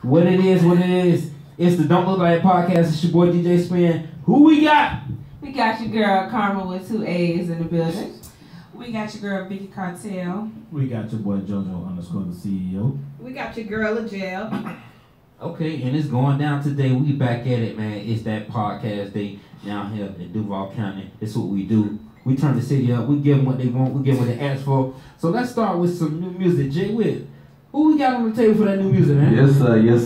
What it is. It's the Don't Look Like Podcast. It's your boy DJ Spin. Who we got? We got your girl Karma with 2 A's in the building. We got your girl Vicky Cartel. We got your boy JoJo _ the CEO. We got your girl Ajel. Okay, and it's going down today. We back at it, man. It's that podcast day down here in Duval County. It's what we do. We turn the city up. We give them what they want. We give them what they ask for. So let's start with some new music. Jay Witt, who we got on the table for that new music, man? Yes,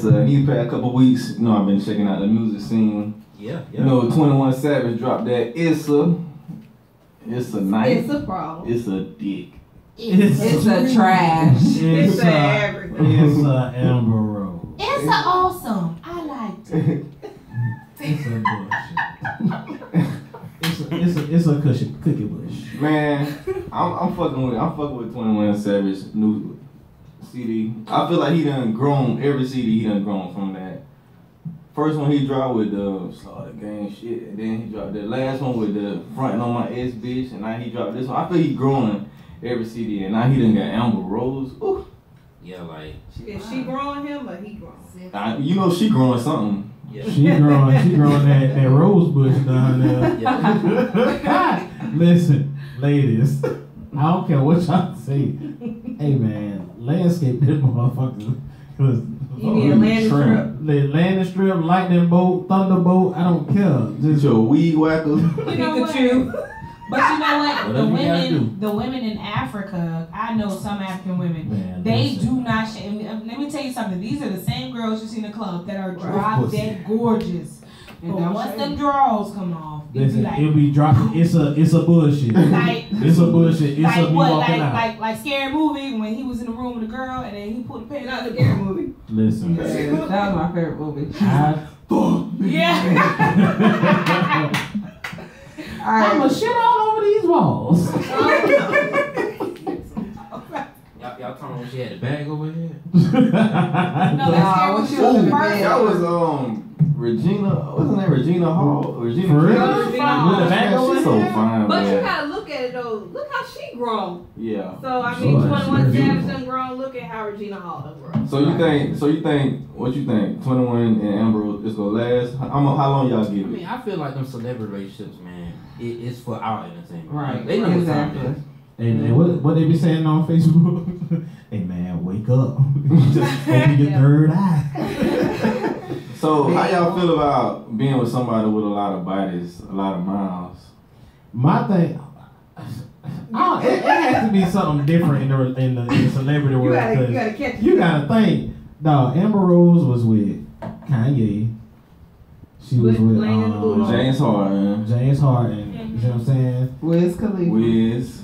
sir. These past couple weeks, you know, I've been checking out the music scene. Yeah. You know, 21 Savage dropped that Issa. It's a nice. It's a problem. It's a dick. It's a trash. It's a everything. It's a Amber Rose. It's a awesome. I liked it. It's a bullshit. It's a cookie bush. Man, I'm fucking with 21 Savage new CD. I feel like he done grown every CD. He done grown from that. First one he dropped with the Slaughter Gang shit, and then he dropped the last one with the Frontin' on My Ex Bitch, and now he dropped this one. I feel he growing every CD, and now he done got Amber Rose. Ooh. Yeah, like. Is she growing him or he growing? You know she growing something. Yeah. She growing that rose bush down there. Yeah. Listen, ladies, I don't care what y'all say. Hey man, landscape this motherfucker. You need a landing Landing strip, lightning bolt, thunderbolt, I don't care. Just your weed whacker. You know what? But you know what? Whatever The women in Africa, I know some African women, Man, they listen. do not shave. Let me tell you something. These are the same girls you see in the club that are drop pussy. dead gorgeous. And then once them drawers come off, Listen, like, it'll be dropping. It's a bullshit. like, It's a bullshit. It's like a me what? walking out. Like Scary Movie when he was in the room with the girl and then he pulled the pants Not out. the Scary Movie. Listen. That was my favorite movie. Yeah. I'm a shit all over these walls. Y'all talking when she had the bag over here? No, that's Scary Movie. That was Regina. What's her name? Regina Hall. Regina. For real? King? With the bag over She's so here? fine. But man. you gotta look at it though. Look how she grown. Yeah. So I mean, So 21 that's Savage done grown. Look at how Regina Hall done grown. So you think? What you think? 21 and Amber is gonna last? How long y'all I give mean, it? I feel like them celebrity relationships, man, it's for our entertainment. Right. They know what time it Exactly. is. Hey man, what they be saying on Facebook? Hey man, wake up. Just open your third eye. So how y'all feel about being with somebody with a lot of bodies, a lot of miles? My thing, it has to be something different in the celebrity world. You gotta catch it. You gotta think. Dog, Amber Rose was with Kanye. She was with James Harden, James Harden. You know what I'm saying? Wiz Khalifa. Wiz.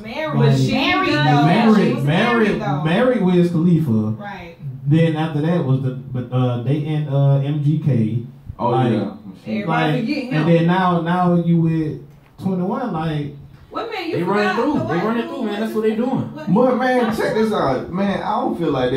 Married Wiz Khalifa. Right. Then after that was they and MGK. Oh like, yeah. Everybody forget him. And then now you with 21 like. What man? They running through, man. That's what they doing. But man, check this out, man. I don't feel like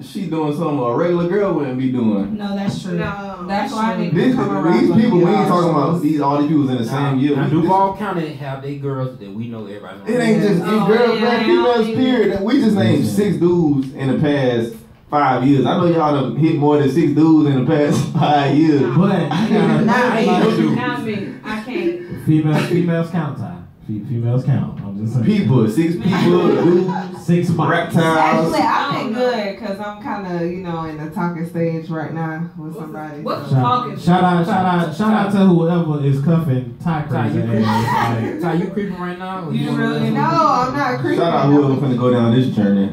she doing something a regular girl wouldn't be doing. No, that's true. No, that's why I need These to come around. people, we ain't talking about all these people in the same year. Now, Duval County have they girls that we know everybody knows. It ain't just girls, man. Females, period. We just named 6 dudes in the past 5 years. I know y'all done hit more than 6 dudes in the past 5 years. But you gotta Not me. I can't. females count time. Females count. I'm just saying. People, 6 people, dudes, 6 reptiles. Actually, I've been good because I'm kind of, in the talking stage right now with somebody. What's so. talking? Shout out to whoever is cuffing Ty crazy ass. Ty, you creeping right now? You really? No, I'm not creeping. Shout out whoever finna go down this journey.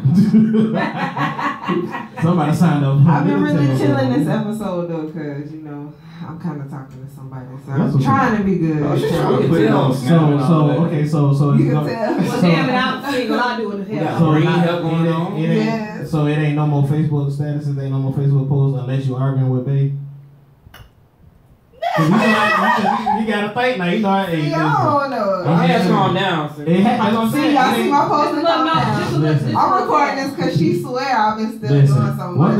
Somebody signed up. I've been really chilling this episode though, cause I'm kind of talking to somebody, so I'm trying to be good. Oh, she's trying to put it on Snap. So you can tell. Well, damn it, I'm single. I do what the hell. So Bring help going on. Yes. So it ain't no more Facebook statuses, ain't no more Facebook posts unless you arguing with babe. You gotta think now. No. It has calmed down. Y'all See my post and calm down. Listen. I'm recording this because she swear I've been still Listen, doing something. one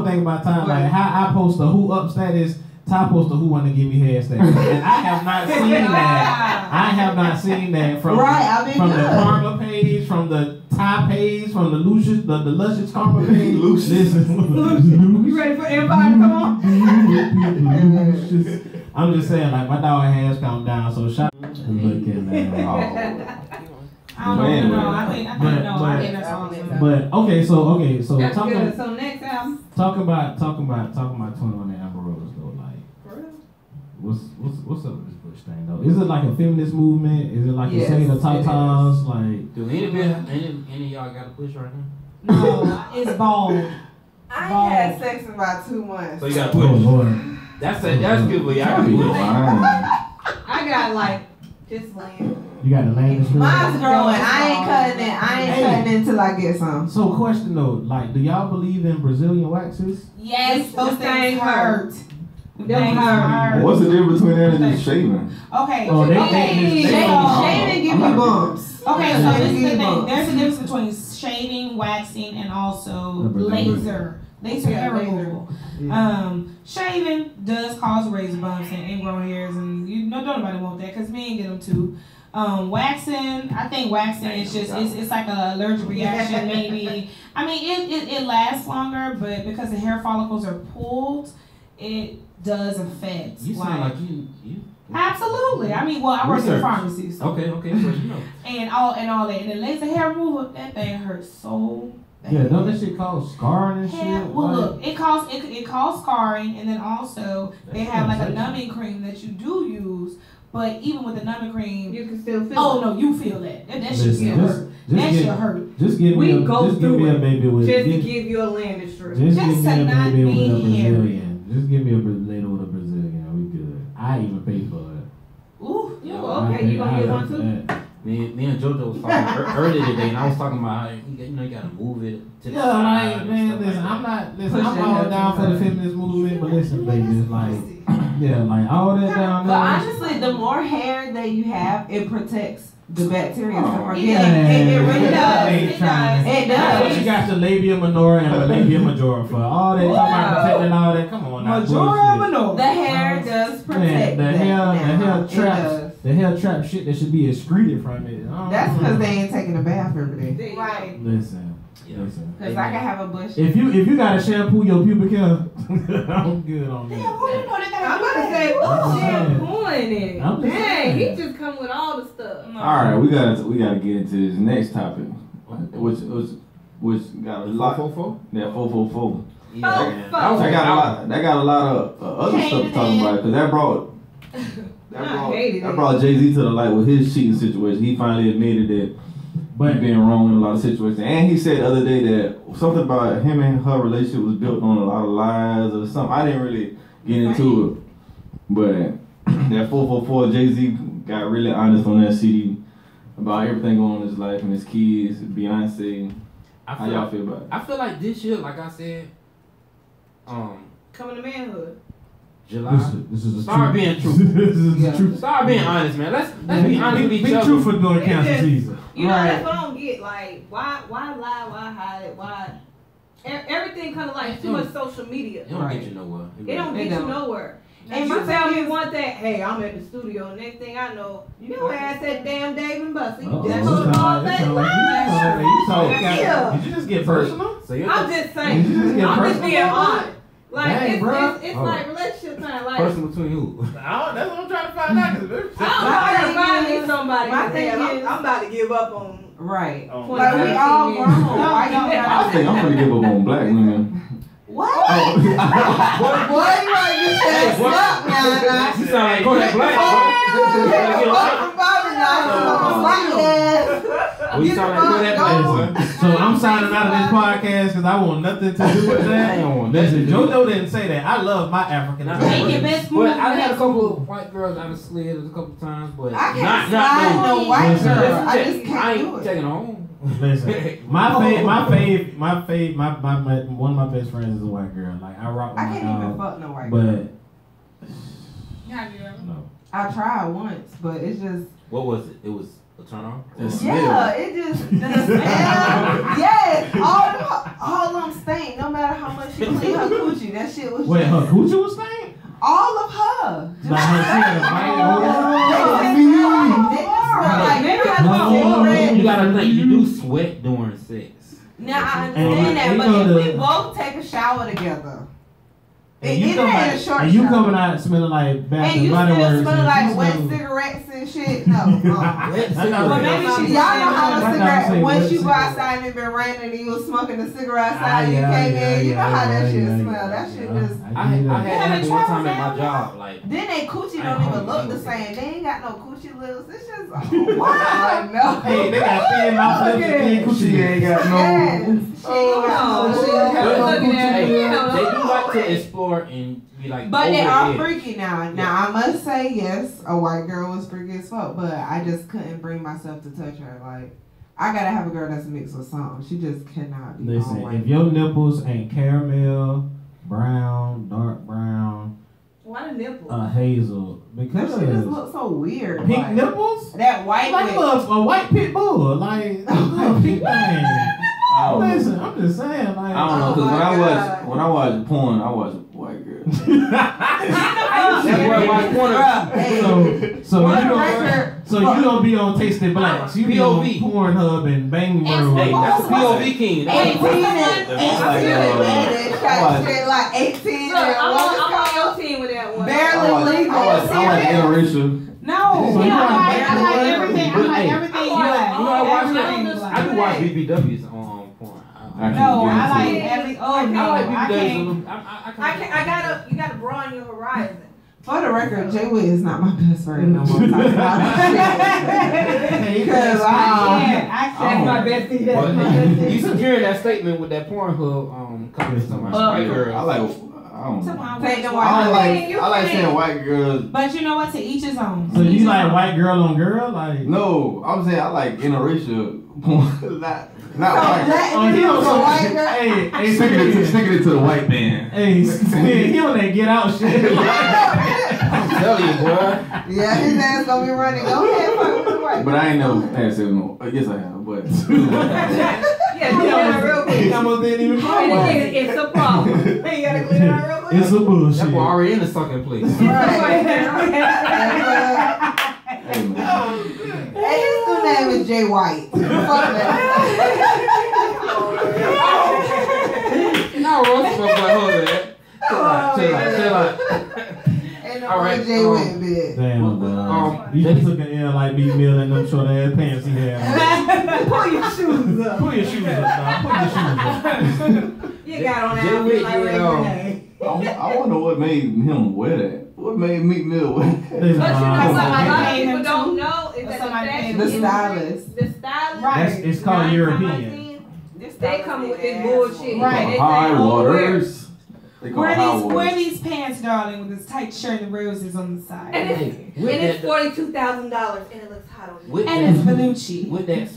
thing about time, like how I post a who up status, Ty posted who wanted to give me head stats. And I have not seen that. I have not seen that from, from the Karma page, from the Ty page, from the Lucius, the Luscious Karma page. Listen. You ready for everybody to come on? I'm just saying, like, my dog has calmed down, so shout out to looking at I don't know. I think no. I think that's awesome. But okay, so That's talking good. So next album. talking about 21 and Amber Rose though, like what's up with this Bush thing though? Is it like a feminist movement? Is it like a say the Tatas? Like, Do any of y'all got a push right now? No, it's bald. I ain't had sex in about 2 months. So you got a push. oh Lord. That's good for y'all. I got like just land. You got the land. Mine's growing. I ain't cutting it. I ain't cutting it until I get some. So question though, like, do y'all believe in Brazilian waxes? Yes, those This things thing hurt. Them Things hurt. What's the difference between that and just shaving? Okay. Oh, Shaving give me bumps. Okay, so Yeah, this is give the me thing. bumps. There's a difference between shaving, waxing, and also The Brazilian. laser hair removal. Yeah. Shaving does cause razor bumps and ingrown hairs, and don't nobody want that because men get them too. Waxing, I think waxing is just it's like an allergic reaction maybe. I mean it lasts longer, but because the hair follicles are pulled, it does affect. You sound like you. Absolutely. I mean, well, I work in a Research. pharmacy, so Okay, well, you know. and all that, and the laser hair removal, that thing hurts so bad. Yeah, don't that shit cause scarring and shit? Hell, well, Like, look, it causes scarring, and then also they have like a numbing cream that you do use. But even with the numbing cream, You can still feel oh it. no, you feel that. That shit listen, still hurt. That shit hurt. Just give We me a, go just give me through a it baby with Just to give, give you a landing strip. just Just give to me a not baby with a be hairy. Brazilian. Just give me a lady with a Brazilian. We good. I even pay for it. Ooh, You okay? You gonna get one too? Me and JoJo was talking earlier today, and I was talking about how you gotta move it to the Yeah, side. like, man, listen, I'm all down for the feminist movement, but listen, baby, it's like, yeah, like all that down But there. honestly, the more hair that you have, it protects the bacteria from Yeah, getting. It really it does. It does. It That's what does. you got the labia minora and the labia majora for. All that talking about protecting all that. Come on now. bullshit. The hair does protect. Man, the hair It traps. does. The hair trap shit that should be excreted from it. That's because they ain't taking a bath every day. Right. Listen. Yeah. Listen. Because I can have a bush. If you gotta shampoo your pubic hair, I'm good on Damn, that. who you know they got I'm about to say, I'm shampooing it. I'm just Dang, he saying. just come with all the stuff. No. All right, we gotta get into this next topic, which got a lot. 444? That 444. Yeah, Oh, man. fuck. That got a lot of other stuff to talk about because that brought Jay-Z to the light with his cheating situation. He finally admitted that he been wrong in a lot of situations, and he said the other day that something about him and her relationship was built on a lot of lies or something. I didn't really get into it, but that 444 Jay-Z got really honest on that CD about everything going on in his life and his kids, Beyonce. How y'all feel about it? I feel like this year, like I said, Coming to manhood. July. This is a Start truth. being truthful. This is the truth. Start being honest, man. Let's be honest with each Be other. truthful during It cancer just- season. You know, Right. that's what I don't get. Like, why lie? Why hide it? Why? Everything kind of like too much social media. It don't get you nowhere. It don't It get you don't. nowhere. And And my you tell thing me is- one thing, hey, I'm at the studio. Next thing I know, your ass at damn Dave and Buster. You Uh-oh. just It told sound all like- it that sound like lie. Yeah. Did you just get personal? So you're I'm just Did saying. you just get I'm just personal? being honest. Like Dang, it's bruh. it's Oh. like relationship time. Like person between who? That's what I'm trying to find out. I'm trying to find me somebody. my 'cause, thing hell, is- I'm about to give up on. Right. Oh. Like we all grown. Why you I gotta think I'm gonna give up on black women. What? Boy, you like you said slap now. You sound like Kodak Black. We sound like Kodak Black. So I'm signing out of this podcast because I want nothing to do with that. I don't want Listen, nothing to do JoJo didn't say that. I love my African Nah, Make your Americans. best move. But I had a couple of white girls I done slid a couple times, but I can't not slide no. no white Listen, girl. I just I can't do ain't it. taking her home. Listen, my one of my best friends is a white girl. Like I rock with I my can't even dog, fuck no white girl. but Have you ever? no. I tried once, but it's just What was it? It was a turn on? yeah, it just the smell. Yes, all them stink. No matter how much she clean her coochie, that shit was Wait, just, her coochie was stained? All of her. Like her, she had a You gotta think, you do sweat during sex. Now I understand that, but if we both take a shower together, it ain't a short and you shower. coming out smelling like Bath And you Body still Works smell and like she wet smell- cigarettes and shit? No. Well, maybe she Y'all know how a cigarette, say once wet you go cigarette. outside and it been raining and you was smoking a cigarette outside and you came in, you know how that shit smell. That shit just... I had that one time at my job, like. Then they coochie don't even look the same. They ain't got no coochie lips. It's just, wow, no. Hey, they got thin mouth lips and thin coochie. She ain't got no. They do like to explore and be like. But they over are the edge. freaky now. Now I must say, yes, a white girl was freaky as fuck, but I just couldn't bring myself to touch her. Like, I gotta have a girl that's mixed with something. She just cannot be all Listen, white. if your nipples ain't caramel, brown, dark brown, Why the nipple? hazel, That because shit just looks so weird. pink like, nipples, that white like lip. a white pit bull, like a pink thing. I don't know. Listen, I'm just saying, like I don't know, cause Oh my when I watch porn, I watch white girls. That's where white corner. so you don't be on Tasty Blacks. You be on POV. Pornhub and Bang Bros. Hey, that's the POV king. That's 18 the- like 18 Look, I'm and on your team with that one. barely legal. I watch interracial. No, So I you like like everything. I like everything you like. You know, I watch that. Everything you I like. do watch BBWs on porn. No, I like every. Oh no, I like I BBWs. can't. You gotta broaden your horizon. For the record, Jay Witt is not my best friend no more. Because I can't. That's my bestie. You secured that statement with that Pornhub comment to my white girl. I don't know. Take the I white. like saying white girls. But you know what? To each his own. So you like white girl on girl, like? No, I'm saying I like interracial porn. Not white. Oh, he on some white girl. Hey, Sticking it to the white man. Hey, he on that get out shit. I'm telling you, boy. Yeah, his ass gonna be running. Go ahead, fuck with the white. But I ain't never had sex no. Yes, I have, but. Yeah, clean it out real quick. He almost didn't even call it. It's a problem. You gotta clean it out real quick. It's a bullshit. That boy already in the sucking place. Right. Hey, man. Hey, his new name is Jay White. Fuck that. No, roast my boy. Hold it. Chill out. Ain't no All right, Jay White, bitch. Damn, bro. You just took an L like Meek Mill and them short ass pants he had. Pull your shoes up. Put your shoes up, dog. Put your shoes up. You got on that Jay outfit Witt, like you Ray know. Renee. I wonder what made him wear that. What made Meek Mill wear that? But you know what? A lot of Paid him people don't too. know is Or that somebody the paid fashion him. The industry- stylist. The stylist. Right. It's called Nine European. times out of 10, They come with this bullshit. Right. They say, High oh, waters. They call high Wear waters. these pants, darling, with this tight shirt and roses on the side. And it's $42,000 and it looks hot on you. With And it's that, Belucci. with that,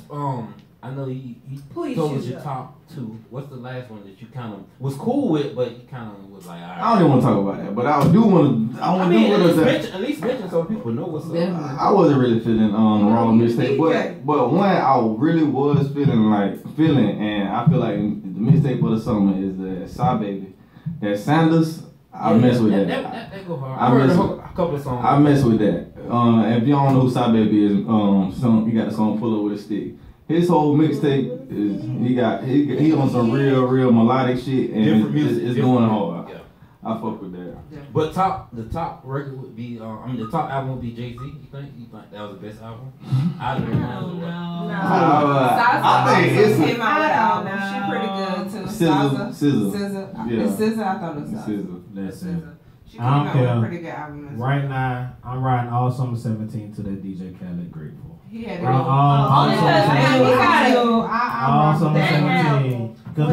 I know you Pull your told us shoes your up. top two. What's the last one that you kind of was cool with, but you kind of was like, all right. I don't even want to talk about that, but I do want to. I I want mean, to at do least, what at least mention so people know what's up. I wasn't really feeling the wrong you mistake, DJ. but one I really was feeling, and I feel like the mistake for the summer is the Issa Baby, that Sanders. I mess with that. That go hard. I I heard mess a couple of songs. I mess with that. If you don't know who Issa Baby is, he got a song Pull Up With a Stick. His whole mixtape is he on some real melodic shit and Different music. it's different going music. hard. Yeah. I fuck with that. But the top record would be, the top album would be Jay-Z. You think that was the best album? I don't know. No. I think it's came out with I album. don't She pretty good too. SZA. SZA. Yeah. It's SZA. I thought it was SZA. Listen, SZA. She I came don't out with a care. pretty good album. as well. right now, I'm riding all summer 17 to that DJ Khaled Grateful. He had it. All Only summer because, man, we 17. got it. All I'm summer that. 17. Cause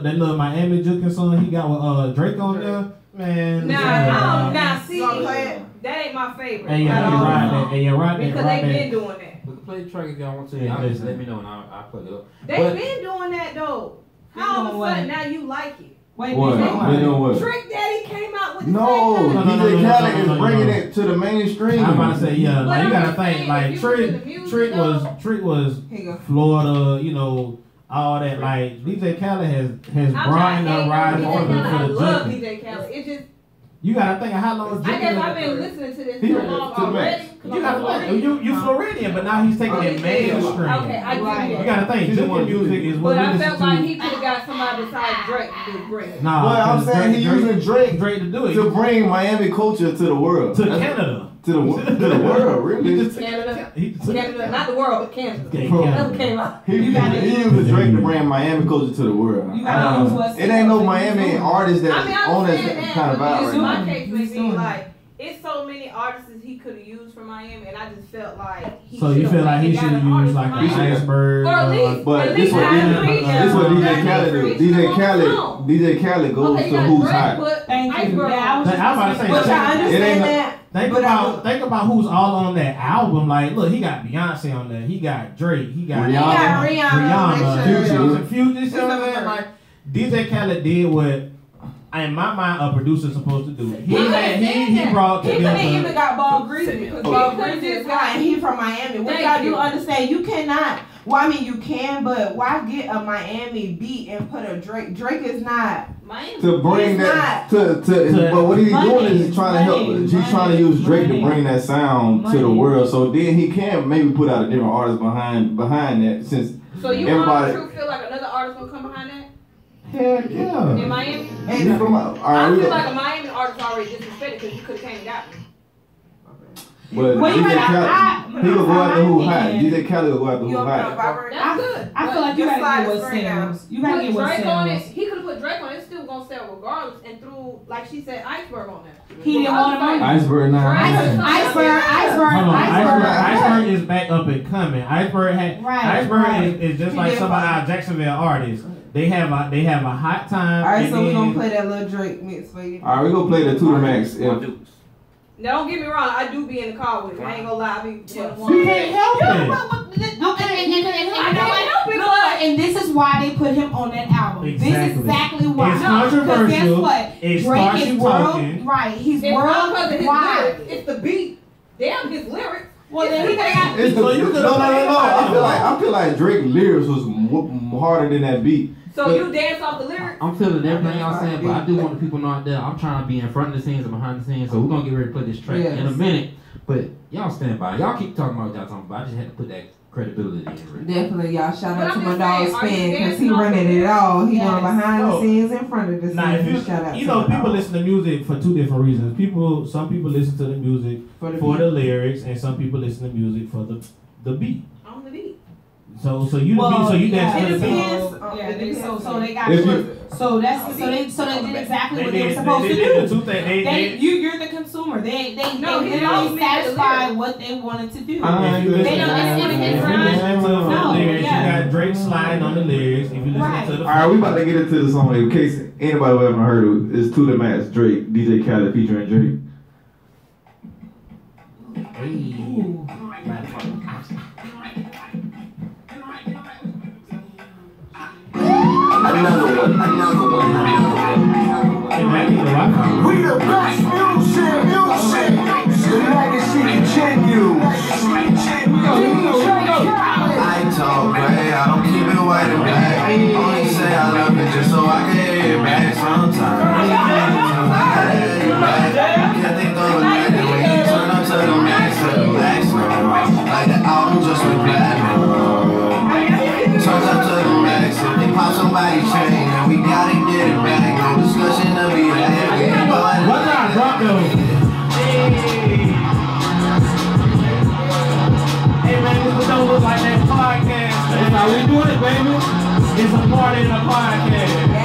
that little Miami Jukin song he got with Drake on there, man. See, Gonna play it? that ain't my favorite. Hey, yeah, you ride that. Hey, you ride that. Because Ride they that. been doing that. We can play the track if y'all want to. Yeah, Y'all just listen. let me know and I'll plug it up. They But- been doing that though. Been How all of a doing sudden what? now you like it? Wait, What? wait, They doing what? Trick Daddy came out with the No, same no, DJ no, Khaled no, is no, bringing no. it to the mainstream. I'm about to say, yeah, like you But gotta I'm think, saying, like if you listen to music, Trick was Here you go. Florida, you know, all that. Like DJ Khaled has I'm broadened not the rise hating for on DJ Khaled. I the love junkie. DJ Khaled. It's just You gotta think of how long. I guess I've been listening to this so long already. You gotta think. You Floridian, but now he's taking it mainstream. Okay, I get it. You gotta think. Drinking music is what. But I felt like he could have got somebody besides Drake to bring it. Nah, but I'm saying he using Drake to do it to bring Miami culture to the world, to Canada. To the world, really. Canada, not the world, but Canada. He used Drake to bring Miami culture to the world. It ain't no Miami artist that on that kind of vibe right now. My case may be like, it's so many artists he could have used from Miami, and I just felt like he so you feel like he should have used like an iceberg, or at least, but this what DJ Khaled do. DJ Khaled goes to who's hot. Thank you. I was about to say, but I understand that. Think about who's all on that album. Like, look, he got Beyonce on there. He got Drake. He got Rihanna. Future. You know what I'm saying? Like, DJ Khaled did what, in my mind, a producer's supposed to do. He brought together. He could have even got Ball Greasy because Ball Greasy is hot and he from Miami. Which y'all do understand. You cannot. Well, I mean, you can, but why get a Miami beat and put a Drake? Drake is not. Miami. To bring that but what he's doing is he's trying to help. He's trying to use Drake to bring that sound to the world. So then he can maybe put out a different artist behind that. Since so you everybody feel like another artist will come behind that? Heck yeah. In Miami? I feel like a Miami artist already disrespected because you could have came and got me. But DJ Khaled, he will go after who hot. DJ Khaled will go after who hot. That's good. I feel like you gotta get what sells. You gotta get what sells. He could have put Drake on it. It's still gonna sell regardless. And threw, like she said, Iceberg on there. He didn't want to make Iceberg now. Iceberg is back up and coming. Iceberg is just like some of our Jacksonville artists. They have a hot time. Alright, so we're gonna play that little Drake mix for you. Alright, we're gonna play the 2 to Max. Now, don't get me wrong, I do be in the car with him. I ain't gonna lie, I be You can't help it. And this is why they put him on that album. Exactly. This is exactly why. It's controversial. Guess what? It Drake is talking. Right. He's it's worldwide. It's the beat. Damn, his lyrics. Well, then he got. I feel like Drake lyrics was harder than that beat. So you dance off the lyrics? I'm feeling everything y'all saying, but I do want the people to know out there, I'm trying to be in front of the scenes and behind the scenes, so we're going to get ready to play this track in a minute. But y'all stand by. Y'all keep talking about what y'all talking about. I just had to put that credibility in. Definitely, y'all. Shout out to my dog Spin because he running it all. He going behind the scenes, in front of the scenes. Shout out to people listen to music for 2 different reasons. Some people listen to the music for the lyrics, and some people listen to music for the beat. On the beat. So you dance to the beat. So they got so they did exactly what they were supposed to do. You're the consumer. They literally satisfied what they wanted to do. They don't listen to the lyrics. You got Drake sliding on the lyrics. If you listen to the alright, we about to get into the song in case anybody who haven't heard of it. It's 2 to Max, Drake, DJ Khaled featuring Drake. Another one. We the best music. The legacy continues. I talk gray, I don't keep it white and black. Only say I love it just so I can hear it back sometimes. Can't think of a minute when you turn up to the max, like the album just went platinum. Turns up to the max, if they pop somebody's chain, and we gotta get it back. No discussion of it. What's that drop though? Hey man, this don't look like that podcast. That's how we doing it, baby. It's a party in a podcast.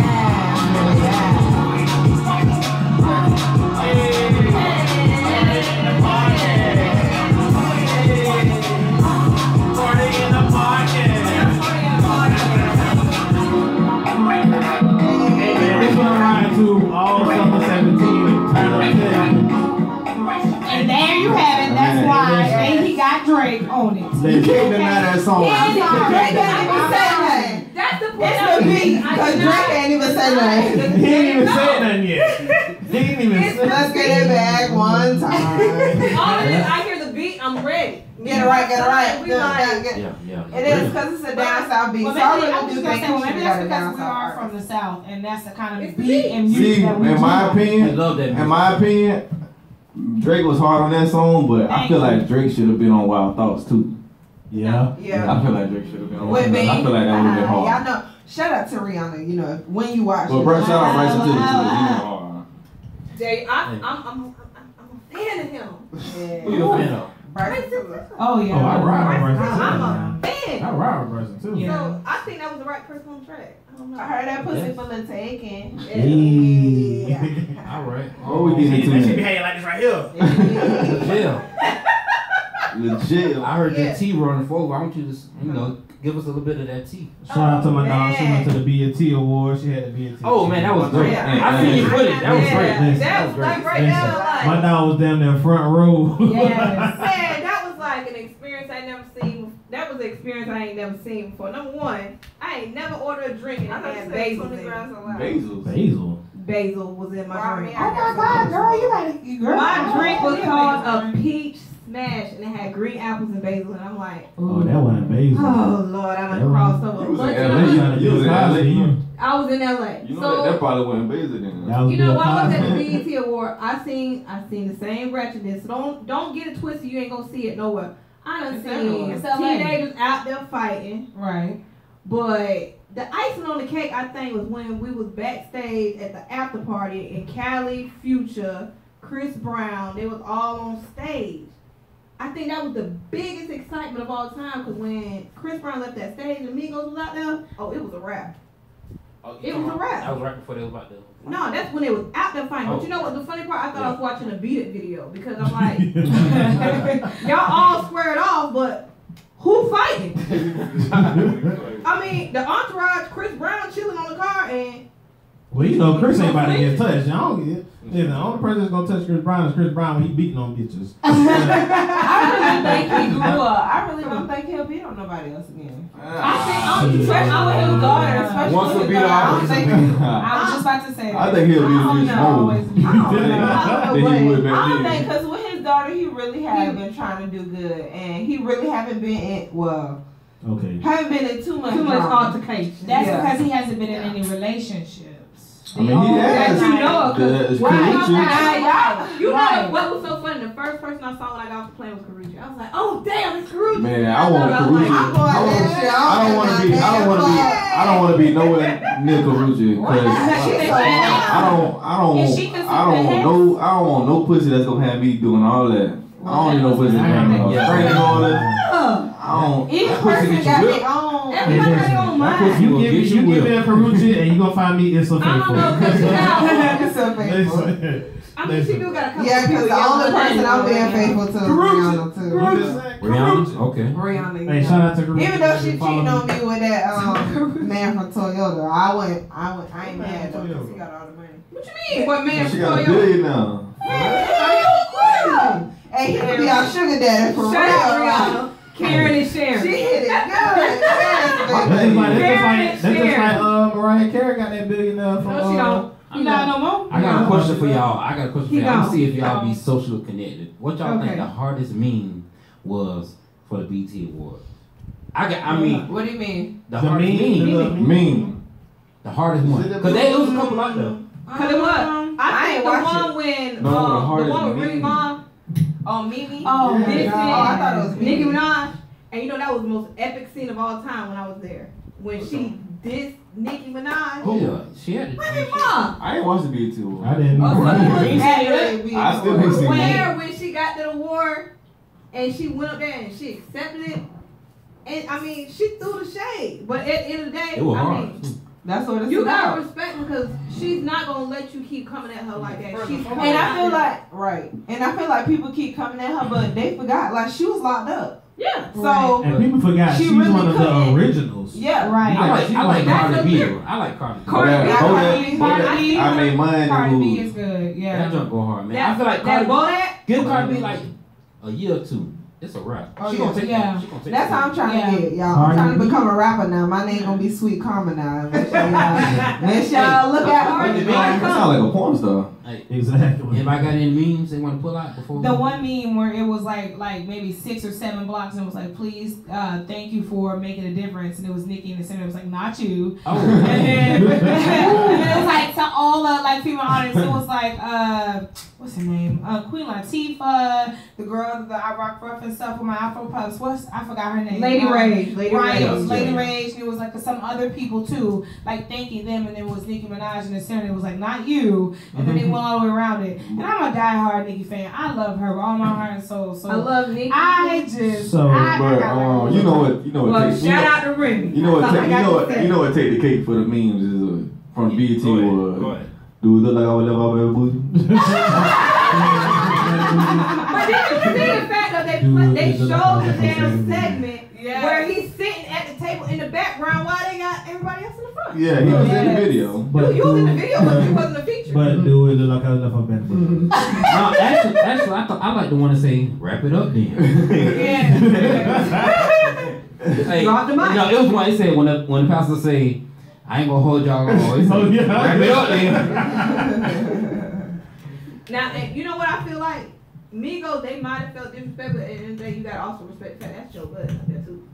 And there you have it. That's why he got Drake on it. You can't deny that song. Drake ain't even say nothing. That's the point. It's the beat, because Drake ain't even say nothing. He ain't even said nothing yet. He ain't even said Let's get it back one time. All it is, I hear the beat, I'm ready. Get it right. Yeah. It is because it's a down south beat. Well, So I maybe, really I'm do just gonna think say, well, you maybe should that's got a because down we south are from artist. the South, and that's the kind It's of the beat beat. and music See, that we in my I opinion, love that. in my opinion, Drake was hard on that song, but I feel like Drake should have been on Wild Thoughts too. Yeah. Yeah. I feel like Drake should have been on With Wild Thoughts. I feel like that would have been hard. Y'all know. Shout out to Rihanna. You know, when you watch. But bro, shout out Bryson Tiller too. He went hard. Jay, I'm a fan of him. Who you a fan of? Bryson Tiller. Oh yeah. Oh, I ride with Bryson I'm Tiller. a fan. I ride with Bryson too. Yeah. So I think that was the right person on the track. I don't know. I heard that pussy full of taking. Hey. All right. What we getting They should be into hanging like this right here. Yeah. legit. I heard that tea running forward. Why don't you just, give us a little bit of that tea? Shout out to my dog. She went to the BET Award. She had the BET. Oh man, that was great. Yeah. I seen you put it. That was great. That was like right now, like. My dog was damn near front row. Yes. Man, that was like an experience I never seen. That was an experience I ain't never seen before. Number one, I ain't never ordered a drink and I had basil in it. Bezos. Basil. Basil was in my drink. Oh my God, girl, you gotta. Girl, My drink was called a drink. peach smash and it had green apples and basil and I'm like, Oh, that wasn't Basil. oh Lord, I done crossed over. You was But in you LA. know, You was in LA. I was in LA. You know So that probably wasn't Bezos then. That was you know, Bill while I was at Cosby. the BET Award, I seen the same wretchedness. So don't get it twisted. You ain't gonna see it nowhere. I done It's seen everywhere. It's LA. teenagers out there fighting, Right. but the icing on the cake, I think, was when we was backstage at the after party and Cali, Future, Chris Brown. They was all on stage. I think that was the biggest excitement of all time because when Chris Brown left that stage and Migos was out there, oh, it was a wrap. It was a wrap. That was right before they was about to. No, that's when they was out there fighting. Oh. But you know what? The funny part, I thought I was watching a Beat It video because I'm like, y'all all squared off, but who fighting? I mean, the entourage, Chris Brown chilling on the car, and Well, you know, Chris ain't about to get touched. Y'all don't get. Yeah, the only person that's gonna touch Chris Brown is Chris Brown when he beating on bitches. I really think he grew up. I really don't think he'll beat on nobody else again. Especially with his daughter. Especially Once with a his beat daughter. I don't think. I I was just about to say that. think he'll be I don't the know. bitch more. Always be- I don't know, Then he would but I back don't then. think because with his daughter, he really have been trying to do good, and he really haven't been in Okay. haven't been in too much altercation. altercation. That's Yeah. because he hasn't been in any relationships. I mean, he has. that you know, The right? Karuchi. You know Right. what was so funny? The first person I saw when I got off the plane was Karuchi. I was like, oh damn, it's Karuchi. Man, I want Karuchi. I'm going that shit. I don't want to be nowhere near Karuchi because I don't want no pussy that's gonna have me doing all that. I don't need no pussy that's gonna have me spraying all that. I don't. Each person got their own. Everybody got their own mind. You give me a Karuchi and you gonna find me Issa I don't know, faithful. cause now, It's so faithful. Listen. I mean, she do got a couple Yeah, because people the only yelling person at I'm her. being faithful to is Rihanna too. Rihanna? Okay. Rihanna. Hey, shout out to Karuchi. Even though she Follow cheating me. on me with that man from Toyota, I ain't mad though because he got all the money. What you mean? What man? She got a billion now. Hey, he could be our sugar daddy for Shout out real. Rihanna. Karen and Sharon. She hit it good. That's just like Mariah Carey got that billionaire from. No, she don't. You not no more? I got a question for y'all. I'm He gonna gone. see if y'all be socially connected. What y'all think Okay. the hardest meme was for the BT Awards? I mean, What do you mean? the The hardest meme. Mean. The hardest one. Cause there was a couple out there. Cause it was. I ain't think the watch one when No, the the hardest one with meme. Ricky Vaughn, Oh, Mimi? Oh, Yeah. This Oh, I thought it was Nicki Mimi. Minaj, and you know that was the most epic scene of all time when I was there. When she dissed Nicki Minaj. Oh yeah, she had it. Ricky Vaughn. I ain't watched the BET Award. I didn't. Oh, so I you was didn't. accurate. I still ain't seen it. Where when she got the award and she went up there and she accepted it, and I mean she threw the shade, but at the end of the day, It was I hard. mean, That's what it's you about. gotta respect because she's not gonna let you keep coming at her like that. She's And I feel like people keep coming at her, but they forgot like she was locked up. yeah. So And people forgot She she's really one of the couldn't. originals. yeah, Right. I like That's Cardi B. a- though. I like Cardi B. Cardi B. Cardi B. I made mine Cardi B lose. is good. That Yeah. jump go hard, man. That, I feel like that Cardi Bodak. give Cardi B like a year or two. it's a rap. Oh, She yeah. gonna take that. She gonna take That's that. how I'm trying to get, y'all. I'm trying to become a rapper now. My name gonna be Sweet Karma now. Make sure y'all look at her. That sound like a porn star. Hey, Exactly. if I got any memes they want to pull out before The one meme where it was like maybe 6 or 7 blocks and it was like, please, thank you for making a difference, and it was Nikki in the center. It was like, not you. Oh. And then it was like to all the like female audience. It was like what's her name? Queen Latifah, the girl that I rock rough and stuff with my Afro puffs. I forgot her name. Lady Rage. Lady Rage. And it was like some other people too, like thanking them, and then it was Nicki Minaj in the center. It was like, not you, and then they went all the way around it. And I'm a diehard Nicki fan. I love her with all my heart and soul. So I love Nicki. I just So, but you know what? Well, shout out to Remy. You know what take the cake for the memes is from BET Go ahead. Do it look like I would live off every booty? But did you see the fact that they showed the damn segment where he's sitting at the table in the background while they got everybody else in the front? Yeah, he was in the video. But You was in the video, but you wasn't a feature. But do it look like I left up in No, actually, I like the one to say, wrap it up then. Hey, Drop the mic. No, it was one. It said when the pastor say, I ain't gonna hold y'all long. He said, wrap it up then. Now, and you know what I feel like? Migos, they might have felt disrespectful, and then you got also respect for that's Joe Budden up there too.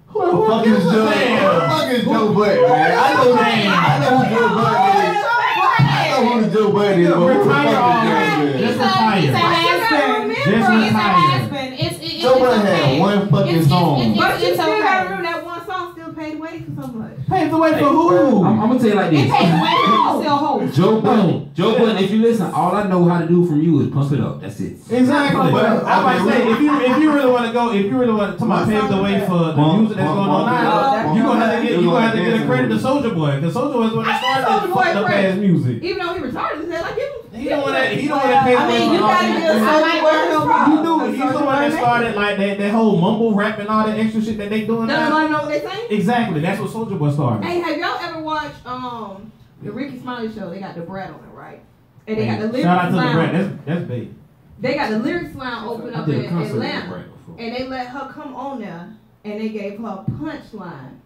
Who the fuck is Joe? Who the fuck is Joe Budden, man? I know who Joe Budden is. I know who the Joe Budden is. He's a husband. Joe Budden had one fucking song. But you It's still okay. gotta remember that one song still paid the way for so much. Pave the way for who? I'm gonna tell you like It this. paid the way for you to still hold. Joe Budden, if you listen, all I know how to do from you is pump it up. That's it. Exactly. But, I might say if you really want to go, if you really want to pave the way for the music that's going on now, you gonna have to get a credit to Soulja Boy, because Soulja Boy is when they started this fucked up ass music. Even though he retarded, they like him. He don't want to pay the way I mean, you for all gotta these- give Soulja Boy no You do. problem. He's the one that started like that whole mumble rap and all that extra shit that they doing Don't now. nobody know what they saying? Exactly. That's what Soulja Boy started. Hey, have y'all ever watched the Ricky Smiley show? They got the Brat on it, right? And they got the lyrics Shout out to the lounge. Brad. That's big. They got the lyrics lounge open I up did in a concert with Atlanta, Brad before. and they let her come on there, and they gave her a punchline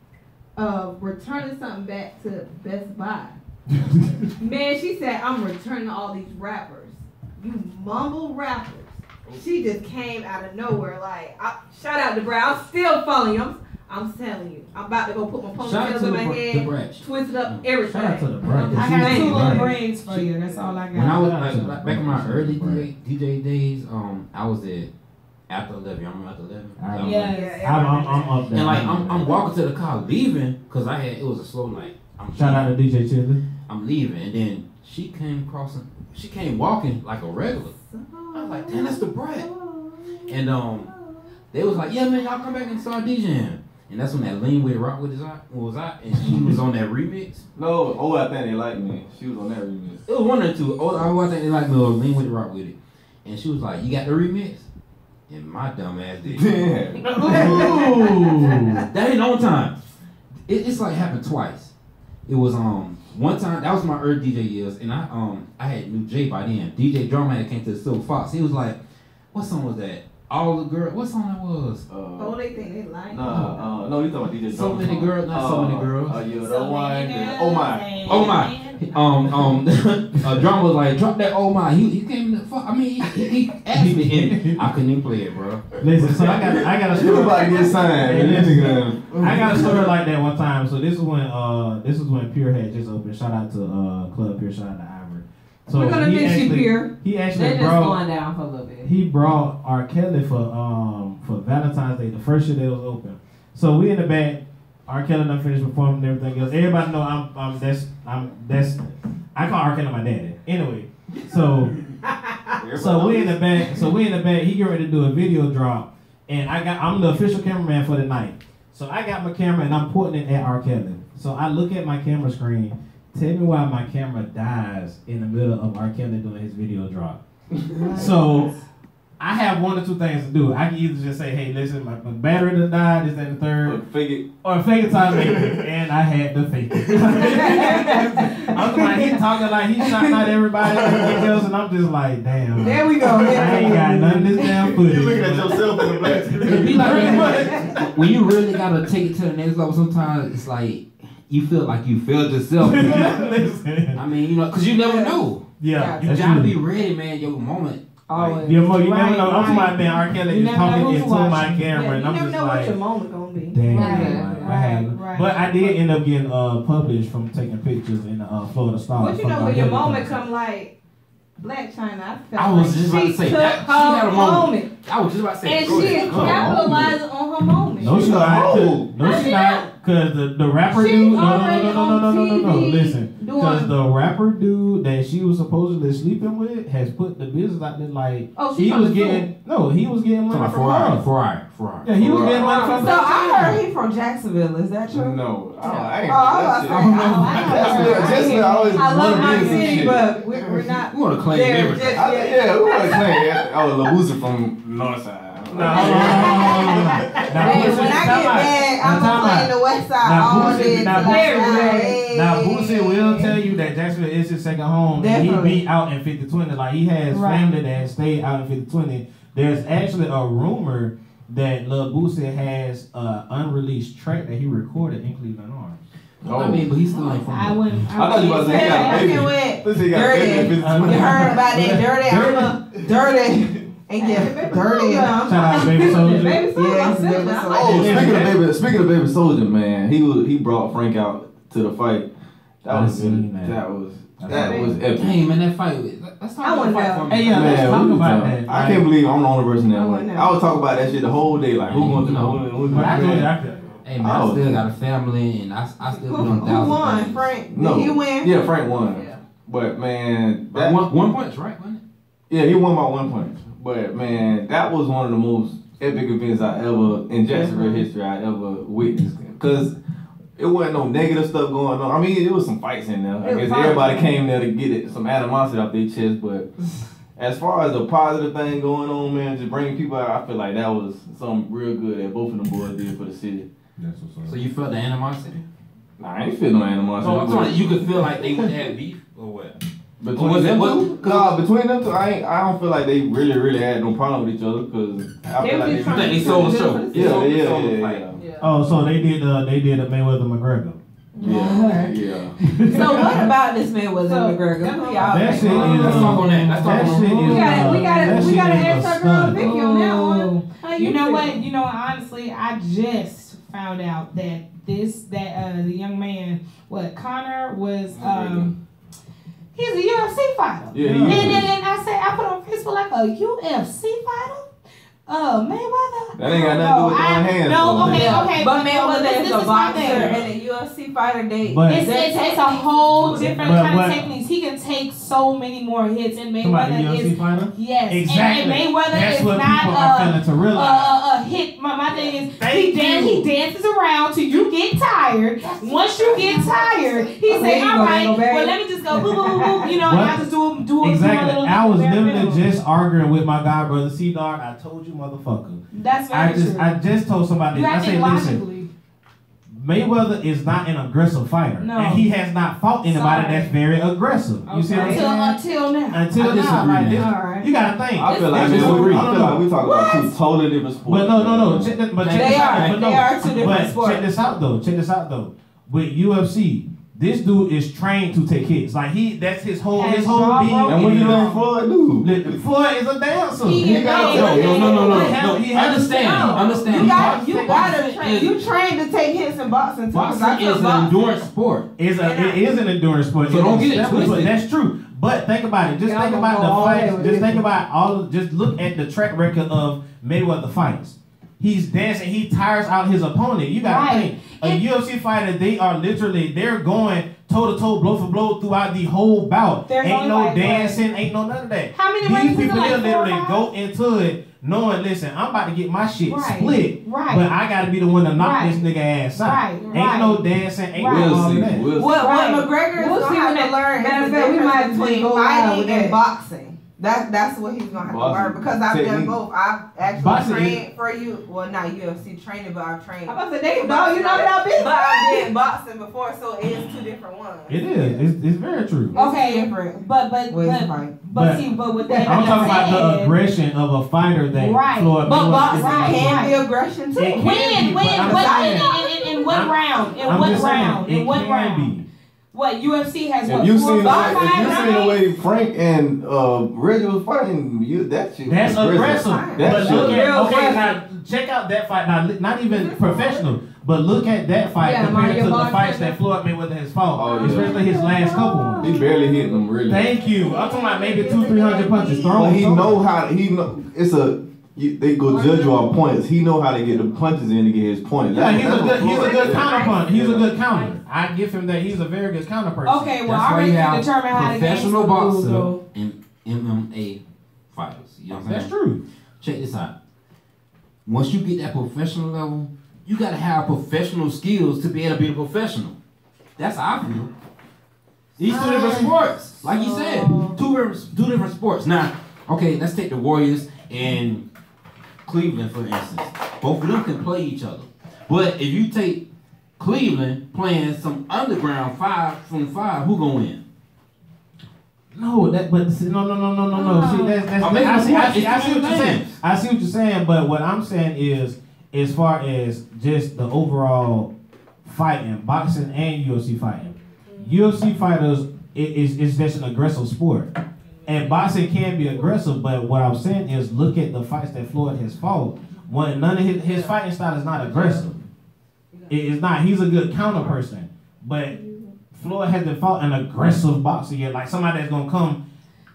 of returning something back to Best Buy. Man, she said, "I'm returning all these rappers, you mumble rappers." She just came out of nowhere. Like, shout out to Brad. I'm still following you. I'm telling you, I'm about to go put my Shout out ponytails to in my the head, Bratch. twist it up, everything. Shout out to the Brad. I got 2 little Right. braids for you. That's all I got. When I was like, back in my early DJ days, I was at after 11. Y'all remember after 11? Yes. I'm up there. And like I'm walking to the car leaving because it was a slow night. Shout out to DJ Chili. I'm leaving, and then she came walking like a regular. I was like, damn, that's the Brat. And they was like, yeah, man, y'all come back and start DJing. And that's when that Lean With It Rock With It was out, and she was on that remix. No, I think they like me. She was on that remix. It was one or two. I think they like me or Lean With It Rock With It. And she was like, you got the remix? And my dumb ass did. Damn. That ain't no time. It's like happened twice. It was one time, that was my early DJ years, and I had New J by then. DJ Drummer had came to the Silver Fox. He was like, what song was that? All the girls. What song that was? Oh, they think they like. No, you talking about DJ So Many Girls, not So Many Girls. You're the one. Oh my. Oh my. Drummer was like, drop that oh my. He came to fuck. I mean, he asked me, and I couldn't even play it, bro. Listen, so I got a story. Everybody get signed. I got a story like that one time. So this is when Pure had just opened. Shout out to Club Pure. Shout out to Ivory. So we're gonna miss you, Pure. He actually They're just going down for a little bit. He brought R. Kelly for Valentine's Day, the first year they was open. So we in the back. R. Kelly done finished performing and everything else. Everybody know I call R. Kelly my daddy. Anyway, so we in the back. He get ready to do a video drop, and I'm the official cameraman for the night. So I got my camera and I'm pointing it at R. Kelly. So I look at my camera screen. Tell me why my camera dies in the middle of R. Kelly doing his video drop. So I have one or two things to do. I can either just say, hey, listen, my battery done died, this, that, and the third. Fake it. Or fake it time make it. And I had to fake it. I'm He talking like he shot out everybody and everything else, and I'm just like, damn. There we go. I ain't got none of this damn footage. You looking at yourself in the black screen. It be like when you really gotta take it to the next level. Sometimes it's like you feel like you failed yourself. Listen. I mean, you know, cause you never know. Yeah, You gotta be ready, man. Your moment. Always. Yeah, you never know. I'm Right. talking about man, R. Kelly You is never know talking who's into my watching. camera, and You I'm never just know what like, your moment gonna be. damn. Right, I have. right. But I did end up getting published from taking pictures in the Florida Star. But you know when your moment come like Blac Chyna, I felt I was like just about she to say took that. She had her a moment. moment. I was just about to say. And go she ahead. is capitalizing on her moment. No, she's not. Oh. No, she's not. Cause the rapper She's dude. No. already on TV Listen, doing- cause the rapper dude that she was supposedly sleeping with has put the business out there like She he from was the getting. No, he was getting money from her. Ferrari. Yeah, he was getting money from So her. I heard he from Jacksonville. Is that true? No, I ain't. I always love my wanna be in some city, shit. but we're not. We want to claim there everything. just yet. Yeah, we want to claim that. I was Labusa from Northside. No. Hey, when I get back, I'm gonna play the West Side Now, all Boosie- day. now, till I Boosie- die. Now, Boosie will tell you that Jacksonville is his second home, Definitely. and he be out in 50-20. Like, he has Right. family that has stayed out in 50-20. There's actually a rumor that Lil Boosie has an unreleased track that he recorded in Cleveland Arms. Oh. I mean, but he's still ain't from. I wouldn't. I thought you was about to say he got a baby. Listen, he got a baby in You 50-20. heard about that dirty? And get dirty. Shout out Baby Soldier. Baby Soldier. Yes, Baby Baby Soldier. Oh, speaking of baby soldier, man, he brought Frank out to the fight. I seen that. That was epic. Hey man, that fight. Let's talk I about wanna the fight know. for me. Hey, yeah, let's Man, talk we about talk- that. I can't believe I'm the only person that I went. wanna know. I would talk about that shit the whole day. Like, who won the who But I told you, won? Hey man, I still got a family and I still be on Who thousands. won? things. Frank? No. Did he win? Yeah, Frank won. Yeah. But man, But one punch, right? Wasn't it? yeah, he won by 1 punch. But man, that was one of the most epic events I ever in Jacksonville history I ever witnessed. Cause it wasn't no negative stuff going on. I mean, there was some fights in there. I guess everybody came there to get it, some animosity off their chest. But as far as a positive thing going on, man, just bringing people out, I feel like that was something real good that both of them boys did for the city. That's what's up. So you felt the animosity? Nah, I ain't feel no animosity. So I'm sorry, you could feel like they would have beef or what? Between Was it- them was- two? Nah, between them two, I don't feel like they really had no problem with each other because I They feel was like just trying They sold the show. Yeah. Yeah. Oh, so they did a Mayweather McGregor. Yeah. So what about this man was So, McGregor? That shit is. Let's talk on that. Let's talk That on shit that. is. We gotta ask our girl stunt. Vicky on that one. How You know feel? what? You know, honestly, I just found out that the young man, Connor was he's a UFC fighter. Yeah, And he is. then I put on Facebook like a UFC fighter. Mayweather. That ain't got nothing to do with throwing hands, No, though. okay. But Mayweather this is a is my boxer thing. and a UFC fighter. But- It's a whole different But- kind of but- techniques. He can take so many more hits, and Somebody Mayweather UFC is fighter? yes, Exactly. And Mayweather That's is what not people are failing to realize. a hit. My thing is Thank he dances around till you get tired. Once you get tired, he Okay, say, you "All gonna right, go back. well let me just go boop boop boop boop." You know, and What? I just do a Exactly. little I was bare literally minimum. just arguing with my guy brother C Dog. I told you, motherfucker. That's very true. I just told somebody You this. I have to said, think listen, logically. Mayweather is not an aggressive fighter, No. and he has not fought anybody Sorry. that's very aggressive. You see what I'm saying? Until now. Until I now, disagree, like man. this, Alright. you gotta think. I feel like This is- we no, talk about two totally different sports. But no. Check this, but check They this out. are. But no, They are two different but sports. check this out though. With UFC, this dude is trained to take hits. Like that's his whole And being. And what you learn Floyd do? Floyd is a dancer. He got- No. He has- Understand. You gotta train. You train to take hits in boxing too. Boxing is an endurance sport. It is an endurance sport. So don't get it Definitely, twisted. but that's true. But think about it. Just Y'all think gonna about go all the the way fights. with Just it. think about just look at the track record of Mayweather fights. He's dancing. He tires out his opponent. You gotta Right. think. A UFC fighter, they're going toe to toe, blow for blow throughout the whole bout. There's Ain't only no like, dancing, ain't no none of that. How many These rounds is it, people like here 4 or literally 5? go into it knowing, listen, I'm about to get my shit Right. split, Right. but I gotta be the one to knock Right. this nigga ass out. Right. Ain't no dancing, ain't Right. no all We'll of see. that. We'll see. What Right. McGregor is We'll gonna see have when to learn matter is of the fact, we difference might between go live fighting with and that. boxing. That's what he's gonna have to learn because I've done both. I've actually trained for you. Well, not UFC training, but I've trained. I'm about to say, no, you know that business. But I did boxing before, so it is two different ones. It is. It's very true. Okay, different. But with that, I'm talking about the aggression of a fighter that Floyd. But boxing can be aggression too. In what round? In what round? What UFC has? If you seen the way Frank and Reggie was fighting, that shit. That's aggressive. That's now check out that fight. Now, not even professional, but look at that fight compared to the fights that Floyd Mayweather has fought, especially his last couple ones. He barely hit them really. Thank you. I'm talking about maybe 200-300 punches thrown. But they go judge you on points. He know how to get the punches in to get his points. Yeah, he's a good counter punch. He's a good counter. I give him that. He's a very good counter person. Okay, well, I already determine how to professional boxer and MMA fighters. You know what I'm saying? That's true. Check this out. Once you get that professional level, you gotta have professional skills to be able to be a professional. That's how I feel. These two different sports, like you said, two different sports. Now, okay, let's take the Warriors and Cleveland, for instance. Both of them can play each other. But if you take Cleveland playing some underground 5-from-5, who gonna win? No. See, I see what you're saying. I see what you're saying, but what I'm saying is, as far as just the overall fighting, boxing and UFC fighting, UFC fighters is just an aggressive sport. And boxing can be aggressive, but what I'm saying is look at the fights that Floyd has fought. None of his fighting style is not aggressive. It is not. He's a good counter person. But Floyd hasn't fought an aggressive boxer yet, like somebody that's gonna come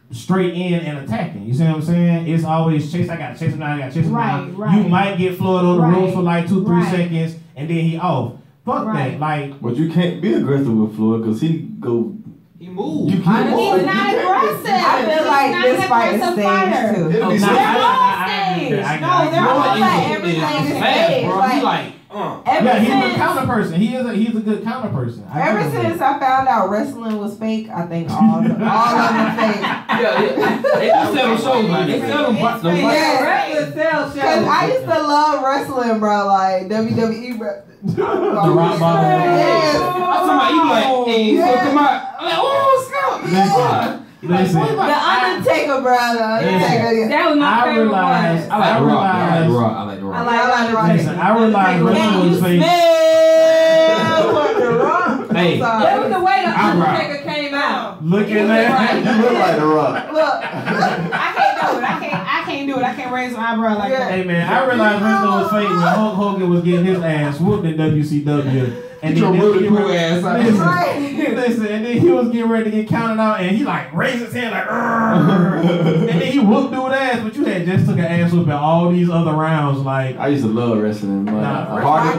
straight in and attacking. You see what I'm saying? It's always chase. I gotta chase him down. I gotta chase him down. Right. You might get Floyd on the ropes for like 2-3 seconds, and then he off. Fuck that. Like, but you can't be aggressive with Floyd because he go. He moves. He's not aggressive. I feel like this fight is staged too. They're all staged. No, they're all like everything is staged. Yeah, he's a counter person. He's a good counter person. Ever since I found out wrestling was fake, I think all of them fake. Yeah, they just sell shows, man. They sell them wrestling shows. Cause I used to love wrestling, bro. Like WWE. The rock bottom. Yes. I'm talking about you like, hey, so come out. I'm like, oh, snap. Listen. The Undertaker, bro. That was my favorite one. I like The Rock. I like The Rock. Listen, I realize wrestling was fake. Hey, that was the way the Undertaker came out. Look at that. You look like The Rock. Look. I can't do it. I can't raise my eyebrow like that. Hey man, I realized wrestling was fake when Hulk Hogan was getting his ass whooped in WCW. And your really cool ass out. Listen, and then he was getting ready to get counted out, and he like raised his hand like, and then he whooped dude ass, but you had just took an ass whoop in all these other rounds. Like, I used to love wrestling. Triple H. I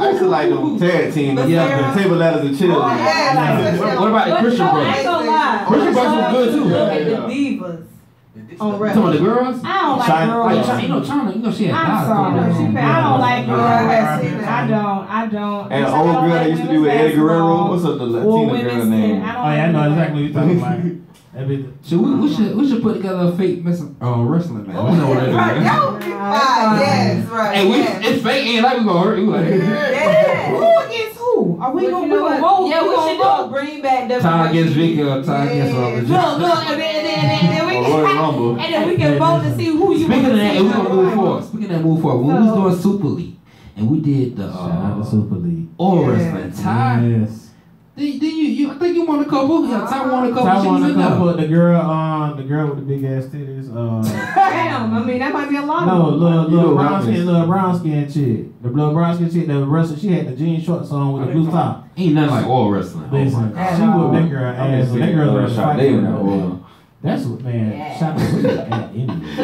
used to like them tag team. Yeah, the table ladders and chills. What about the Christian brothers? Christian brothers was good too. Look at the divas. On some of the girls? I don't like girls. Chyna, she had I'm sorry. I don't like girls. I don't. And the old girl that used to be with Eddie Guerrero. What's up, the Latina girl name? I know exactly what you're talking about. We should put together a fake wrestling man. We know what that is. That would be fine. Yes, right. Hey, it's fake. Ain't like we gonna hurt you. Like, who against who? Are we gonna vote? Yeah, we should do bring back the Ty against Vicky or Ty against Robert. Look, and then we can vote to see who you want to see. We're gonna move forward. Speaking of that, move forward. When we was doing Super League and we did the Super League oral wrestling, Ty. Yes. I think you won a couple. Yeah, Ty won a couple. Ty won a couple. The girl with the big ass titties. Damn, I mean that might be a lot. No, little brown skin chick. The little brown skin chick that wrestled. She had the jean shorts on with the blue top. Ain't nothing like oral wrestling. Listen, she whooped that girl ass. That girl was fighting. That's what, man. Yeah. Shot the way at India. So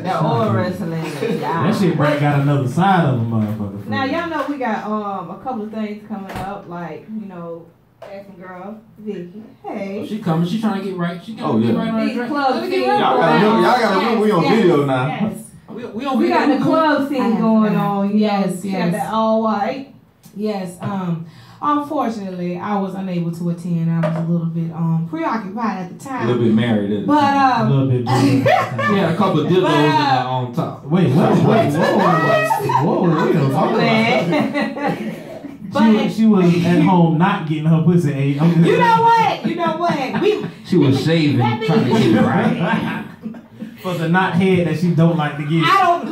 the oil wrestling. That shit got another side of a motherfucker. Now y'all know we got a couple of things coming up, like asking girl Vicky. Hey. She coming. She trying to get right. She got get right on the track. Y'all gotta remember we on video now. Yes. We got the club scene going on. Yes. Got that all white. Yes. Unfortunately, I was unable to attend. I was a little bit preoccupied at the time. A little bit married. But A little bit. Yeah, a couple of dildos on top. Wait, whoa, wait a minute. But she was at home not getting her pussy ate. You know what? She was shaving, trying to get it right. For the not head that she don't like to get. I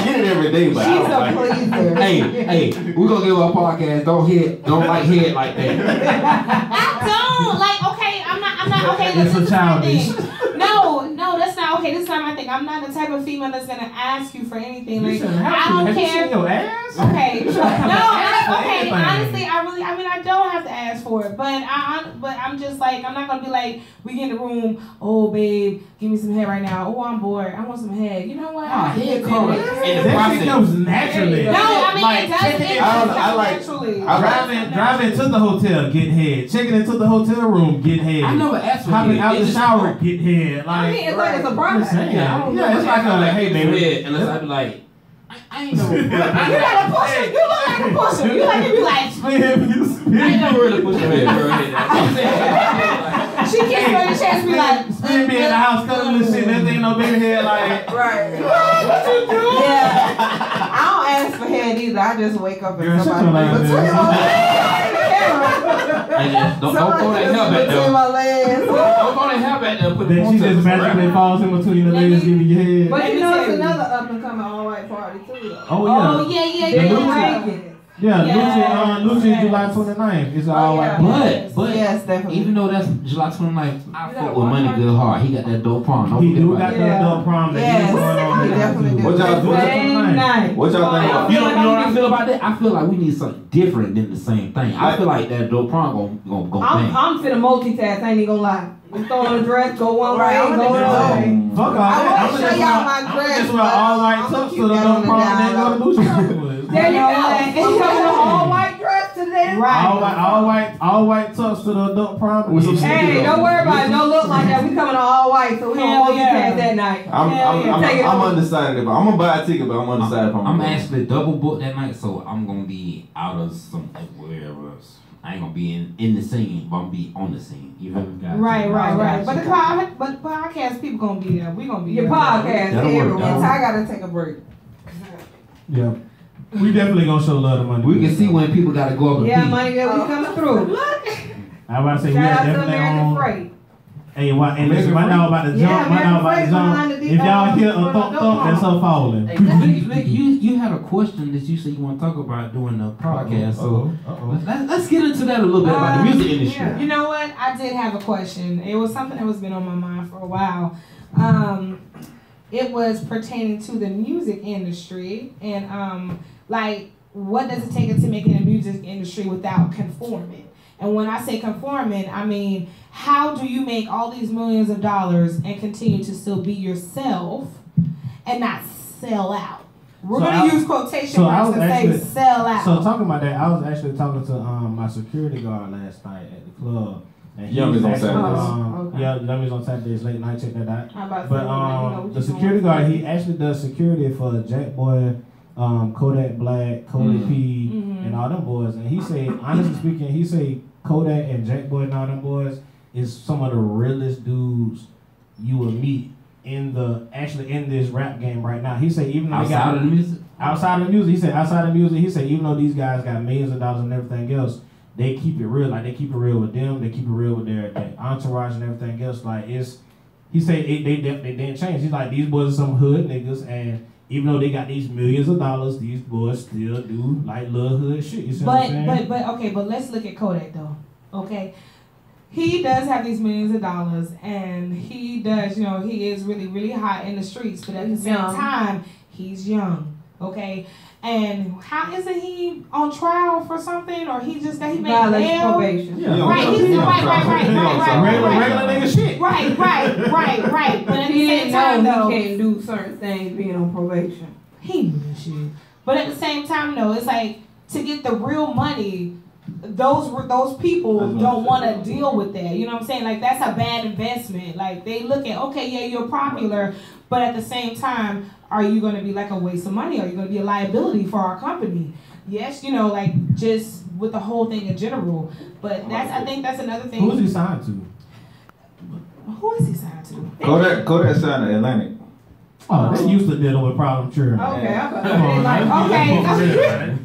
get it every day, but She's I don't like a pleaser. Hey, we're gonna give our podcast. Don't like head like that. I don't like. Okay, I'm not. Okay, It's a childish. No, that's not okay. This is not my thing. I'm not the type of female that's gonna ask you for anything. Like, Listen, I don't have care. you seen your ass? Okay. Okay. Anything. Honestly, I don't have to ask for it, but I'm just like, I'm not gonna be like, we get in the room. Oh, babe, give me some head right now. Oh, I'm bored. I want some head. You know what? Head comes in the That process. shit comes naturally. No, I mean Like, it does. checking It in- comes I like- naturally. Driving to the hotel, get head. Checking into the hotel room, get head. I never asked for Hopping head. out It the just shower, come. get head. I Like, mean, it's like a I'm surprise. just saying. Yeah, I don't Yeah, it's like a hey, baby. head, unless I be like, I ain't know. You gotta push it. You look like a pusher. You like to be like, I ain't never really pushed her head. she kissed her in the chest, be like, Spin me in the house, cuddling this shit. That ain't no baby head. Like, Right. what you do? Yeah. I don't ask for head either. I just wake up and Girl, shut somebody your between ass my down. Don't throw that hair back between there. my legs. Don't throw that hair back there. Put then she just magically falls in between the legs, give you your head. But Let you me know, tell it's you. another up and coming all white party too, though. Oh, Oh, yeah. yeah. Yeah, Yeah. Lucy July 29th. It's all yeah. white. But Yes, definitely. even though that's July 29th, I fuck with Money Good Hard. He got that dope prom. Don't He forget do about got that. that adult prom that Yes, he's going on. he right now, definitely too. do. What y'all Same night. What y'all think about? You know what I feel about that? I feel like we need something different than the same thing. I feel like that dope prom gonna bang. I'm finna multitask. I ain't even gonna lie. You throw on a dress, go one way, Right, go I'm the other way. Fuck all that. I wanna I'ma show just y'all wear- my I'ma dress, just wear but all white I'ma tux keep to the that dumb on the prom and down then go to low. Lucy afterwards. There you go. what? You got an all white dress today? All white tux to the adult prom. With some Hey, don't worry about it. Don't look like that. We coming all white, so we Hell gonna multitask yeah. that night. I'm undecided about. I'm gonna buy a ticket, but I'm undecided if I'm. I'm going. actually double booked that night, so I'm gonna be out of some wherever else. I ain't gonna be in the scene, but I'm gonna be on the scene. You feel me? Right. But the podcast people gonna be there. We gonna be Your there. podcast, That'll work, everyone. that'll Ty gotta take a break. Yeah. We definitely gonna show love to Money. We can see when people gotta go up and Yeah, pee. money that we coming through. I about to say we Shout are out to definitely American on. Freight. Hey, and listen, my dog about to jump. Yeah, My dog American about to Freight jump. behind the If y'all hear a on the thump, that's her falling. Hey, Vic, you had a question that you said you want to talk about during the podcast, so let's get into that a little bit about the music industry. yeah. You know what? I did have a question. It was something that was been on my mind for a while. It was pertaining to the music industry and like what does it take to make it in the music industry without conforming? And when I say conforming, I mean how do you make all these millions of dollars and continue to still be yourself and not sell out? We're gonna use quotation marks to say sell out. So talking about that, I was actually talking to my security guard last night at the club. And he Youngest was on actually, Saturdays. Okay. Yeah, Youngest on Saturdays, late night, check that out. How about But the security guard, he actually does security for Jack Boy, Kodak Black, Cody P, and all them boys. And he say, honestly speaking, he say Kodak and Jack Boy and all them boys is some of the realest dudes you will meet in this rap game right now. He say even though Outside of the music? outside of the music, he said outside of the music, he said even though these guys got millions of dollars and everything else, they keep it real. Like they keep it real with them, they keep it real with their entourage and everything else. Like it's, he said they didn't change. He's like these boys are some hood niggas, and even though they got these millions of dollars, these boys still do like little hood shit. You see what I'm saying? But let's look at Kodak though. Okay. He does have these millions of dollars and he does, he is really, really hot in the streets, but at the same time, he's young. Okay. And how isn't he on trial for something or he just got he made bail? Probation. Yeah. Right, he's right. Regular nigga shit. Right. But at the He same didn't time know though, he can't do certain things being on probation. he knew that shit. But at the same time though, it's like to get the real money, those people don't want to deal with that. You know what I'm saying? Like, that's a bad investment. Like, they look at, okay, yeah, you're popular, but at the same time, are you going to be like a waste of money? Are you going to be a liability for our company? Yes, you know, like, just with the whole thing in general. But I think that's another thing. Who is he signed to? Who is he signed to? Kodak signed to Atlantic. Oh, they used to dealing with problem children. Okay,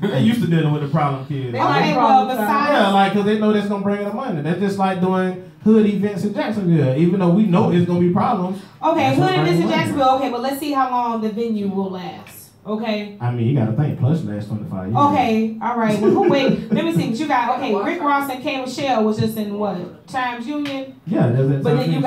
They used to dealing with the problem kids. Okay, well, besides... Yeah, like, because they know that's going to bring them money. That's just like doing hood events in Jacksonville, even though we know it's going to be problems. Okay, hood events in Jacksonville, okay, but let's see how long the venue will last. Okay. I mean, you got to think, plus last 25 years. Okay, all right. Well, wait, let me see what you got. Okay, Rick Ross and K. Michelle was just in what? Times Union? Yeah, that's but then you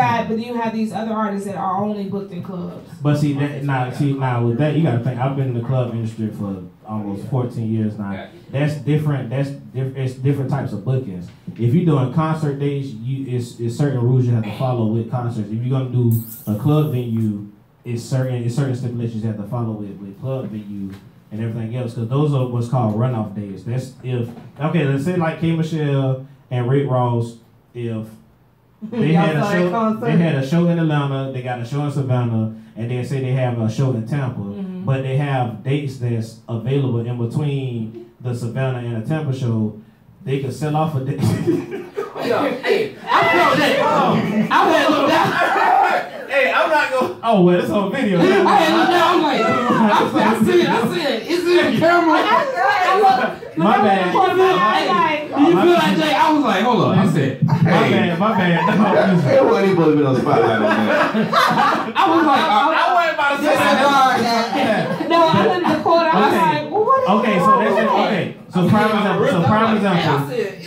have these other artists that are only booked in clubs. But see, now with that, you got to think, I've been in the club industry for almost 14 years now. That's different. It's different types of bookings. If you're doing concert days, it's certain rules you have to follow with concerts. If you're going to do a club venue, it's certain stipulations you have to follow with club venue and everything else, because those are what's called runoff days. That's let's say like K. Michelle and Rick Ross, if they had a show in Atlanta, they got a show in Savannah, and they say they have a show in Tampa, but they have dates that's available in between the Savannah and the Tampa show, they could sell off a day. Hey, I felt that. I had looked down. Hey, I'm not going. Oh, well, it's on video. I had looked down. I'm like, I see it. It's in the camera. My bad. You feel like Jay? I was like, hold on. I said, my bad. It wasn't supposed to be on the spotlight on that. I was like, I wasn't about to say that. No, I looked at the corner. I was like, what? Okay, so that's it. Okay, so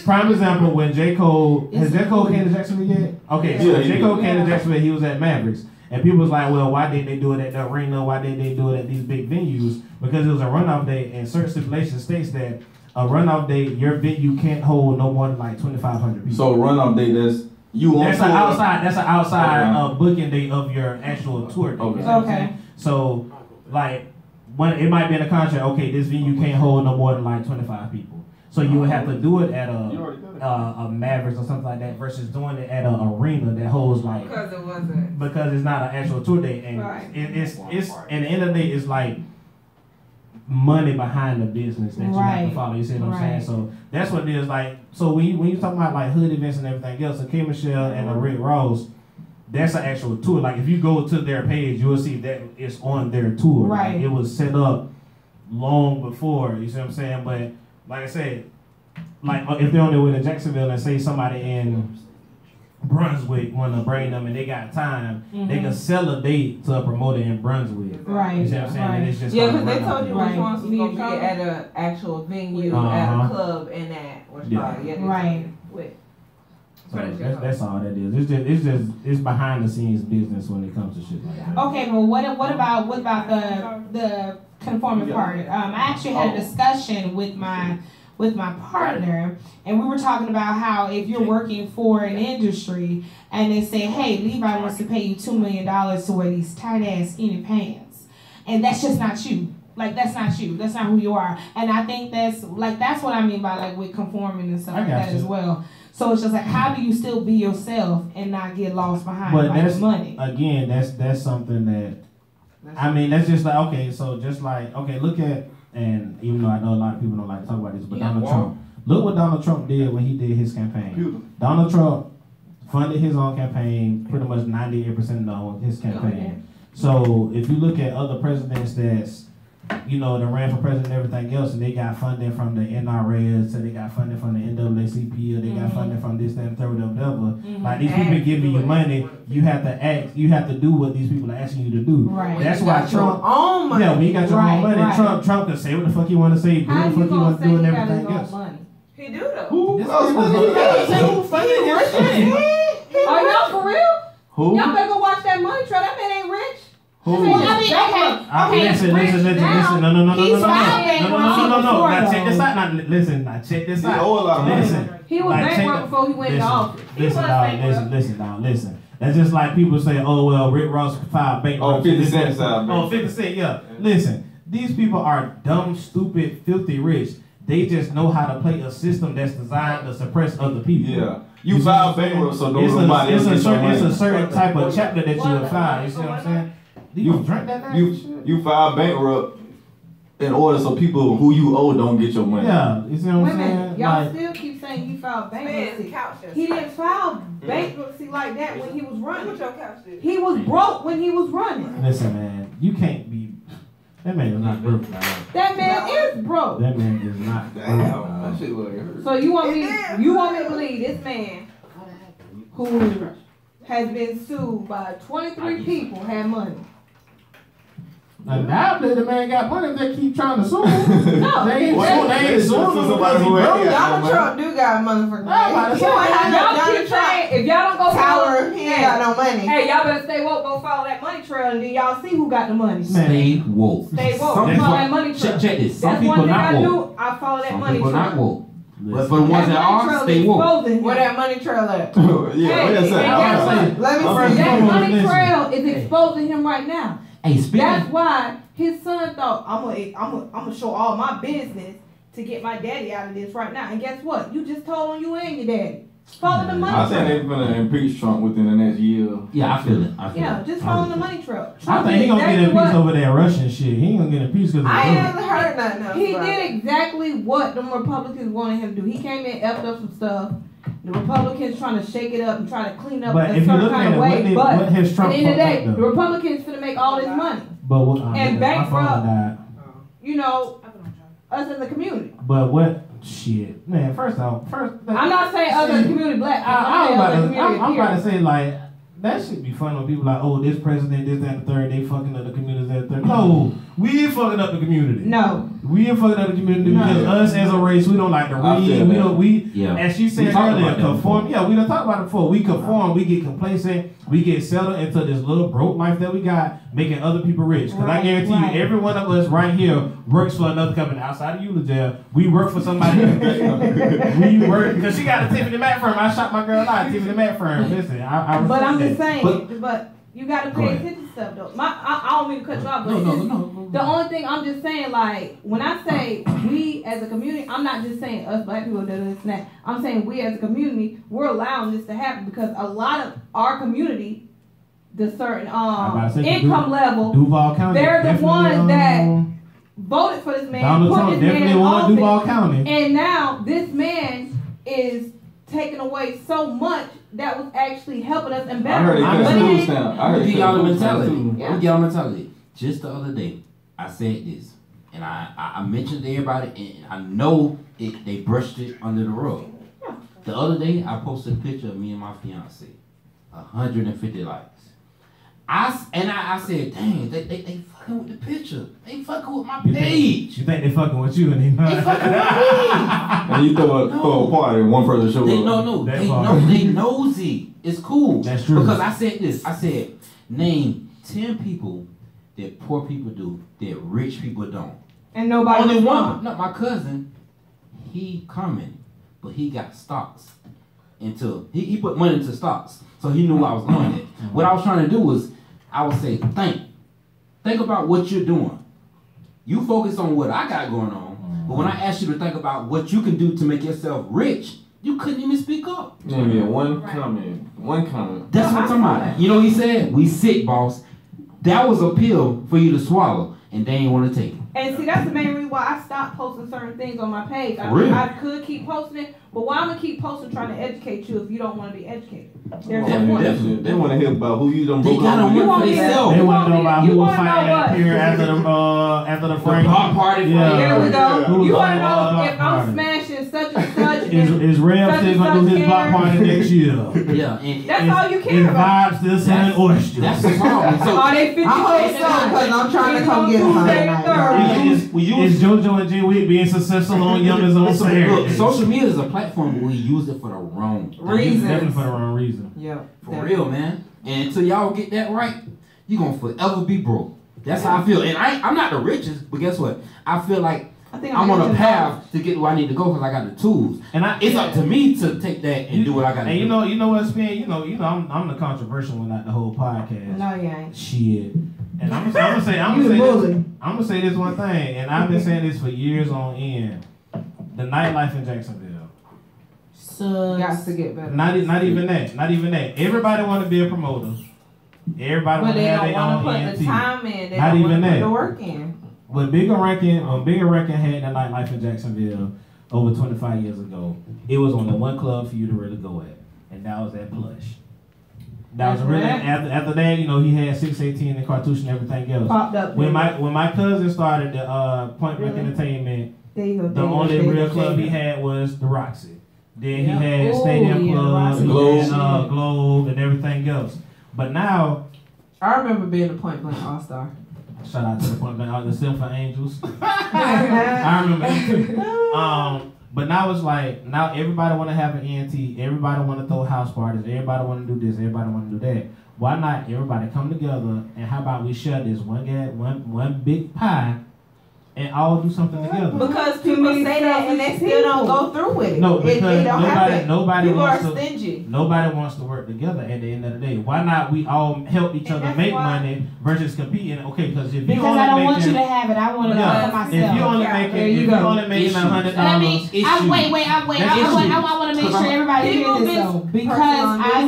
prime example. When J. Cole came to Jacksonville yet? Okay, so J. Cole came to Jacksonville, he was at Mavericks. And people was like, well, why didn't they do it at the arena? Why didn't they do it at these big venues? Because it was a runoff day, and certain stipulations states that a runoff day, your venue can't hold no more than like 2,500 people. So runoff day, that's an outside booking day of your actual tour day. Okay. So, like, when it might be in a contract, okay, this venue can't hold no more than like 25 people. So you would have to do it at a Mavericks or something like that versus doing it at an arena that holds like because it's not an actual tour day, and it's at the end of the day, it's like money behind the business that you have to follow. You see what I'm saying? So that's what it is. Like, so when you talk about like hood events and everything else, the K. Michelle and the Rick Ross, that's an actual tour. Like, if you go to their page, you will see that it's on their tour. Right. Like, it was set up long before. You see what I'm saying? But like I said, like if they're on their way to Jacksonville and say somebody in Brunswick want to bring them and they got time, they can sell a date to a promoter in Brunswick. Right. You see what I'm saying? Right. And it's just because they told you which ones was Me going and to be Charlie. at an actual venue, at a club, and at what's called Right. So that's all that is. It's behind the scenes business when it comes to shit like that. Okay, well, what about the conforming part? I actually had a discussion with my partner, and we were talking about how if you're working for an industry and they say, hey, Levi wants to pay you $2 million to wear these tight ass skinny pants, and that's just not you. Like, that's not you. That's not who you are. And I think that's what I mean by like with conforming and stuff like that as well. So it's just like, how do you still be yourself and not get lost behind money? Again, that's something that, I mean, that's just like, okay, so just like, okay, look at, and even though I know a lot of people don't like to talk about this, but Donald Trump. Look what Donald Trump did when he did his campaign. Donald Trump funded his own campaign, pretty much 98% of his campaign. So if you look at other presidents that's, you know, that ran for president and everything else, and they got funding from the NRS, so they got funding from the NAACP, or they got funding from this, that, and third, whatever. Like, these people giving you money, you have to act, you have to do what these people are asking you to do. Right. That's why Trump. Money. Yeah, when you got your own money, Trump can say what the fuck you want to say, do what the fuck you want to do, and everything else. He do though. Who? Are y'all for real? Who? Y'all better go watch that money trail. That man ain't rich. I mean, Listen. No. Now check this out. Now check this out. Listen. He was bankrupt before he went to office. Listen. That's just like people say, oh, well, Rick Ross filed bankruptcy. 50 Cent side. Oh, 50 Cent, yeah. Listen, these people are dumb, stupid, filthy rich. They just know how to play a system that's designed to suppress other people. Yeah. You file bankrupt, so it's nobody else gets your money. It's a certain type of chapter that you will file. You see what I'm saying? You drink that now? You file bankrupt in order so people who you owe don't get your money. Yeah, you see what I'm saying? Y'all Like, still keep saying he filed bankruptcy. He didn't file bankruptcy like that when he was running. He was broke when he was running. listen, man, you can't be. That man is not broke. That man is broke. That man is not broke. That shit look hurt. So you want me to believe this man who has been sued by 23 people had money? Undoubtedly, the man got money. They keep trying to sue him. No, they ain't suing him because he broke. Donald Trump do got motherfucking money. If y'all don't go Power, he ain't got no money. Hey, y'all better stay woke. Go follow that money trail, and then y'all see who got the money. Stay woke. Stay woke. Some Follow that money trail. Check this. Some That's people one thing not I woke. do. I follow that Some money people trail. not woke. But for the ones that are, stay woke. Where that money trail at? Yeah, what is that? Let me That see. money trail is exposing him right now. Hey, speaking. That's why his son thought I'm gonna show all my business to get my daddy out of this right now. And guess what? You just told on you and your daddy. Follow the money I think trail. they're gonna impeach Trump within the next year. Yeah, I feel it. Yeah, just follow the money trail. I think he gonna get impeached over that Russian shit. He ain't gonna get impeached because I ain't heard nothing else. He did exactly what them Republicans wanted him to do. He came in, effed up some stuff. The Republicans trying to shake it up and try to clean up But a if you certain look kind at of it, way. what But has at Trump the end of the day, fucked up, the though? Republicans finna make all this money. But what? And my phone bankrupt. died. You know, us as a community. But what? Shit, man. First off, I'm not saying us as a community black. I'm about to say like that should be fun when people like, oh, this president, this, that, and the third, they fucking up the community, that, and the third. No, we ain't fucking up the community. No. We ain't fucking up the community because us as a race, we don't like to read. As she said earlier, conform. Yeah, we done talked about it before. We conform, we get complacent, we get settled into this little broke life that we got, making other people rich. Because I guarantee you, every one of us right here works for another company outside of Eulogel. We work for somebody. We work because she got a Tiffany Mac firm. I shot my girl out, Tiffany Mac firm. Listen, but I'm just saying, but you got to pay attention to stuff though. I don't mean to cut you off, but No. The only thing I'm just saying, like, when I say we as a community, I'm not just saying us black people do this and that. I'm saying we as a community, we're allowing this to happen because a lot of our community, the certain income level, Duval County, they're the ones that voted for this man. Donald Trump definitely won Duval County. And now this man is taking away so much that was actually helping us and better. I heard it cut down. I'm gonna give y'all the mentality. Just the other day, I said this, and I mentioned to everybody, and I know they brushed it under the rug. Yeah. The other day, I posted a picture of me and my fiance, 150 likes. I said, dang, they fucking with the picture. They fucking with my page. You think they fucking with you and they not? They fucking with me. And you throw a party and one person show up. They nosy. It's cool. That's true. Because I said this. I said, name 10 people that poor people do that rich people don't. And nobody. Only one. No, my cousin, he coming, but he got stocks into. He put money into stocks, so he knew I was on it. What I was trying to do was, I would say, think about what you're doing. You focus on what I got going on, but when I asked you to think about what you can do to make yourself rich, you couldn't even speak up. Yeah, one comment. That's what I'm talking about. You know what he said? We sick, boss. That was a pill for you to swallow, and they ain't want to take it. And see, that's the main reason why I stopped posting certain things on my page. I could keep posting it, but why I'm gonna keep posting trying to educate you if you don't want to be educated? There's no point. They want to hear about who you done broke up with. They want to know about who was fighting that pier after the Frank block party. Yeah. There we go. You want to know if I'm smashing such and such. Is Rev still gonna do his block party next year? Yeah, and that's all you care about. Vibes still selling oysters. That's the problem. So are they 50? I hope so, because I'm trying to come get her. Is JoJo and Jay Wick being successful on Youngers on Saturday? Look, social media is a platform, but we use it for the wrong reason. Definitely for the wrong reason. Yeah. For real, man. And until y'all get that right, you're going to forever be broke. That's how I feel. And I'm not the richest, but guess what? I feel like I'm on a path to get where I need to go because I got the tools. And it's up to me to take that and do what I got to do. And you know what, Spin? You know, I'm the controversial one out the whole podcast. No, you ain't. Shit. And I'm gonna say this one thing, and I've been saying this for years on end. The nightlife in Jacksonville. So Got to get better. Not even that. Everybody want to be a promoter. Everybody want to have their own put ENT. the time in. They Not don't even want to that. put the work in. When Bigger Rankin had the nightlife in Jacksonville over 25 years ago, it was only one club for you to really go at, and that was at Plush. That was really after that, you know, he had 618 and Cartouche and everything else. Popped up. When my cousin started the Point Blank Entertainment, the only real club he had was the Roxy. Then he had Stadium Club, and Globe, and everything else. But now, I remember being a Point Blank All-Star. shout out to the Point Blank, the Silver Angels. I remember them too. But now it's like, now everybody want to have an ENT. Everybody want to throw house parties. Everybody want to do this. Everybody want to do that. Why not everybody come together and how about we share this one big pie and all do something together? Because people say that and they still don't go through with it. No, because nobody people wants are stingy. Nobody wants to work together at the end of the day. Why not we all help each other make money versus competing? Okay, because if you only I don't want making, you to have it, I want it all for myself. If you only making $100, I want to make sure everybody hears this though, because I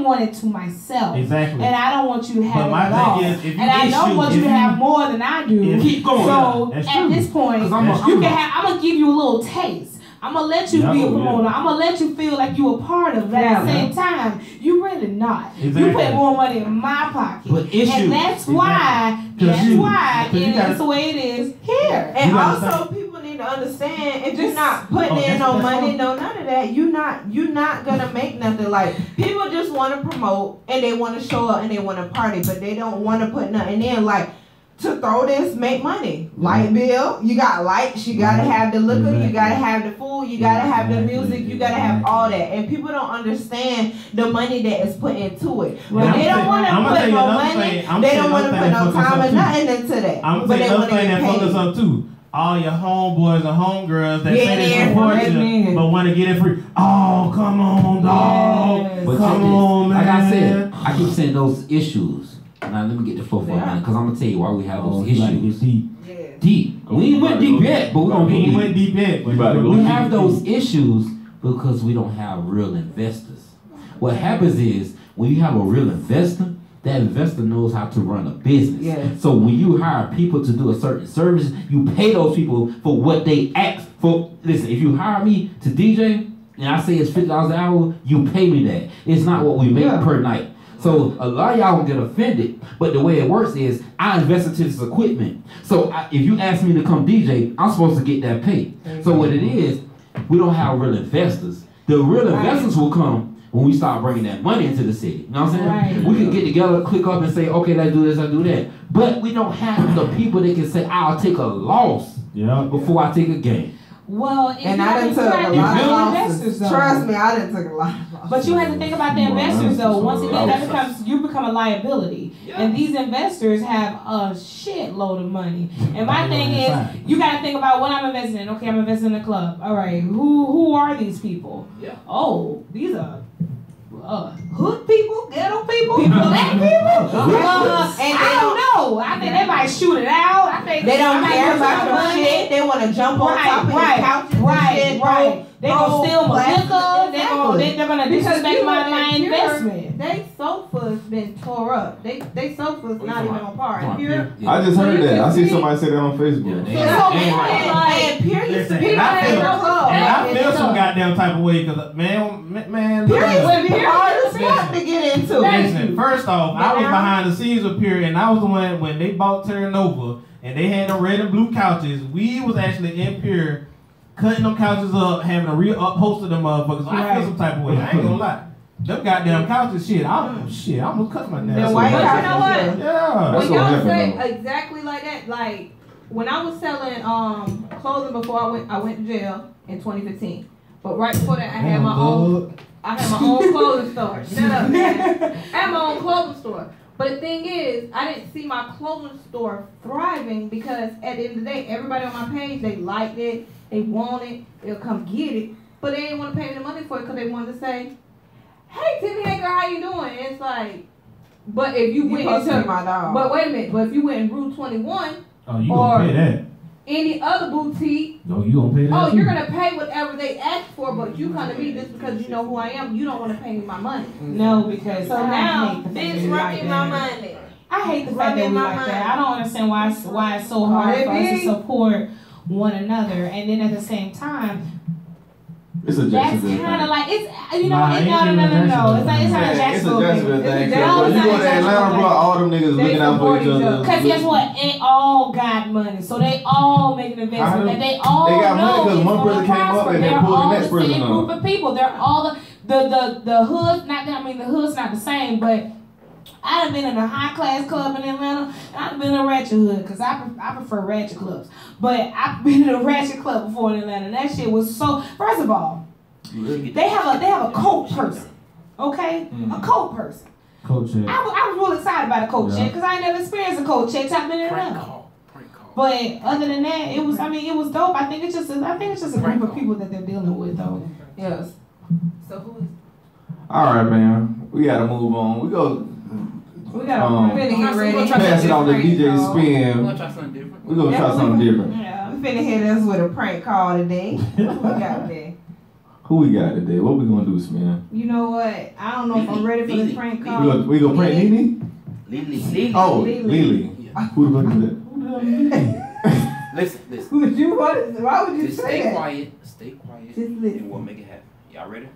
want it to myself. Exactly. And I don't want you to have my it all. thing is, if you and I don't want you to have more than I do. Keep going. So at this point, I'm gonna give you a little taste. I'm gonna let you be a promoter. I'm gonna let you feel like you're a part of that. At the same time, you really not. Exactly. You put more money in my pocket, but and that's why. It's the way it is here. And also, people need to understand if you're not putting in no money, no none of that, you're not gonna make nothing. Like people just want to promote and they want to show up and they want to party, but they don't want to put nothing in. Like to throw this, make money. Light bill, you got lights, you gotta have the liquor, you gotta have the food, you gotta have the music, you gotta have all that. And people don't understand the money that is put into it. But they don't want to put no money, they don't want to put no time or nothing into that. I'm gonna say another thing that fucked us up too. All your homeboys and homegirls that say they support you, but want to get it free. Oh, come on, dog. But come on, man. Like I said, I keep saying those issues. Now let me get the flow for a minute, because I'm gonna tell you why we have those issues. Deep. We ain't went deep yet, but we went deep yet. We have those issues because we don't have real investors. What happens is when you have a real investor, that investor knows how to run a business. Yes. So when you hire people to do a certain service, you pay those people for what they ask for. Listen, if you hire me to DJ and I say it's $50 an hour, you pay me that. It's not what we make per night. So a lot of y'all will get offended, but the way it works is I invest into this equipment. So if you ask me to come DJ, I'm supposed to get that pay. So what it is, we don't have real investors. The real investors will come when we start bringing that money into the city. You know what I'm saying? We can get together, click up and say, okay, let's do this, let's do that. But we don't have the people that can say, I'll take a loss before I take a gain. Well, and I done took a lot of losses. Trust me, I done took a lot of losses. But you have to think about the investors though. Once again, you become a liability. And these investors have a shitload of money. And my thing is, you got to think about what I'm investing in. Okay, I'm investing in the club. All right, who are these people? Oh, these are hood people, ghetto people, black people. And I don't know. I think they might shoot it out. I think they don't care about your shit. They want to jump on top of your couches and shit. Right. They gonna steal my liquor. They're gonna disrespect my investment. They sofa's been tore up. They sofa's not even on par. I just heard that. I see somebody say that on Facebook. And I feel some goddamn type of way because man. Hard to get into. Listen, first off, I was behind the scenes with Pure, and I was the one when they bought Terranova and they had the red and blue couches. We was actually in Pure cutting them couches up, having a real upholster them motherfuckers. So I feel some type of way. I ain't gonna lie. Them goddamn couches, I'm gonna cut my damn. You know what? Yeah. When y'all say exactly like that, like when I was selling clothing before I went to jail in 2015. But right before that, I had my own clothing store. Shut up, man. I had my own clothing store. But the thing is, I didn't see my clothing store thriving because at the end of the day, everybody on my page, they liked it, they want it, they'll come get it, but they didn't want to pay me the money for it because they wanted to say, hey, Timmy, hey, girl, how you doing? And it's like, but if you went into, my dog. But wait a minute, but if you went in Route 21, you gonna pay that. any other boutique. No, you gonna pay that? Oh, too? you're gonna pay whatever they ask for, but you come to me just because you know who I am. You don't want to pay me my money. No, because So I now, hate the fact that Bitch, we run like me that. my money. I hate the fact that we like that. I don't understand why it's so hard for us to support one another, and then at the same time, It's a that's Jacksonville kind of thing. like it's no. Nah, It's it not ain't no. even It's not a Yeah, Jacksonville it's a Jacksonville thing. thing. No, When it's you not go a to Atlanta, Jacksonville bro, thing. all them niggas They looking out for support each each other. other. Because guess what? They all got money. So they all making investment. How That they all they got money know 'cause it's one gonna person came up prosper. and then They're pulled the all next the person same up. group of people. They're all the hood, not that I mean the hood's not the same, but I've been in a high class club in Atlanta, and I've been in a ratchet hood, because I prefer ratchet clubs. But I've been in a ratchet club before in Atlanta, and that shit was so, first of all, they have a coat person, okay? A coat person. Coach check. I was really excited about a coat check because I ain't never experienced a coat check. I've been in Atlanta. But other than that, it was dope. I think it's just a group of people that they're dealing with, though. Yes. So who is? All right, man. We gotta move on. We Finna get ready. pass it on to DJ We're Spin. gonna try something different. We gonna try something different. Yeah. We finna hit us with a prank call today. What we got today? Who we got today? What we gonna do, Spin? You know what? I don't know if I'm ready for this prank call. We gonna prank Nene? Lily. Oh, Lily. Lily. Yeah. Who the fuck is that? Listen. Would you? Why would you Just say stay that? quiet. Stay quiet. Just listen. And we'll make it happen. Y'all ready?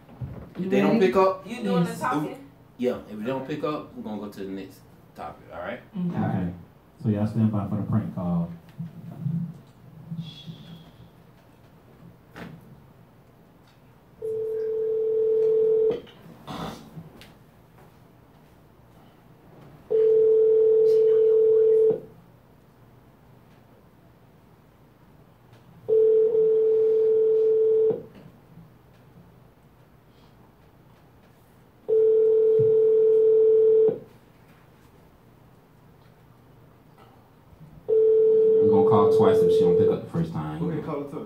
You If they don't ready? pick up, You doing the talking? yeah. If they don't pick up, we're gonna go to the next topic. All right. Okay. So y'all stand by for the prank call. We're gonna call twice if she don't pick up the first time. Go ahead, call it up.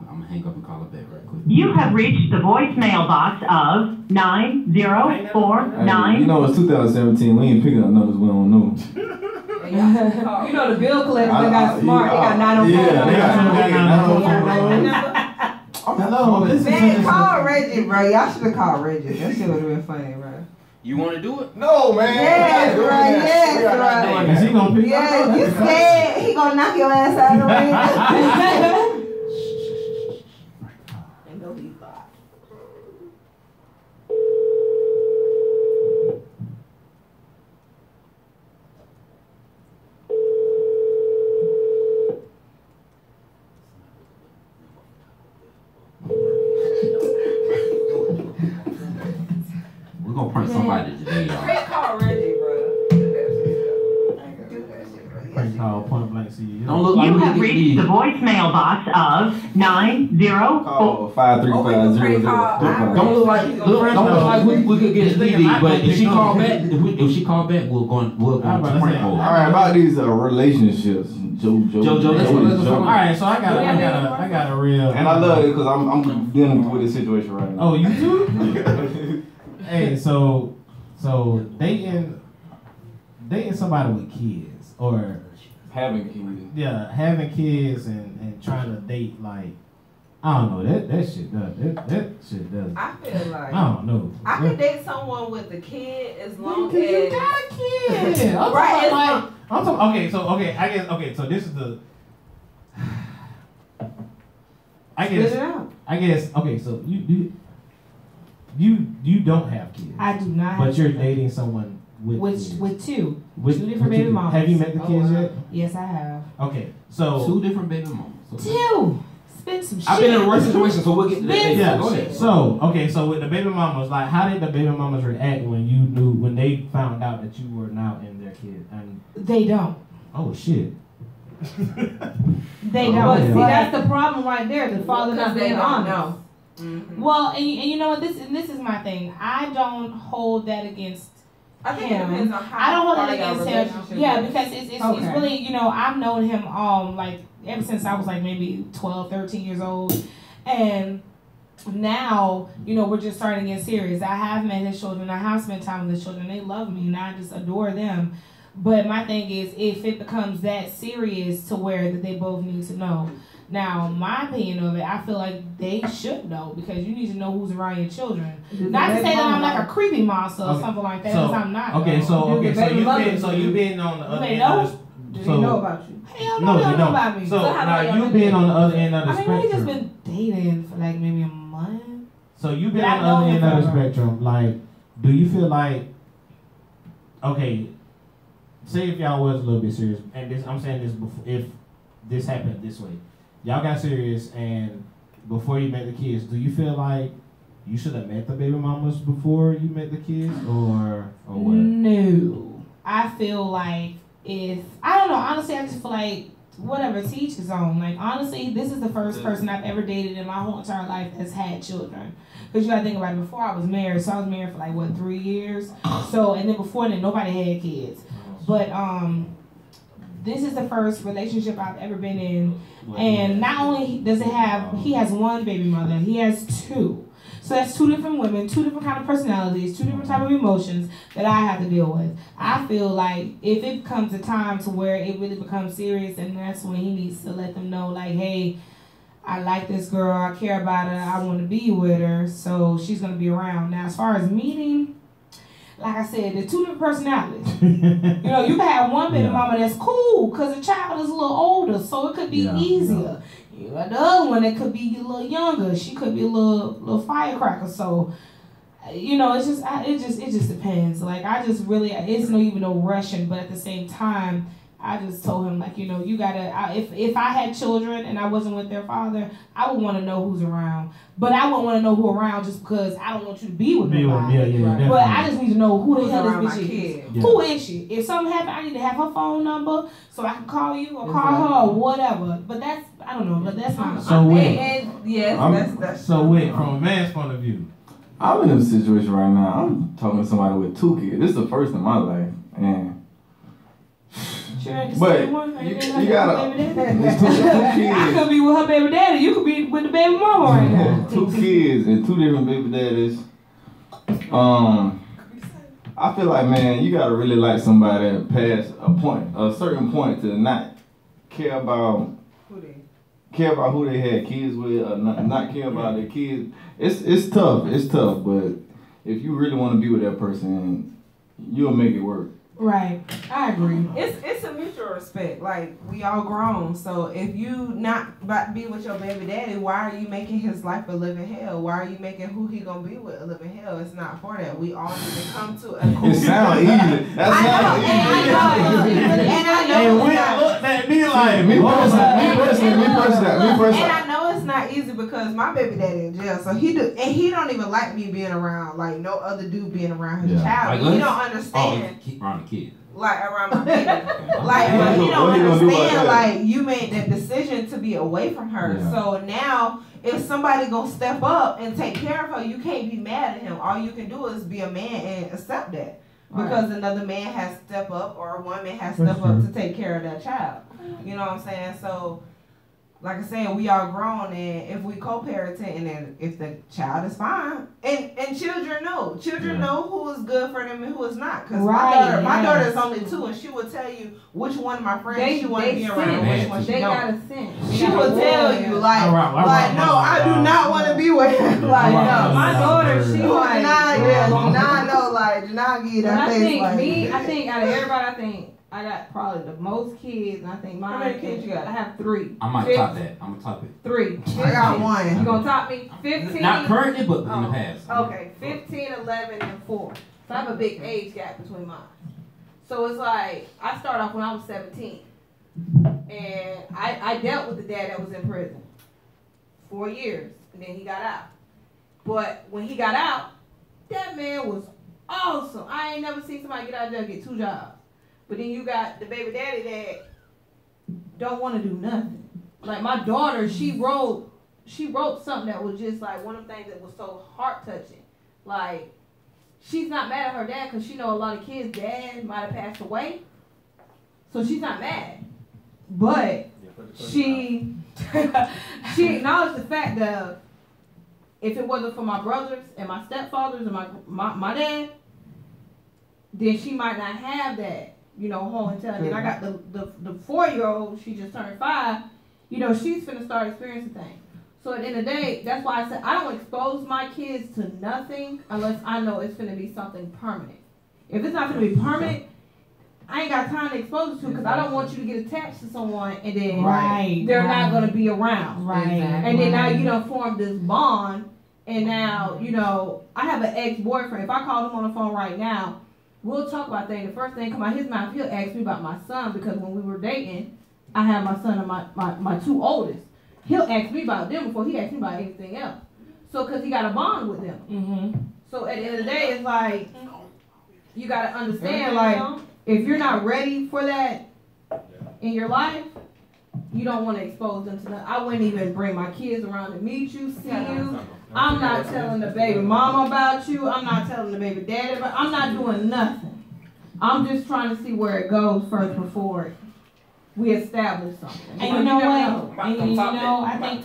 I'm gonna hang up and call her back right quick. You have reached the voicemail box of 9049. You know it's 2017. We ain't picking up numbers we don't know. You know the bill collectors they got smart. They got 904. Yeah, they got 904. Hello, this is Man, call Reggie, bro. Y'all should have called Reggie. That shit would have been funny, bro. You want to do it? No, man. Yes, We right, not yes, doing that. right. Is he gonna pick Yeah, up? you scared? He gonna knock your ass out of the ring. And go be thought. We're gonna prank somebody today, y'all. Call Reggie, bro. Do that shit. I ain't gonna do that shit, bro. Prank call, point blank CEO. Don't look like You we have can reached leave. the voicemail box of 904. Call 53500. Don't look like we could get Stevie, but if she call back, if she call back, we'll go to prank mode. All right, about these relationships, Jojo, let's go. All right, so I got a real. And I love it because I'm dealing with this situation right now. Oh, you too? Hey, so dating somebody with kids or Having kids. having kids and trying to date, like, I don't know, that shit does. I feel like I don't know. I could date someone with a kid as long Because you as got a kid. I'm Right, talking I'm talking, so this is the I guess okay, so you don't have kids. I do not. But you're dating someone with kids. with two with different baby two- mamas. Have you met the kids yet? Yes, I have. Okay, so Two different baby mamas. Two. Spend some shit. I've been in a worse situation, so we'll get to that. Been- yeah, Go ahead. So with the baby mamas, like, how did the baby mamas react when they found out that you were now in their kid? And They don't. oh shit. They Oh, don't. But see, yeah. that's the problem right there. The father not they being don't honest. know. Mm-hmm. Well, and you know what? This is my thing. I don't hold that against I think him. it depends on how I don't hold far it your against relationship him. Yeah, is. because it's Okay. really, I've known him like ever since I was like maybe 12, 13 years old. And now, we're just starting to get serious. I have met his children. I have spent time with his children. They love me and I just adore them. But my thing is, if it becomes that serious to where that they both need to know. Now, my opinion of it, I feel like they should know because you need to know who's around your children. Not to say that I'm like a creepy monster or something like that, because I'm not. So you've been on the other end of the do they know about you? Hell no, they don't know about me. So now you've been on the other end of the spectrum. I mean, we just been dating for like maybe a month. So you've been on the other end of the spectrum. Like, do you feel like, okay, say if y'all was a little bit serious, and this I'm saying this before, if this happened this way, y'all got serious, and before you met the kids, do you feel like you should have met the baby mamas before you met the kids, or what? No, I feel like I don't know. Honestly, I just feel like whatever, to each his own. Like honestly, this is the first person I've ever dated in my whole entire life that's had children. Because you gotta think about it. Before I was married, so I was married for like what 3 years. So and then before that, nobody had kids. But this is the first relationship I've ever been in. And not only does he has one baby mother, he has two. So that's two different women, two different kind of personalities, two different type of emotions that I have to deal with. I feel like if it comes a time to where it really becomes serious, and that's when he needs to let them know, like, hey, I like this girl, I care about her, I want to be with her, so she's going to be around. Now, as far as meeting, like I said, there's two different personalities. You know, you can have one baby mama that's cool because the child is a little older, so it could be easier. You got the other one that could be a little younger. She could be a little firecracker. So, you know, it just depends. Like I just really, it's no rushing. But at the same time, I just told him, like, you know, you gotta. If I had children and I wasn't with their father, I would want to know who's around. But I wouldn't want to know who around just because I don't want you to be with me. Yeah, but I just need to know who the hell this bitch is. Yeah. Who is she? If something happened, I need to have her phone number so I can call you or call her or whatever. But that's, I don't know. But that's not. So wait, from a man's point of view, I'm in a situation right now. I'm talking to somebody with 2 kids. This is the first in my life, and. But you gotta. It's two kids. I could be with her baby daddy. You could be with the baby mama right now. 2 kids and 2 different baby daddies. I feel like, man, you gotta really like somebody past a certain point to not care about who they had kids with, or not care about their kids. It's tough. It's tough, but if you really want to be with that person, you'll make it work. Right, I agree. It's a mutual respect. Like we all grown, so if you not about to be with your baby daddy, why are you making his life a living hell? Why are you making who he gonna be with a living hell? It's not for that. We all need to come to a. It sounds easy. That sounds easy. And I know. And looked at me like me personally. And I know it's not easy because my baby daddy in jail, so he don't even like me being around, like no other dude being around his child. Like he don't understand. Around the kid. Like around my baby. Like but he don't understand like you made that decision to be away from her. Yeah. So now if somebody gonna step up and take care of her, you can't be mad at him. All you can do is be a man and accept that. Because another man has stepped up or a woman has stepped up to take care of that child. You know what I'm saying? So like I said, we are grown, and if we co-parenting, and then if the child is fine, and children know who is good for them and who is not. Because my daughter is only 2, and she will tell you which one of my friends she want to be around, which one she don't. Got a sense. She will tell you like, no, I do not want to be with him. Like, no, my daughter, she like, Janai know, like, Janai give you that face. I think out of everybody, I got probably the most kids, and I think mine. How many kids you got? I have 3. I might top that. I'm gonna top it. 3. I got 1. You gonna top me? 15. Not currently, but in the past. Okay, 15, 11, and 4. So I have a big age gap between mine. So it's like I started off when I was 17, and I dealt with the dad that was in prison 4 years, and then he got out. But when he got out, that man was awesome. I ain't never seen somebody get out of jail and get 2 jobs. But then you got the baby daddy that don't want to do nothing. Like my daughter, she wrote something that was just like one of the things that was so heart touching. Like she's not mad at her dad because she know a lot of kids' dad might have passed away, so she's not mad. But she acknowledged the fact that if it wasn't for my brothers and my stepfathers and my dad, then she might not have that. you know, whole and tell. And then I got the 4-year-old, she just turned 5, you know, she's finna start experiencing things. So at the end of the day, that's why I said I don't expose my kids to nothing unless I know it's finna be something permanent. If it's not finna be permanent, I ain't got time to expose it to because I don't want you to get attached to someone and then they're not gonna be around. Right. And then now you done formed this bond, and now, you know, I have an ex-boyfriend. If I call him on the phone right now, we'll talk about things. The first thing come out his mouth, he'll ask me about my son because when we were dating, I had my son and my 2 oldest. He'll ask me about them before he asks me about anything else. So, because he got a bond with them. Mm-hmm. So, at the end of the day, it's like, you got to understand, like, if you're not ready for that in your life, you don't want to expose them to that. I wouldn't even bring my kids around to meet you, see you. I'm not telling the baby mama about you. I'm not telling the baby daddy about. I'm not doing nothing. I'm just trying to see where it goes first before we establish something. And you know what? And you know, I think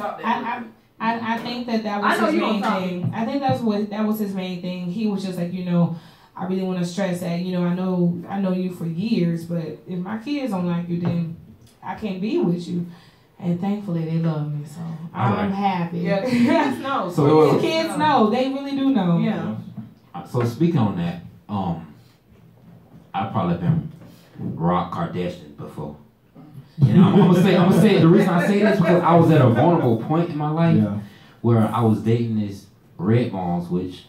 that was his main thing. I think that was his main thing. He was just like, you know, I really want to stress that, you know, I know you for years, but if my kids don't like you, then I can't be with you. And thankfully, they love me, so I'm happy. Yeah, kids know. So kids know. They really do know. Yeah. So speaking on that, I've probably been Rock Kardashian before. And I'm gonna say the reason I say this because I was at a vulnerable point in my life where I was dating this Red Bones, which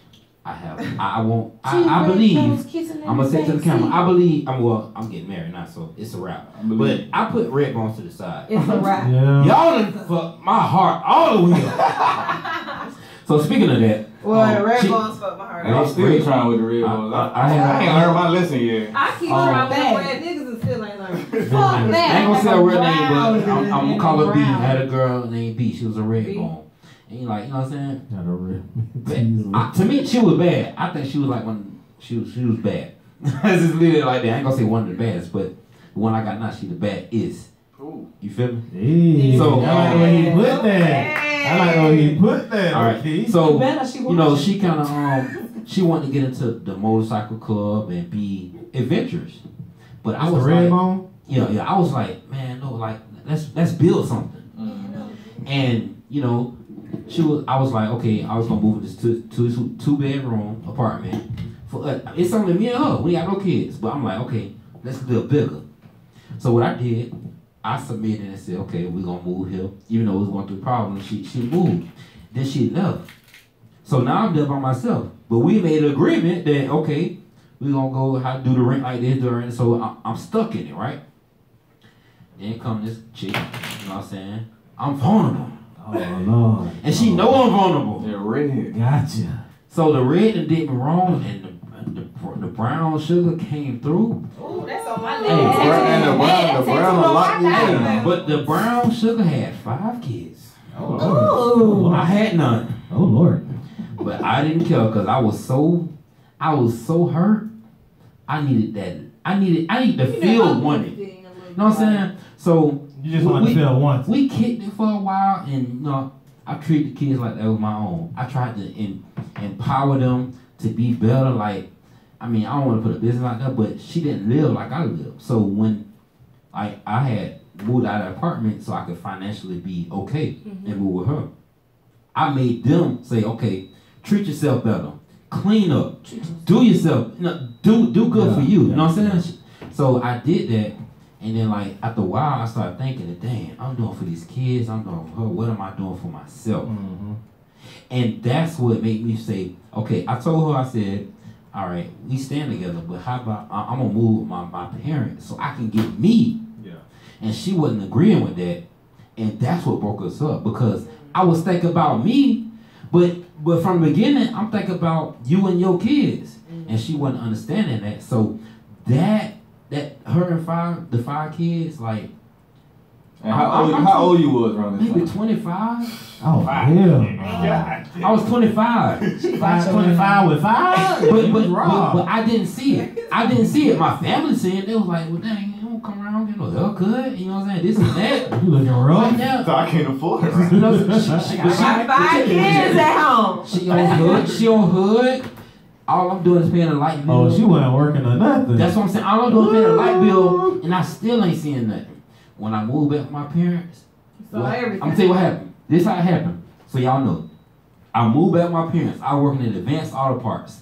I have. I believe. I'm gonna say to the camera. I believe. I'm getting married now, so it's a wrap. But I put Red Bones to the side. It's a wrap. Y'all done fucked my heart all the way up. So speaking of that, well, Red Bones fucked my heart. I'm still trying with the Red Bones. I ain't learned my lesson yet. I keep trying with the red niggas and still ain't learned. Fuck that. I ain't gonna say a real name, but I'm gonna call her B. I had a girl named B. She was a Red Bone. And you like, you know what I'm saying? Not a red. To me, she was bad. I think she was like she was bad. Let's just leave it like that. I ain't gonna say one of the baddest, but the one I got now, she the baddest. You feel me? Hey, so I like where he put that. I like where he put that. All right. So you know, she kind of she wanted to get into the motorcycle club and be adventurous, but I was like, yeah, I was like, man, no, like let's build something. And you know, I was like, okay, I was gonna move this two-bedroom apartment for it's only me and her. We got no kids, but I'm like, okay, let's do it bigger. So what I did, I submitted and said, okay, we're gonna move here. Even though it was going through problems, she moved. Then she left. So now I'm there by myself. But we made an agreement that, okay, we're gonna go do the rent like this, during. So I'm stuck in it, right? Then come this chick, you know what I'm saying? I'm vulnerable. Oh, Lord. And she know I'm vulnerable. They're red. Gotcha. So the red did me wrong, and the brown sugar came through. Ooh, that's on my list. The brown locked me in. But the brown sugar had 5 kids. Oh, Lord. I had none. Oh, Lord. But I didn't care because I was so hurt. I needed that. I need to feel wanted. You know what I'm saying? So you just want to feel wanted. We kicked it for a while, and you know, I treated the kids like they were my own. I tried to empower them to be better. Like, I mean, I don't want to put a business like that, but she didn't live like I lived. So when I had moved out of the apartment so I could financially be okay and move with her, I made them say, okay, treat yourself better, clean up, do yourself, you know, do good for you. You know what I'm saying? So I did that, and then like after a while, I started thinking, dang, I'm doing for these kids, I'm doing for her. What am I doing for myself? And that's what made me say, okay. I told her, I said, all right, we stand together, but how about I'm gonna move with my parents so I can get me. Yeah. And she wasn't agreeing with that, and that's what broke us up because I was thinking about me, but from the beginning I'm thinking about you and your kids, and she wasn't understanding that. So that her and the 5 kids, like. And how old you was around this maybe time? 25. Oh, hell. I was 25. 25 with 5? But I didn't see it. I didn't see it. My family seen it. They was like, well, dang, you don't come around get no haircut. You know what I'm saying? This and that. You looking rough. So I can't afford it. You know, she got 5 kids at home. She on hood. All I'm doing is paying a light bill. Oh, she wasn't working or nothing. That's what I'm saying. All I'm doing is paying a light bill, and I still ain't seeing nothing. When I moved back with my parents, I'm gonna tell you what happened. This how it happened, so y'all know. I moved back with my parents. I working in Advanced Auto Parts.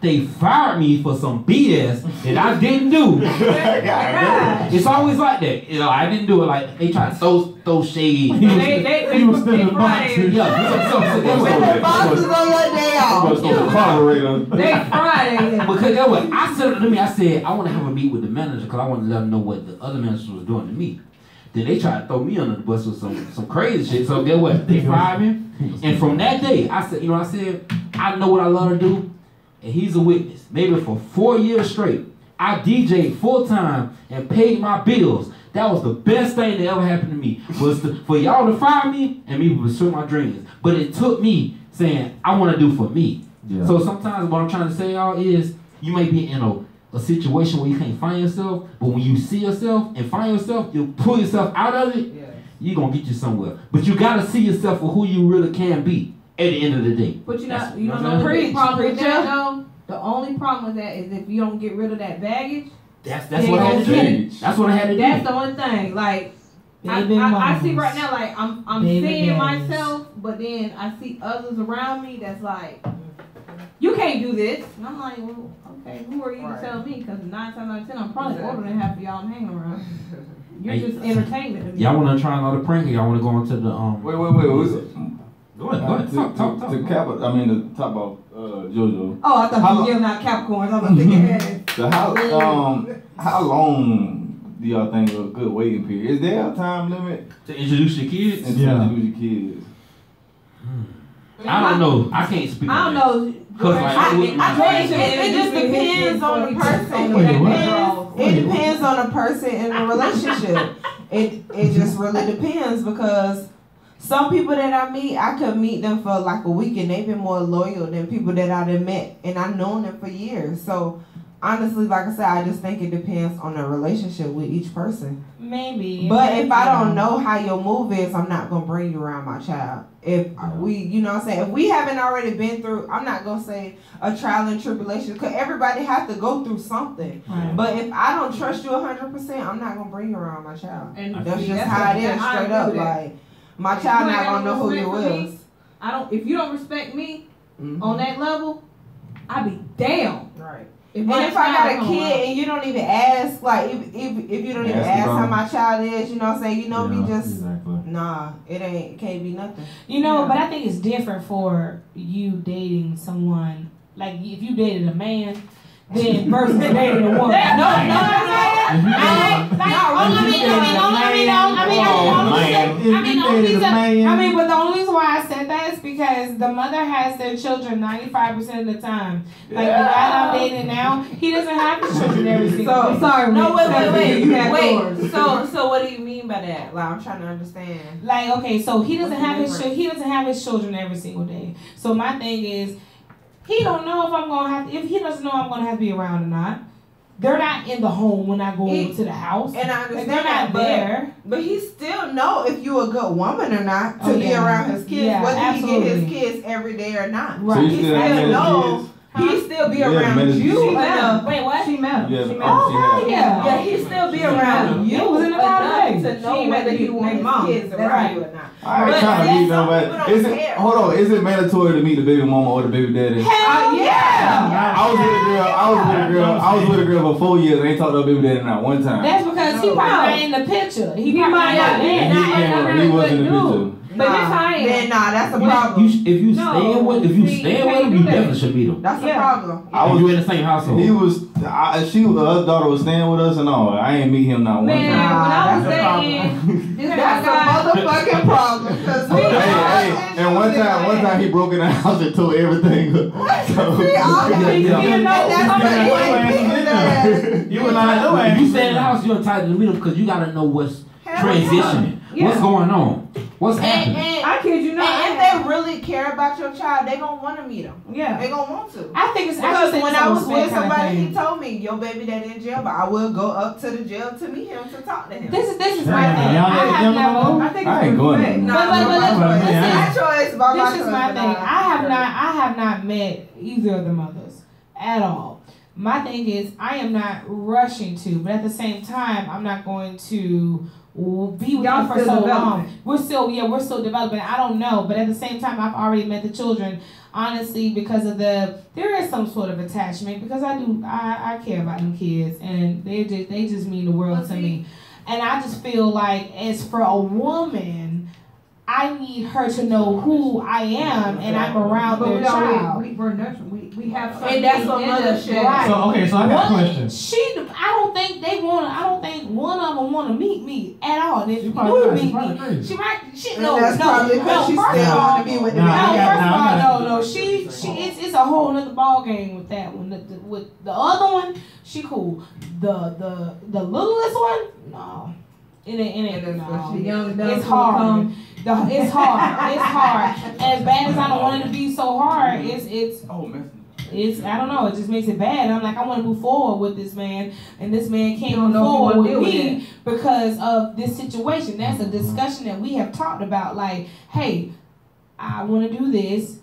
They fired me for some BS that I didn't do. It's always like that. You know, I didn't do it. Like they try to throw shade. He was still in the boxes. The boxes on your day off. They Friday. Because that what I said to me. I said I want to have a meet with the manager because I want to let them know what the other manager was doing to me. Then they tried to throw me under the bus with some crazy shit. So guess what? They fired me. And from that day, I said, I know what I love to do. And he's a witness. Maybe for 4 years straight, I DJ'd full time and paid my bills. That was the best thing that ever happened to me. Was for y'all to fire me and me to pursue my dreams. But it took me saying, I want to do for me. Yeah. So sometimes what I'm trying to say, y'all, is you may be in a situation where you can't find yourself, but when you see yourself and find yourself, you pull yourself out of it, you're going to get you somewhere. But you got to see yourself for who you really can be at the end of the day. But you know the big problem with that, though? The only problem with that is if you don't get rid of that baggage. That's what I had to do. That's what I had to do. That's the only thing. Like, I see right now, like, I'm seeing myself, but then I see others around me that's like, you can't do this. And I'm like, well, okay, who are you to tell me? Because 9 times out of 10, I'm probably older than half of y'all I'm hanging around. You're just entertainment to me. Y'all want to try another prank, or y'all want to go into the Wait. What is it? Go ahead. Talk. To talk about JoJo. Oh, I thought you were giving out Capricorns. I was thinking, So how long do y'all think a good waiting period? Is there a time limit to introduce your kids? Introduce your kids. I don't know. I can't speak. I don't know. It just depends on the person. It depends on the person in the relationship. It just really depends because some people that I meet, I could meet them for like a week and they've been more loyal than people that I done met and I've known them for years. So honestly, like I said, I just think it depends on the relationship with each person. Maybe. But if I don't know how your move is, I'm not gonna bring you around my child. If we, you know what I'm saying, if we haven't already been through, I'm not gonna say a trial and tribulation, because everybody has to go through something. Right. But if I don't trust you 100%, I'm not gonna bring you around my child. And that's just how it is, straight up. Like, my child not gonna know who you is. If you don't respect me on that level, I be down. Right. If I got a kid and you don't even ask, like, if you don't even ask how my child is, you know what I'm saying, you know me, just, nah, it can't be nothing. You know, but I think it's different for you dating someone, like, if you dated a man, then versus dating a woman. But the only reason why I said that is because the mother has their children 95% of the time. Like the guy I'm dating now, he doesn't have his children every single day. Sorry. No, wait. So what do you mean by that? Like, I'm trying to understand. Like, okay, so he doesn't have his children every single day. So my thing is, he don't know if he doesn't know I'm gonna have to be around or not. They're not in the home when I go to the house. And I understand they're not there. But he still know if you a good woman or not to be around his kids, whether he get his kids every day or not. Right. So he still know. He still be around you enough. Wait, what? She met him. Yeah, he still be around you enough to know whether he want his kids around you or not. I ain't trying to meet nobody. Is it mandatory to meet the baby mama or the baby daddy? Hell yeah! I was with a girl for 4 years and ain't talked to her baby daddy not one time. That's because he probably not in the picture. He probably not in. He wasn't in the picture. But that's a problem. If you stay with him, you definitely should meet him. That's a problem. You in the same household. Her daughter was staying with us and all. I ain't meet him not one time. When I was saying, that's a motherfucking problem. Hey, and one time he broke in the house and tore everything up. If you stay in the house, you're entitled to meet him because you gotta know what's transitioning. Yeah. What's going on? What's happening? I kid you not. And if they really care about your child, they gonna want to meet them. Yeah, they gonna want to. I think it's because when I was with somebody, he told me your baby daddy in jail, but I will go up to the jail to meet him to talk to him. This is my thing. I ain't going there. My choice. This is my thing. I have not met either of the mothers. at all. My thing is, I am not rushing to, but at the same time, I'm not going to be with him for so long. We're still developing. I don't know, but at the same time, I've already met the children. Honestly, because of there is some sort of attachment because I care about them kids and they just mean the world to me, and I just feel like as for a woman, I need her to know who I am and I'm around their child. We're nurturing. We have some. And that's another shit. Right. So I got a question. I don't think one of them want to meet me at all. If She you probably do crazy. meet Probably me, crazy. she might. That's probably because she still want to be with the No. It's a whole nother ball game with that one. With the other one, she cool. The littlest one, no. It ain't no. It's hard. It's hard. As bad as I don't want it to be so hard, it's I don't know, it just makes it bad. I'm like, I want to move forward with this man, and this man can't move forward with me because of this situation. That's a discussion that we have talked about. Like, hey, I want to do this.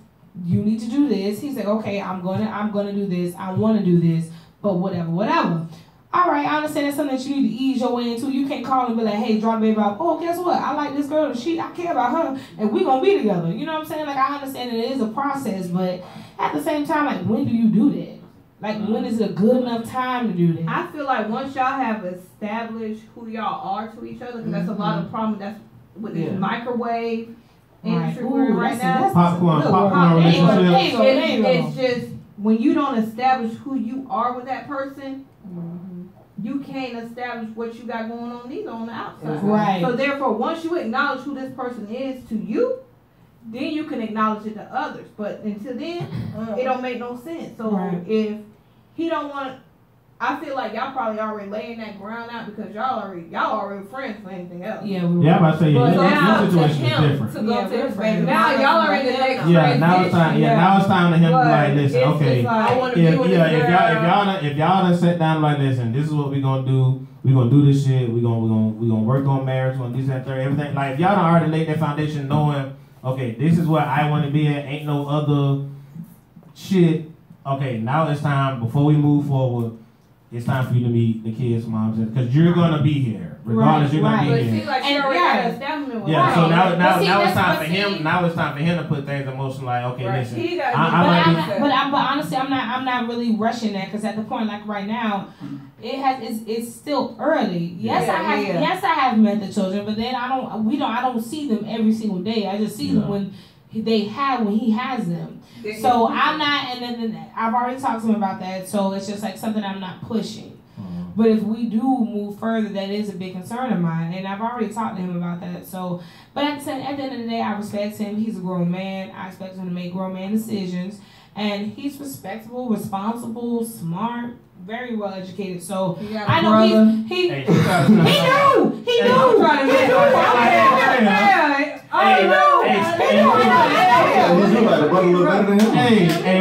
You need to do this. He's like, okay, I'm gonna do this. I want to do this, but whatever. All right, I understand that's something that you need to ease your way into. You can't call and be like, hey, drop the baby off. Oh, guess what? I like this girl. I care about her, and we gonna be together. You know what I'm saying? Like, I understand that it is a process, but at the same time, like, when do you do that? Like, when is it a good enough time to do that? I feel like once y'all have established who y'all are to each other, because that's a lot of problem. That's with this microwave industry we're in right now. Popcorn relationship. It's just when you don't establish who you are with that person. You can't establish what you got going on either on the outside. Right. So therefore, once you acknowledge who this person is to you, then you can acknowledge it to others. But until then, it don't make no sense. So if he don't want, I feel like y'all probably already laying that ground out because y'all already friends for anything else. Yeah, I'm about to say your situation is different. To go to his baby. Now y'all are in the next now it's time. Now it's time to him to be like, listen, okay. If y'all done sat down like this and this is what we gonna do. We gonna do this shit. We gonna work on marriage. We gonna do that, third, everything. Like if y'all done already laid that foundation, knowing, okay, this is where I want to be at. Ain't no other shit. Okay, now it's time. Before we move forward, it's time for you to meet the kids' moms, because you're gonna be here, regardless. You're gonna be here. Like so now it's time for him. Now it's time for him to put things in motion. Like, okay, listen. But honestly, I'm not really rushing that because at the point, like right now, it's still early. Yes, I have met the children, but then I don't see them every single day. I just see them when he has them. So I'm not, and then I've already talked to him about that. So it's just like something I'm not pushing. But if we do move further, that is a big concern of mine, and I've already talked to him about that. So, but at the end of the day, I respect him. He's a grown man. I expect him to make grown man decisions, and he's respectable, responsible, smart, very well educated. So I know he knew.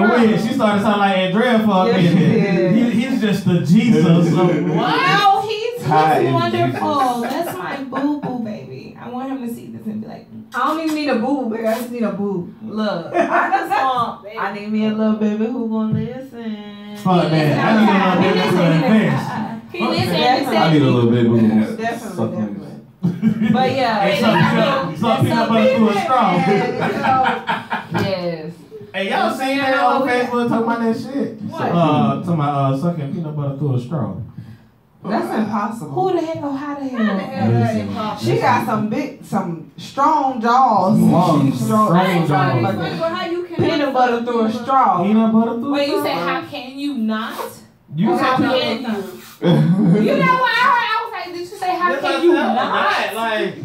Wait, she started sounding like Andrea for a minute. He's just the Jesus. Wow, he's wonderful. That's my boo-boo baby. I want him to see this and be like, I don't even need a boo, baby. I just need a boo. Look, I need me a little baby who gonna listen. Fuck that. I need a little baby. He listens. I need a little bit more. Definitely. But yeah, some peanut butter through a straw. Yes. Hey, y'all seen that on Facebook talking about that shit? What? Talking about sucking peanut butter through a straw. That's impossible. Who the hell? How the hell? She got some strong jaws. Strong jaws. Peanut butter through a straw. Peanut butter through a straw. Wait, you said how can you not? You said how can you? You know what I heard? I was like, did you say how can you not? Like,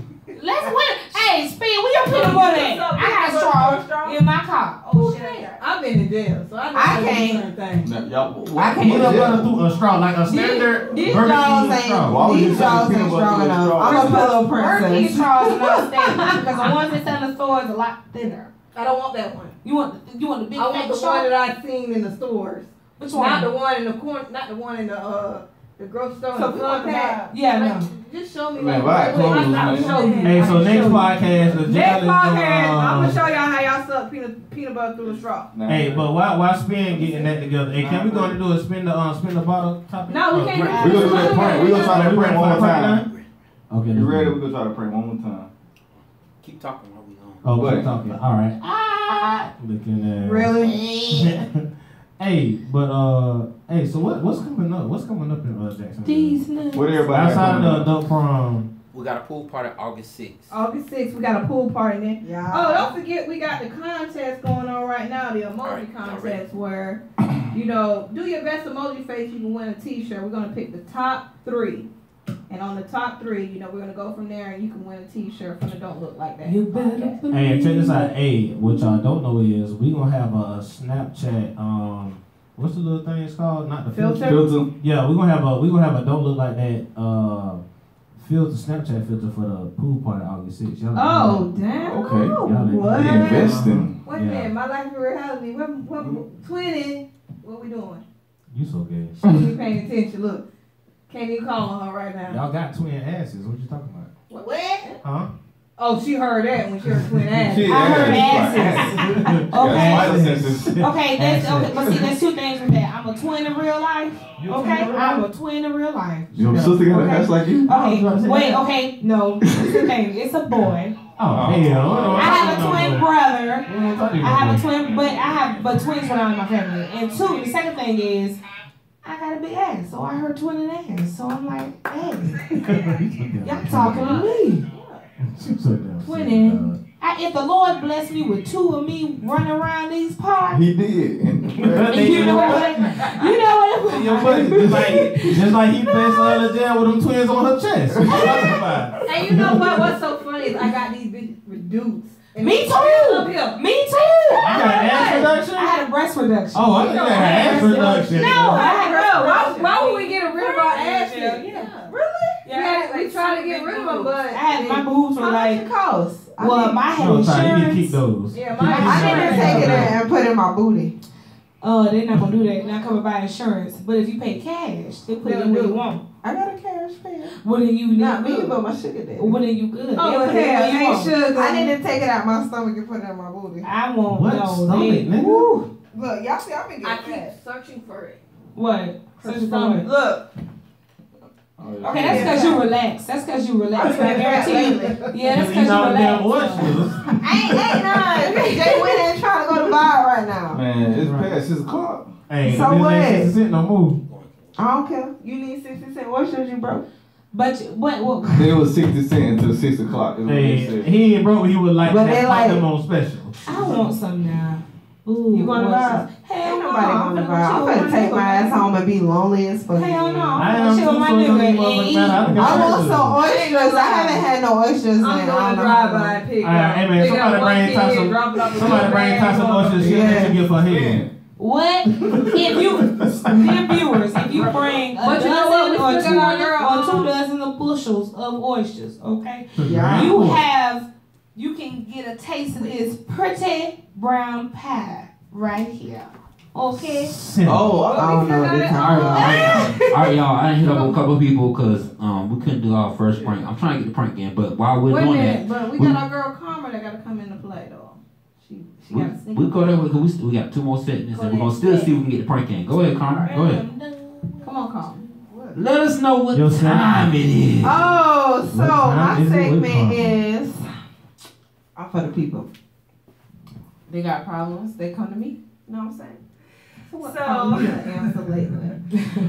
let's win. Hey, Speed, where your peanut butter at? I got straw in my car. Oh shit. I've been in jail, so I can't. I can't peanut butter through a straw, like a standard. These jaws ain't strong enough. I'm a pillow princess. These straws are not standard because the ones that sell in the store is a lot thinner. I don't want that one. You want the big I want the straw? one that I've seen in the stores. Which one? Not the one in the corner. Not the one in the grocery store. So yeah, no. Just show me. Man, why clothes, man? Hey, so next podcast, I'm gonna show y'all how y'all suck suck peanut butter through a straw. Hey, but why Spin getting that together? Hey, can we go and do a spin the bottle topic? No, we can't. We gonna do that prank. We gonna try to prank one more time. Okay. You ready? We gonna try to prank one more time. Keep talking while we on. Oh, we're talking. All right. Looking at. Really? Hey, but hey, so what's coming up? What's coming up in Jackson? These nuts. What everybody outside of the adult prom? We got a pool party August 6th. August 6th, we got a pool party then. Yeah. Oh, don't forget we got the contest going on right now, the emoji Alright, contest where, you know, do your best emoji face, you can win a t-shirt. We're going to pick the top 3. And on the top 3, you know, we're going to go from there and you can win a t-shirt from the Don't Look Like That. You better podcast. believe. Hey, check this out. Hey, what y'all don't know is we gonna have a Snapchat. What's the little thing it's called? Not the filter. Filter. Yeah, we're gonna have a Don't Look Like That filter, Snapchat filter for the pool party August 6th. Y'all Oh, damn. Okay. Y'all What? We investing. Wait a minute, my life in reality. What, twinning? What we doing? You so gay. She ain't paying attention. Look, can't even call on her right now. Y'all got twin asses. What you talking about? What? Huh? Oh, she heard that when she heard twin ass. She I heard asses. asses. Okay. Okay, but see, there's 2 things with that. I'm a twin in real life. Okay, I'm a twin in real life. Your sister got a ass like you? Okay, wait, okay, no. It's the thing. It's a boy. Oh, hell. I have a twin brother. I have a twin, but twins were not in my family. And 2, the second thing is, I got a big ass, so I heard twin and ass. So I'm like, hey, y'all talking to me. Twinning. If the Lord bless me with 2 of me running around these parts, He did. And you know what? You know what? Your buddy, just like he passed her the jam with them twins on her chest. What you talking about? And you know what? What's so funny is I got these bitches reduced. And Me too. up here. Me too. You got an ass reduction? I had a breast reduction. Oh, I think you had an ass reduction. No, I had Bro, breast why would we get rid of our ass? Yeah. Really? Yeah, we tried to get rid of them, but I had my boobs were How much like, it cost? well, I had No, sorry, you need to insurance. keep those. Yeah, I didn't take it and put it in my booty. They're not gonna do that. They're not covered by insurance. But if you pay cash, they put it in where you want. I got a cash pay. Well, then you Not me, good. but my sugar daddy. Well, then you good. Oh, They put it hell, where you ain't want. sugar. I didn't take it out my stomach and put it in my booty. I won't What? know. Stomach, They- nigga? Woo. Look, y'all see, I've been I getting fat. keep searching for it. What? Searching for stomach. what? Look. Okay, that's because you relax. That's because you relax. I guarantee you. Yeah, that's because you damn relax. oysters. Ain't none. Jay went in trying to go to bar right now. Man, it's past 6 o'clock. Hey, So this what? ain't 60 cent no more. I don't care. You need 60 cents. What should you broke? But what? It was 60 cents until 6 o'clock. Is what they Hey, said. he ain't broke, he would like But that they like like- them on special. I want some now. Ooh, You going to bar? Hell Ain't no. nobody going to bar. I'm gonna take my ass home and be lonely as fuck. Hell no. I I'm am gonna too, chill with my so it don't nigga even and eat. matter. I think I want it's some oysters. I haven't had no oysters in I'm I going don't to know drive how by long. and pick Alright, hey man, pick somebody up bring one Ty kid, some, drop it off with somebody two bring Ty bags some on. oysters shit that you get for him. What? If you, dear viewers, if you bring a But you know what? We dozen still got our girl, 2 dozen of bushels of oysters, okay? Yeah. You can get a taste of this pretty brown pie right here. Okay? Oh, I don't know what they're talking about. Alright, y'all. I done hit up a couple of people because we couldn't do our first prank. I'm trying to get the prank in, but while we're Wait a doing minute, that, but we got our girl Karma that got to come into play though. She got to sneak. we go there because we got 2 more segments and we're gonna still see if we can get the prank in. Go ahead, Connor. Go ahead. Come on, Karma. Let us know what Your time it is. Oh, so What time my is it? segment What is for the people. They got problems, they come to me. You know what I'm saying? So answer later.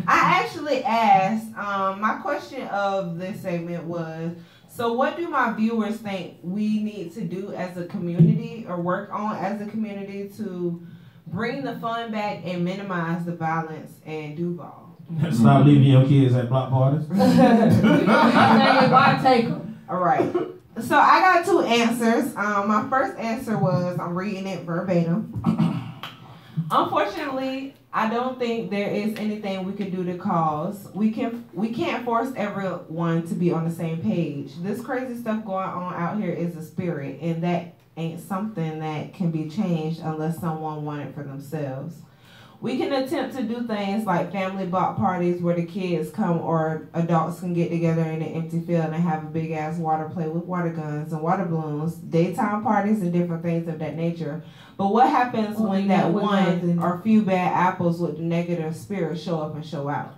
I actually asked, my question of this segment was, so what do my viewers think we need to do as a community or work on as a community to bring the fun back and minimize the violence in Duval? Stop leaving your kids at block parties. Why take them? All right. So I got 2 answers. My first answer was, I'm reading it verbatim. Unfortunately, I don't think there is anything we can do to cause. We can't force everyone to be on the same page. This crazy stuff going on out here is a spirit, and that ain't something that can be changed unless someone want it for themselves. We can attempt to do things like family block parties where the kids come or adults can get together in an empty field and have a big ass water play with water guns and water balloons, daytime parties and different things of that nature. But what happens when that one or few bad apples with the negative spirit show up and show out?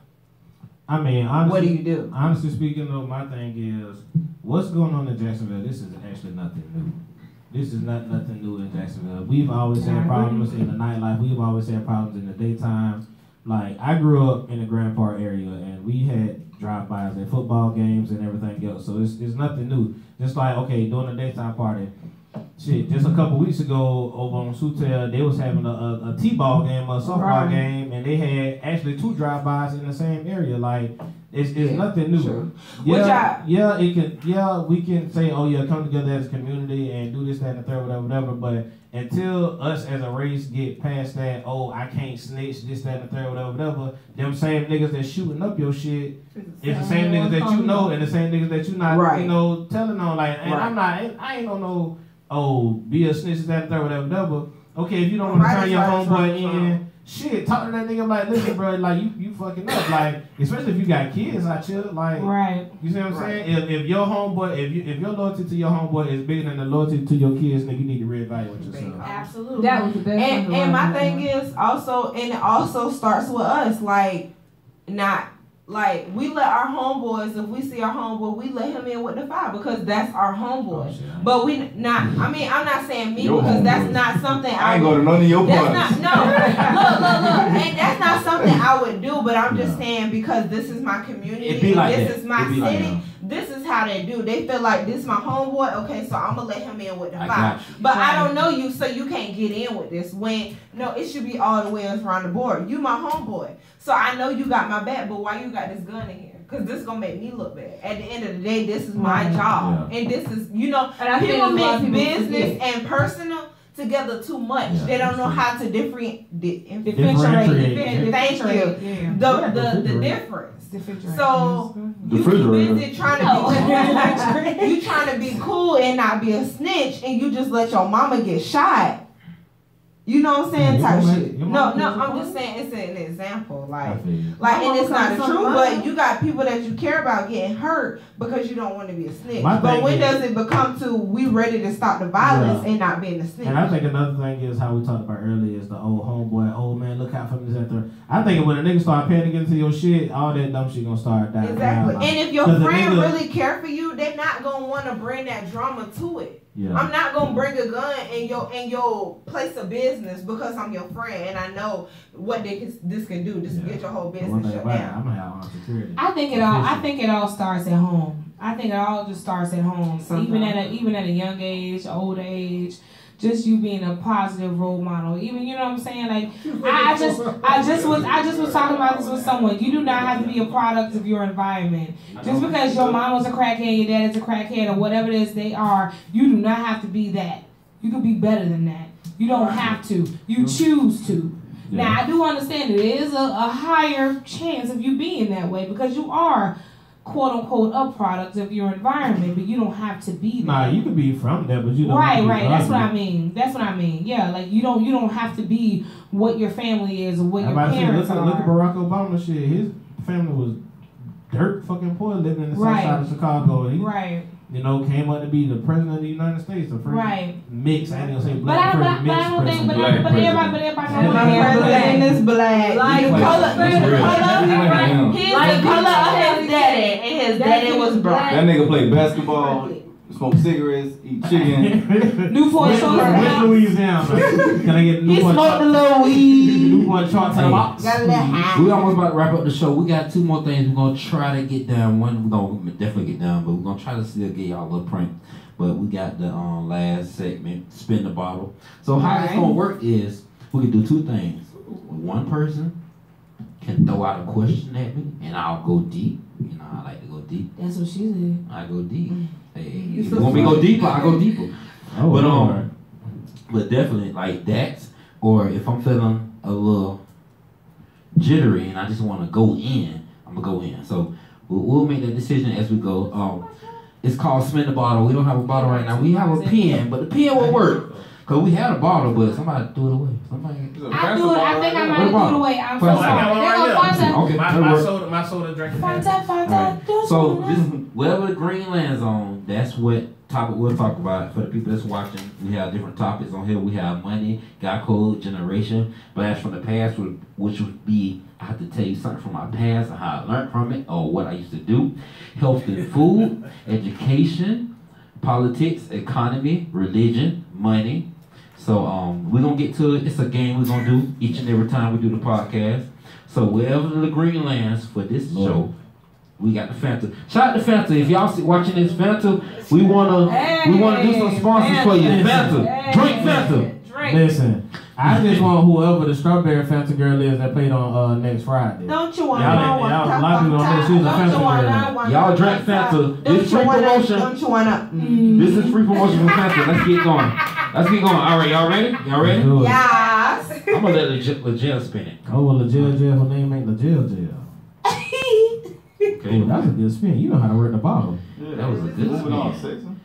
I mean, honestly, what do you do? Honestly speaking, though, my thing is, what's going on in Jacksonville? This is actually nothing new. This is nothing new in Jacksonville. We've always had problems in the nightlife. We've always had problems in the daytime. Like, I grew up in the Grand Park area, and we had drive-bys at football games and everything else. So it's nothing new. Just like, okay, during the daytime party, shit, just a couple weeks ago over on Sutel, they was having a T-ball game, a softball game, and they had actually 2 drive-bys in the same area. Like, it's nothing new. Sure. We can say, oh yeah, come together as a community and do this, that, and the third, whatever. But until us as a race get past that, oh, I can't snitch, this, that, and the third, whatever. Them same niggas that's shooting up your shit, it's the same niggas that you know and the same niggas that you not, you know, telling on. Like, and I ain't on no, oh, be a snitch, that, and the third, whatever. Okay, if you don't want to turn your homeboy in. Shit, talk to that nigga like, listen, bro, like you fucking up, like, especially if you got kids out here, like, you see what I'm saying? If your homeboy, if your loyalty to your homeboy is bigger than the loyalty to your kids, nigga, you need to reevaluate yourself. Absolutely. That was the best. And my thing is also, and it also starts with us, like, not. Like, we let our homeboys, if we see our homeboy, we let him in with the 5 because that's our homeboy. But we not, I mean, I'm not saying me your because homeboy. That's not something I ain't going to none of your parties. No. Look. And that's not something I would do, but I'm just saying because this is my community, like this is my city, this is how they do. They feel like this is my homeboy, okay, so I'm going to let him in with the 5. But I don't know you, so you can't get in with this. When, no, it should be all the way around the board. You my homeboy. So I know you got my back, but why you got this gun in here? Because this is going to make me look bad. At the end of the day, this is my job. And this is, you know, people mix business and personal together too much. They don't know how to differentiate. Thank you. The difference. So you busy trying to be you trying to be cool and not be a snitch, and you just let your mama get shot. You know what I'm saying? Type shit. No, I'm just saying it's an example. Like, and it's not true, but you got people that you care about getting hurt because you don't want to be a snitch. But when does it become to we ready to stop the violence and not being a snitch? And I think another thing is how we talked about earlier is the old homeboy, old man, look out for me, this, that. I think when a nigga start panicking into your shit, all that dumb shit gonna start dying. Exactly. And if your friend really care for you, they're not gonna want to bring that drama to it. Yeah. I'm not gonna bring a gun in your place of business because I'm your friend and I know what this can do. Just get your whole business shut down. I'm gonna have on security. I think it all starts at home. I think it all just starts at home. Even at a young age, old age. Just you being a positive role model. Even, you know what I'm saying? Like, I just was talking about this with someone. You do not have to be a product of your environment. Just because your mom was a crackhead, your dad is a crackhead, or whatever it is they are, you do not have to be that. You can be better than that. You don't have to. You choose to. Yeah. Now, I do understand there is a higher chance of you being that way because you are quote unquote a product of your environment, but you don't have to be there. Nah, you can be from there, but you don't. Right. That's what I mean. Yeah, like you don't have to be what your family is or what your parents are. Look at Barack Obama shit. His family was dirt fucking poor, living in the south side of Chicago. And he, you know, came up to be the president of the United States, the first mix. I ain't gonna say black president, mixed president. But everybody president is black. Like the color, he's the color of his daddy, and his daddy was black. That nigga played basketball, smoked cigarettes, eat chicken. Newport Shorts. Where's Louisiana? Can I get Newport? He smoked a little weed. Newport Shorts in a box. We almost about to wrap up the show. We got 2 more things we're gonna try to get done. One we're gonna definitely get done, but we're gonna try to still get y'all a little prank. But we got the last segment, spin the bottle. So how it's gonna work is we can do 2 things. One person can throw out a question at me, and I'll go deep. You know, I like to go deep. That's what she said. I go deep. Hey, if you want me to go deeper, I go deeper. But definitely like that, or if I'm feeling a little jittery and I just want to go in, I'm gonna go in. So we'll make that decision as we go. It's called spin the bottle. We don't have a bottle right now. We have a pen, but the pen will work. Cause we had a bottle, but somebody threw it away. Somebody. I think I might have threw it away. I'm so Fanta. sorry. Okay, my soda drinking. Fanta. So this, wherever the green lands on, that's what topic we'll talk about. For the people that's watching, we have different topics on here. We have money, God code, generation, blast from the past, which would be I have to tell you something from my past and how I learned from it or what I used to do. Health and food, education, politics, economy, religion, money. So we're gonna get to it. It's a game we're gonna do each and every time we do the podcast. So wherever the green lands for this show, we got the Fanta. Shout out to Fanta. If y'all watching this Fanta, we wanna do some sponsors for you. Fanta. Drink Fanta. Listen, I just want whoever the strawberry Fanta girl is that played on next Friday. Don't you want a lot of people don't know she was a Fanta girl. Y'all drink Fanta. This free promotion. Don't you wanna? This is free promotion from Fanta. Let's get going. All right, y'all ready? Yes. I'm gonna let LaJell spin it. Oh, well, LaJell, her name ain't LaJell. Okay, well, that's a good spin. You know how to work the bottle. Yeah, that was a good spin.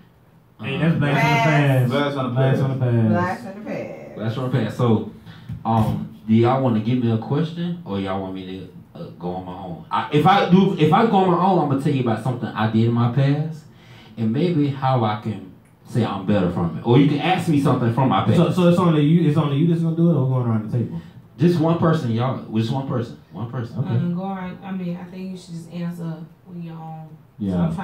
Hey, that's Blast on the Pass. Blast on the Pass. So, do y'all want to give me a question, or y'all want me to go on my own? If I go on my own, I'm gonna tell you about something I did in my past, and maybe how I can say I'm better from it. Or you can ask me something from my past. So it's only you that's gonna do it, or we're going around the table? Just one person, y'all. Just one person. One person. Okay. Go around. I mean, I think you should just answer with your own. Yeah. So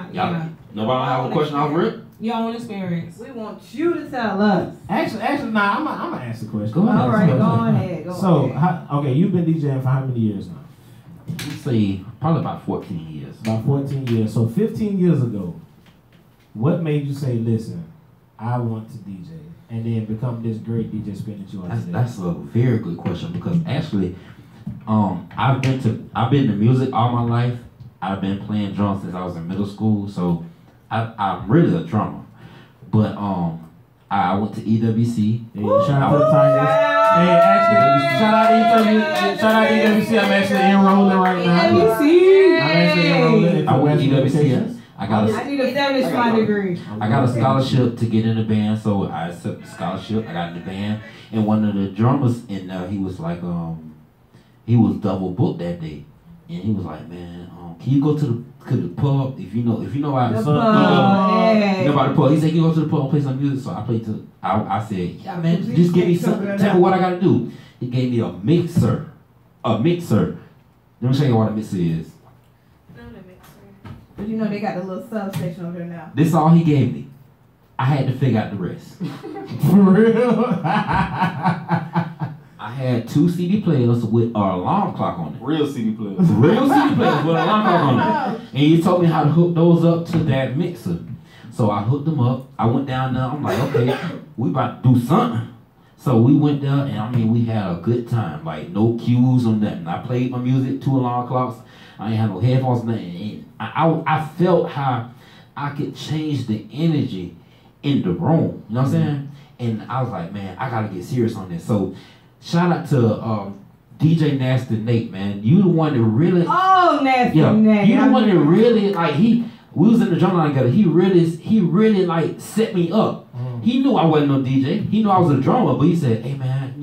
Nobody have a question off rip? Your own experience. We want you to tell us. Actually, nah. I'm gonna ask the question. Go ahead. All right, go ahead. Okay, you've been DJing for how many years now? Let's say probably about 14 years. About 14 years. So 15 years ago, what made you say, "Listen, I want to DJ," and then become this great DJ spin that you are today? That's a very good question because actually, I've been to music all my life. I've been playing drums since I was in middle school, so I'm really a drummer. But I went to EWC. Yeah, shout out to the Tigers. Hey, actually, shout out to EWC. I'm actually enrolling right now. I'm actually enrolling. I went to EWC. I need to finish my degree. I got a scholarship to get in the band, so I accepted the scholarship. I got in the band, and one of the drummers in there, he was like, he was double booked that day, and he was like, man, can you go to the pub if you know about the pub? He said, can you go to the pub and play some music? So I played I said, yeah, man, just give me something. Tell me what I gotta do. He gave me a mixer. Let me show you what a mixer is. But you know they got the little substation over there now. This is all he gave me. I had to figure out the rest. For real? I had 2 CD players with an alarm clock on it. Real CD players. Real CD players with an alarm clock on it. And he told me how to hook those up to that mixer. So I hooked them up. I went down there. I'm like, okay, we about to do something. So we went there, and we had a good time. Like, no cues or nothing. I played my music, 2 alarm clocks. I ain't had no headphones, nothing. I felt how I could change the energy in the room. You know what I'm saying? And I was like, man, I gotta get serious on this. So shout out to DJ Nasty Nate, man. You the one that really Nasty Nate. You the one that really we was in the drum line together. He really like set me up. He knew I wasn't no DJ. He knew I was a drummer, but he said, hey man,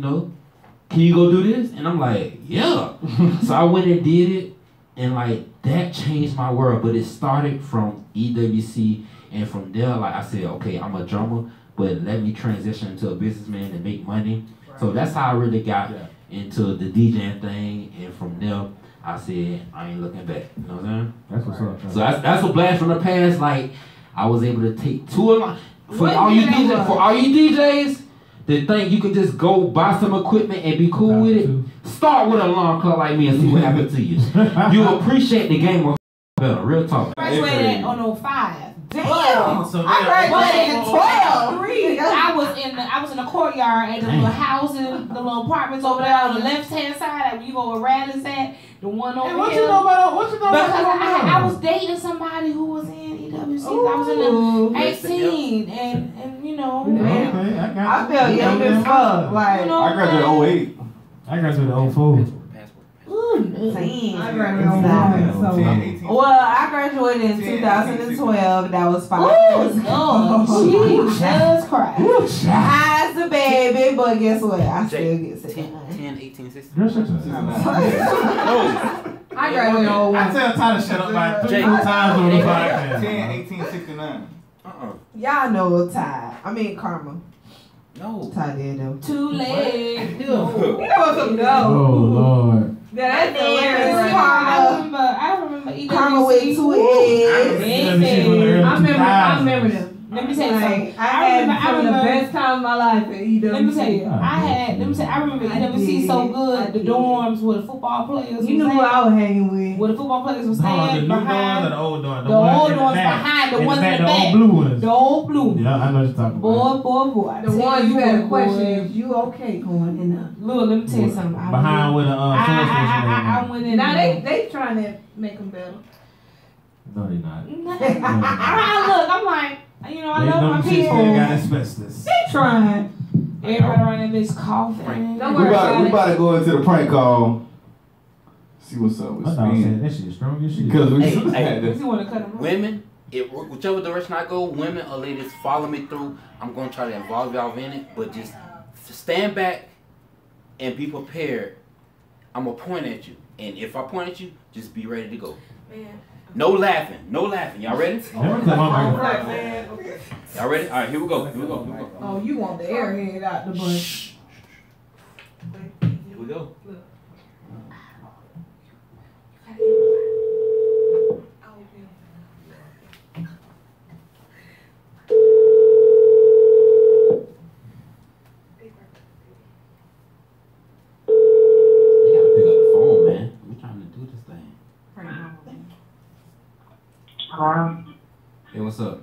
can you go do this? And I'm like, yeah. So I went and did it. And that changed my world, but it started from EWC, and from there, I said, okay, I'm a drummer, but let me transition into a businessman and make money. Right. So that's how I really got into the DJing thing, and from there, I said, I ain't looking back. You know what I'm saying? That's what's up. So that's a blast from the past. I was able to take 2 of my for all you DJs. that think you can just go buy some equipment and be cool with it, start with an alarm clock like me and see what happens to you. You'll appreciate the game better. Real talk. Graduated on 05. Damn. So I graduated in 12. I was in the courtyard at the little housing, the little apartments over there on the left hand side. Like when you go where Radley's at, the one over what here. You know about because I was dating somebody who was in EWC. I was in the 18 and you know. Okay, I feel young as fuck. Like I graduated 08. I graduated 04. 10. I graduated so. Well, I graduated in 2012. That was 5 years ago. Jesus Christ. As a baby, but guess what? I still get 10, 18, 16. I graduated old. I tell Tyler shut up like 3 times on the podcast. 10, 18, 69. Y'all know Ty. I mean Karma. No. Ty did though. Too late. Oh Lord. That's hilarious. I remember EWC. Karma with 2 eggs. I remember them. Let me tell you something. I had the best time of my life at EWC. Let me tell you, I remember EWC so good. The dorms where the football players. You knew who I was hanging with. Where the football players was The standing new behind. doors or the old doors? The old doors behind the ones in the The back. old blue ones. The old blue ones. Yeah, I know what you're talking about. Boy. The ones you had a question, is you okay going in there? Look, let me tell you something. Behind where the I went in now there. they trying to make them better. No, they not. Look, I'm like, you know, I They love know my shit still people. got asbestos. They trying. Everybody around that bitch coughing. Don't We worry about about, it. we about to go into the prank call. See what's up with My dog Spin. said that shit is strong as shit. Because we Hey, had this. You want to cut them off? Women, whichever direction I go, women or ladies, follow me through. I'm going to try to involve y'all in it, but just stand back and be prepared. I'm going to point at you. And if I point at you, just be ready to go. Man. No laughing. Y'all ready? Never cut my microphone. Y'all ready? All right, here we go. Oh, you want the airhead out the bunch. Here we go. They gotta pick up the phone, man. We're trying to do this thing. Hello? Hey, what's up?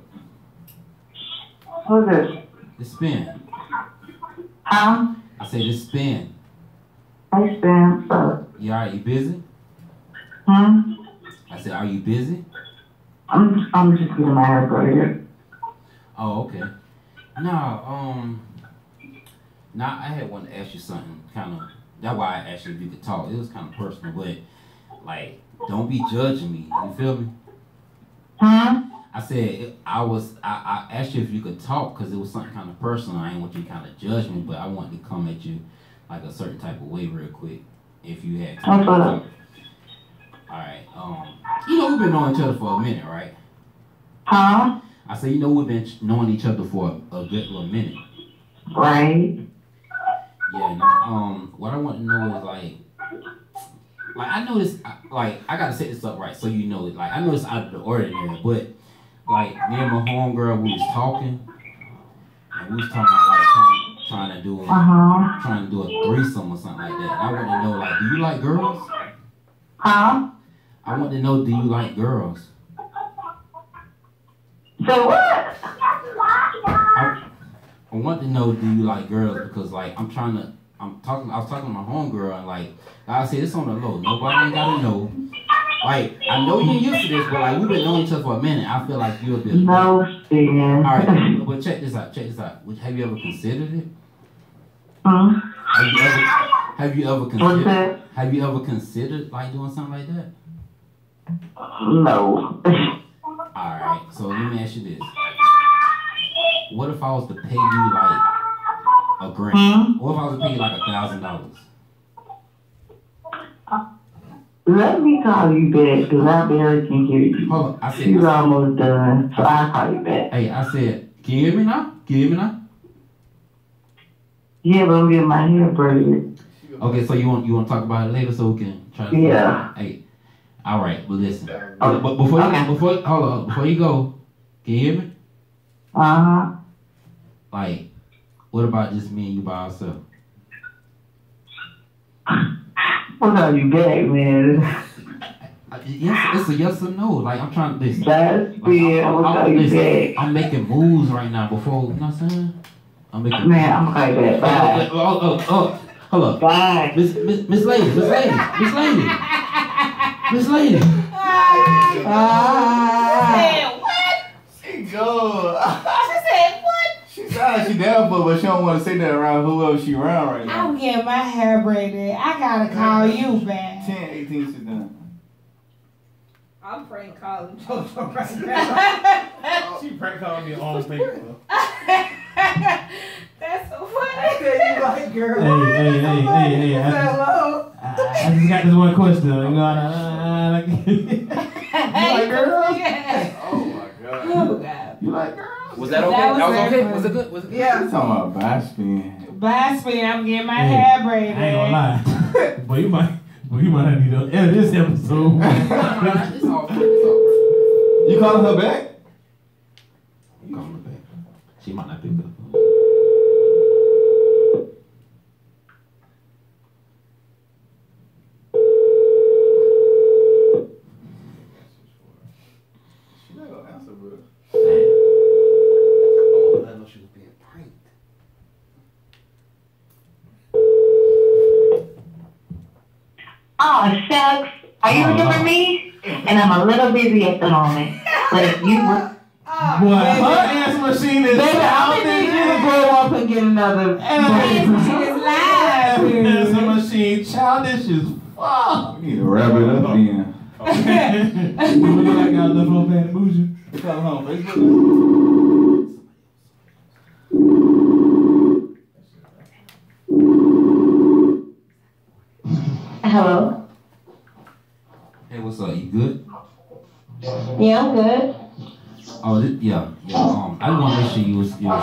Who's this? It's Spin. Huh? I said it's Spin. Hey, Spin. What's up? You alright? You busy? Hmm? I said, are you busy? I'm just getting my hair braided. Oh, okay. Nah, I had wanted to ask you something kind of, that's why I asked you if you could talk. It was kind of personal, but, like, don't be judging me. You feel me? Hmm? I said, I asked you if you could talk because it was something kind of personal. I didn't want you to kind of judge me, but I wanted to come at you like a certain type of way real quick if you had time to talk. Alright, you know we've been knowing each other for a minute, right? Huh? I said, you know we've been knowing each other for a good little minute. Right. Yeah, what I want to know is like I know this, like, I gotta set this up right so you know it. Like, I know it's out of the ordinary, but like me and my homegirl, we was talking, and we was talking about like trying to do a threesome or something like that. And I want to know, like, do you like girls? Huh? I want to know, do you like girls? Say what? I want to know, do you like girls? Because like I was talking to my homegirl, and like I said, it's on the low. Nobody ain't gotta know. Like, I know you're used to this, but like we've been knowing each other for a minute. I feel like you'll be. No, Spin. All right, but check this out. Have you ever considered it? Hmm? Have you ever considered? What's that? Have you ever considered like doing something like that? No. All right. So let me ask you this: what if I was to pay you like $1,000? What if I was to pay you like $1,000? Let me call you back because I barely can hear you. Hold on. I said. She's almost done, so I'll call you back. Hey, I said, can you hear me now? Yeah, but I'm getting my hair braided. Okay, so you want to talk about it later so we can try to. Yeah. Hey, all right, but listen. But before you go, can you hear me? Like, what about just me and you by ourselves? What are you back, man? Yes, it's a yes or no. Like, I'm trying to listen. That's it. I'm making moves right now before, you know what I'm saying? I'm making. Man, I'm gonna call you back. Bye. Hold up. Bye. Miss Lady. What? She good. She said what? She said She down for, but she don't want to say that around whoever she around right now. I'm getting my hair braided. I gotta call you back. 10, 18, she's done. I'm prank calling JoJo right now. She prank calling me on paper. That's so funny. You like girl. Hey. Hello. I just got this one question. You know, like, you like girls? Yeah. Oh my god. Oh God. You like girls? Was that okay? That was That was very okay? funny. Was it good? Was it good? Yeah. I'm talking about bash spin. Bye, Spin. I'm getting my Hey, hair braided. I ain't gonna lie. But you might not need to edit this episode. No, it's all good. It's all good. You calling her back? You calling her back. She might not pick up. She not gonna answer, bro. I know she was being pranked. Oh, shucks. Are you looking for me? And I'm a little busy at the moment. But if you were... Boy, her answer machine is Baby, I need you to grow up and get another. answer machine childish as fuck. We need to wrap it up then. You look like y'all left on Bad Bougie. You calling her on Facebook? Hello? Hey, what's up? You good? Yeah, I'm good. Oh, yeah. I just want to make sure you was good to talk.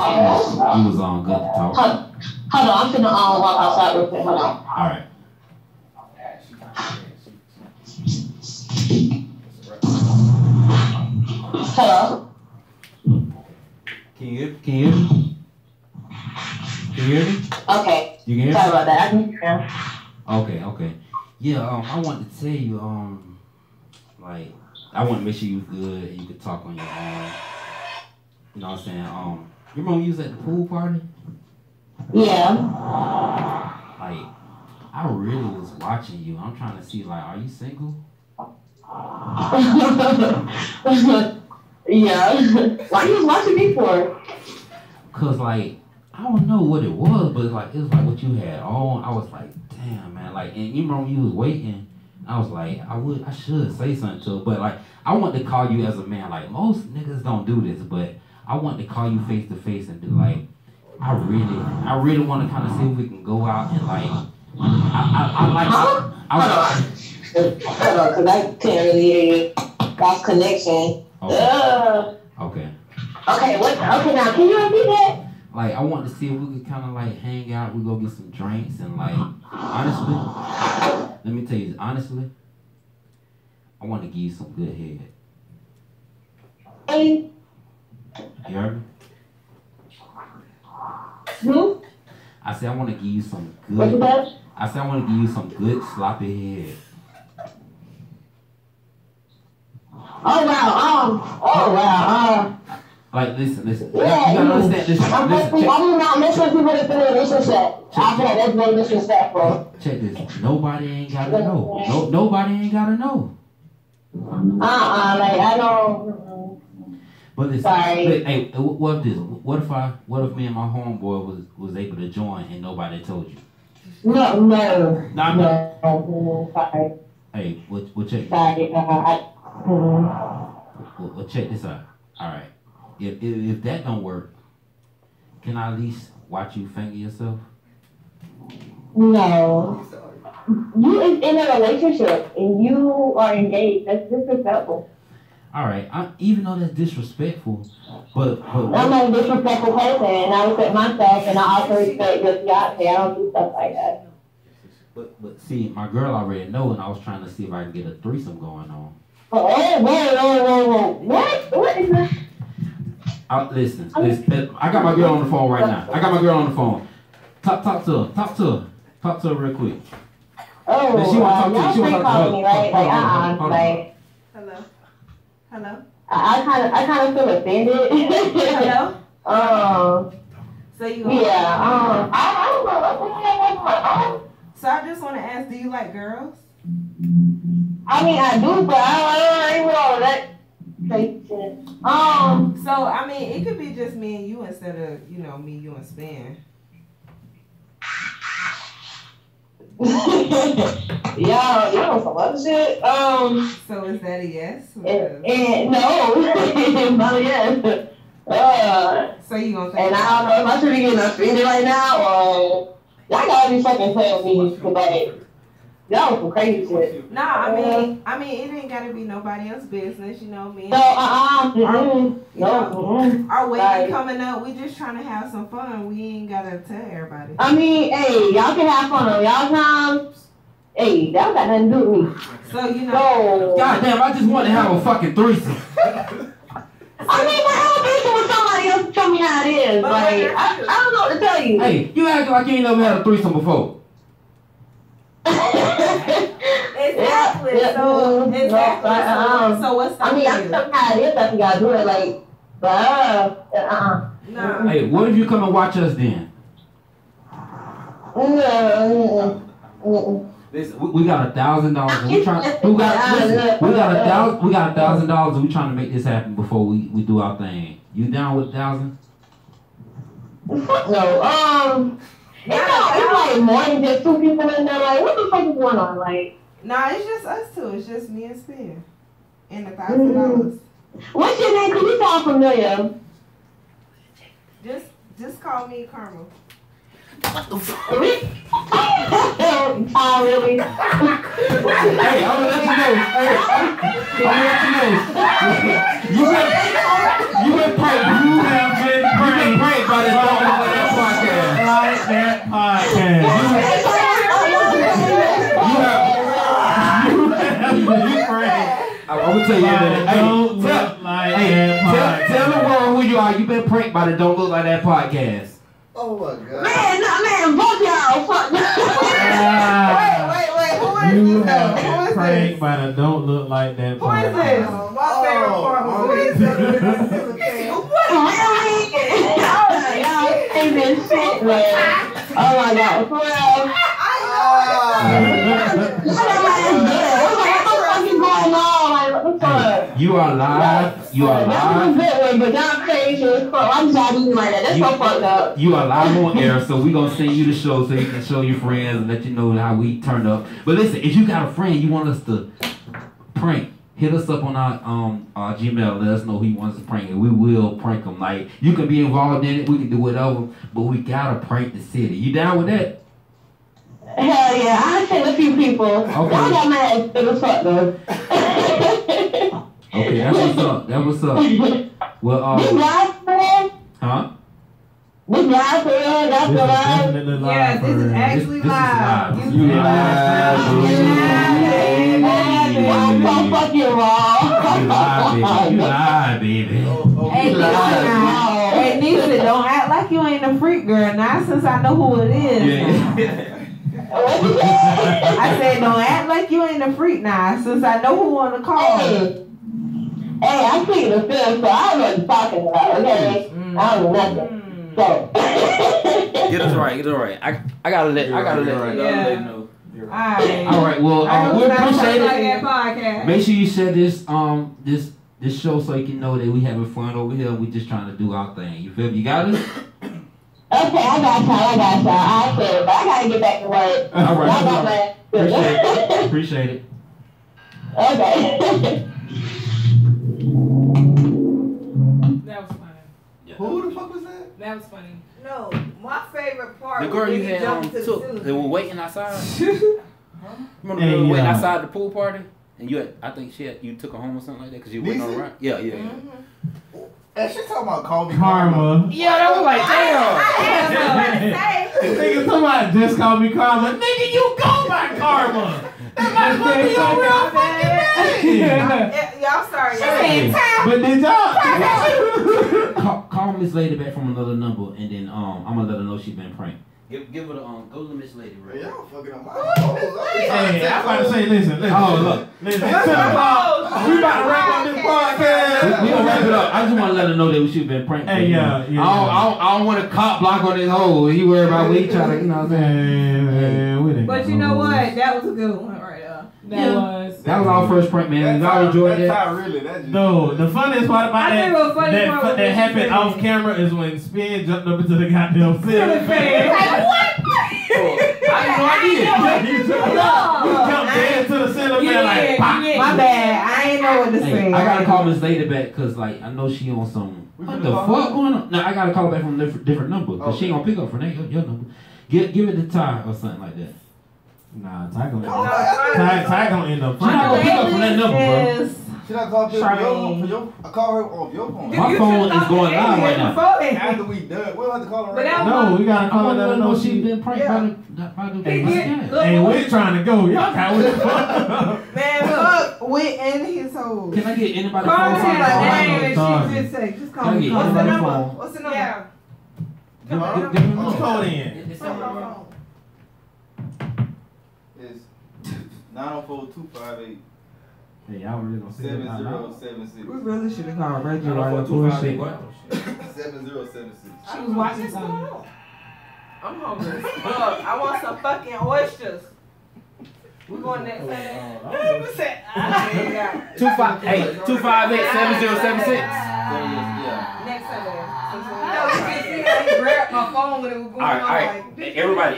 Hold on, I'm finna walk outside real quick. Hold on. All right. Hello? Can you hear me? Can you hear me? Okay. You can hear Sorry me? about that. I can hear you. Okay. Yeah, I wanted to tell you, like, I want to make sure you good and you could talk on your own. You know what I'm saying? You remember you was at the pool party? Yeah. Like, I really was watching you. I'm trying to see, like, are you single? Yeah. Why you was watching me for? Cause like, I don't know what it was, but like, it was like what you had on. I was like, damn, man. Like, and you remember when you was waiting, I was like, I should say something to her, but like, I want to call you as a man. Like, most niggas don't do this, but I want to call you face to face and be like, I really want to kind of see if we can go out and like, I like. Hold on, cause I can't really hear you. Lost connection. Okay. Okay, okay, now can you repeat that? Like, I want to see if we could kind of like hang out. We go get some drinks and like, honestly, let me tell you, honestly, I want to give you some good head. Hey. You heard me? I said I want to give you some good. I said I want to give you some good sloppy head. Oh wow. Like, listen. Yeah, You gotta understand this. I do not listen to people that's in a relationship. I feel like that's very disrespectful. Check this. Nobody ain't gotta know. Nobody ain't gotta know. Like I don't. But listen. Sorry. Hey, what if this? What if me and my homeboy was able to join and nobody told you? No. Sorry. Hey, we'll check. Sorry. We'll check this out. All right. If that don't work, can I at least watch you finger yourself? No. You is in a relationship and you are engaged. That's disrespectful. All right. Even though that's disrespectful, but I'm not a disrespectful person, and I respect myself, and I also respect your fiance. I don't do stuff like that. But see, my girl already know, and I was trying to see if I can get a threesome going on. Oh, whoa. What is this? Listen. I got my girl on the phone right now. Talk to her. Talk to her real quick. Oh, she want to talk to you. She want to talk to me, right? Hello. I kind of feel offended. Hello. So you? Yeah. I don't know. So I just want to ask, do you like girls? I mean, I do, but I ain't with all of that. So So I mean, it could be just me and you instead of me, you, and Spin. Yo, some other shit. So is that a yes? And no, no yes. So you gonna say? And I don't know if I should be getting offended right now or y'all gotta be fucking playing with me because like y'all some crazy shit. No, I mean, it ain't gotta be nobody else's business, me. Our wedding coming up, we just trying to have some fun. We ain't gotta tell everybody. I mean, hey, y'all can have fun on y'all times. Hey, that got nothing to do with me. So goddamn, I just want to have a fucking threesome. I mean, my whole threesome with somebody else to tell me how it is. Like, I don't know what to tell you. Hey, you acting like you ain't never had a threesome before. Exactly. So what's the I mean, I can tell you how it is. I think I do it like, No. Hey, what if you come and watch us then? Listen, we got $1,000. We got $1,000, and we trying to make this happen before we do our thing. You down with 1,000? No. It's like more than just two people in there. Like, what the fuck is going on? Like, nah, it's just us two. It's just me and Spin, and $1,000. What's your name? Cause you sound familiar. Just call me Karma. What the fuck? Really? Oh, really? Hey, I'm gonna let you know. You been pranked. You have been pranked by this podcast. Like that podcast. I'm gonna tell you that. Don't look like that podcast. Tell the world who you are. You been pranked by the Don't Look Like That podcast. Oh my God. Man, both y'all. Fuck. Wait. Who is You this? have been pranked by the Don't Look Like That Who is podcast. this? My favorite part. Who is this? Y'all ain't been shit, man. Oh my God. For real. You are live. You are live. But y'all crazy as fuck. I'm talking like that. That's so fucked up. You are live on air, so we gonna send you the show so you can show your friends and let you know how we turned up. But listen, if you got a friend you want us to prank, hit us up on our Gmail. Let us know who you want us to prank, and we will prank them. Like, you can be involved in it. We can do whatever, but we gotta prank the city. You down with that? Hell yeah, I seen a few people. Okay. Y'all got mad as fuck though. Okay, that's what's up. That's what's up. Well, This live for real? huh? This live for real? That's the live? Definitely live. Yeah, this is actually live. This is live. I'm so fucking wrong. You live, baby. Hey, Nisa, don't act like you ain't a freak girl now since I know who it is. I said, don't act like you ain't a freak now since I know who on the call. Hey, I plead the fifth, so I don't know what you're talking about, okay? I don't know nothing. So. Get us right. I gotta let you know. All right. Well, we appreciate it. Podcast. Make sure you share this this show so you can know that we having fun over here. We just trying to do our thing. You feel me? You got it? Okay, I got y'all. I said, but I gotta get back to work. All right. Y'all Appreciate it. Okay. That was funny. Who the fuck was that? That was funny. No, my favorite part The was girl when you he had jumped to the took, ceiling. they were waiting outside. Remember the girl waiting outside the pool party? And I think you took her home or something like that because you waiting on her, right? Yeah. And she talking about call me Karma. Yeah, that was like, damn. Nigga, somebody just called me Karma. Nigga, you go by Karma. That might as well be your real fucking name. Y'all sorry. But did y'all? Call Miss Lady back from another number, and then I'm gonna let her know she been pranked. Give her the go to Miss Lady, right? Y'all fucking up my hoes. Hey, I'm about to say, listen. Oh, look. Listen. We about to wrap up this podcast. We gonna wrap it up. I just want to let her know that she been pranked. Hey, yeah. I don't want to cop block on this hole. He worried about what he trying to, you know what I'm saying? Man, But you know what? That was a good one right there. That was our first prank, man. Y'all enjoyed that? That's not really. That's just No, the funniest part about I think it was funny that part when happened you off said camera is when Spin jumped up into the goddamn ceiling fan. Like, what? I had no idea. He jumped dead into the ceiling fan like, pop. My bad. I ain't know what to say. I gotta call Miss Lady back because, like, I know she on some. What the fuck going on? No, I gotta call her back from a different number because she ain't gonna pick up from that your number. Give it to Ty or something like that. Nah, Ty gonna end up. She not gonna pick up from that number, bro. Should I call her I call her off your phone. My phone is going live right now. After we done, we'll have to call her right now. No, we gotta call her. Let her know she she been pranked by the Hey, we're trying to go. Y'all got what the fuck? Man, fuck Wit and his hoes. Can I get anybody Call phone? her like, Sorry. hey, just say, just call Can I me. get What's the anybody number? phone? What's the number? Yeah. Give me What's a going in? It's 904-258-7076. Hey, y'all really gonna say that? We really should have called Reggie No, right no, bullshit. 7076. she was watching something. I'm hungry. Look, I want some fucking oysters. We going next Saturday. 258-7076. Yeah. Next Saturday. No, he grabbed my phone when it was going on. Alright. Like, Everybody.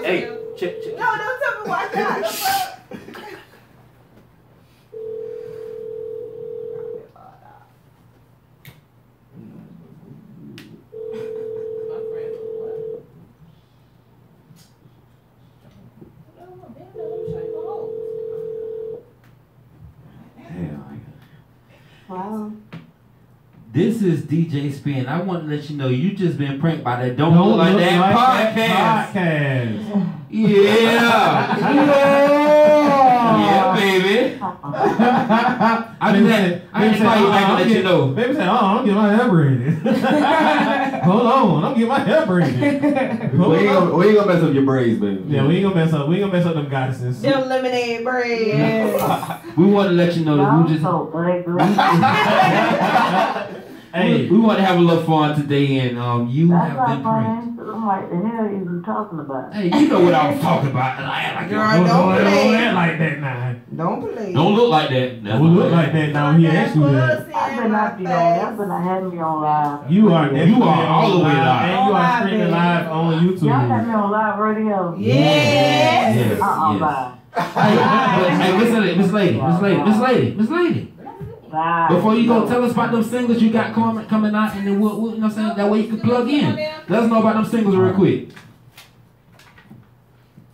Hey, Check. no, don't tell me why not. Wow. This is DJ Spin. I want to let you know you just been pranked by that Don't Look Like That podcast. Yeah. Yeah, baby. I just call you back to let you know. Baby said, I'm getting my hair braided. Hold on, I'm getting my hair braided. We ain't gonna mess up your braids, baby. Yeah, we ain't gonna mess up them goddesses. Them lemonade braids. We want to let you know that we just. Hey, we want to have a little fun today, and you have been pranked. I'm like, the hell are you talking about? Hey, you know what I was talking about. Don't play. Don't like that now. Don't play. Don't look like that. Don't look like that now. He asked you that. I've been out there. I've been having me on live. You are all the way live. And you are streaming live on YouTube. Y'all got me on live radio. Yes. Bye. Hey, Miss Lady. Bye. Before you go, tell us about them singles you got coming out, and then we'll you know what I'm saying, that way you can plug in. Let us know about them singles real quick.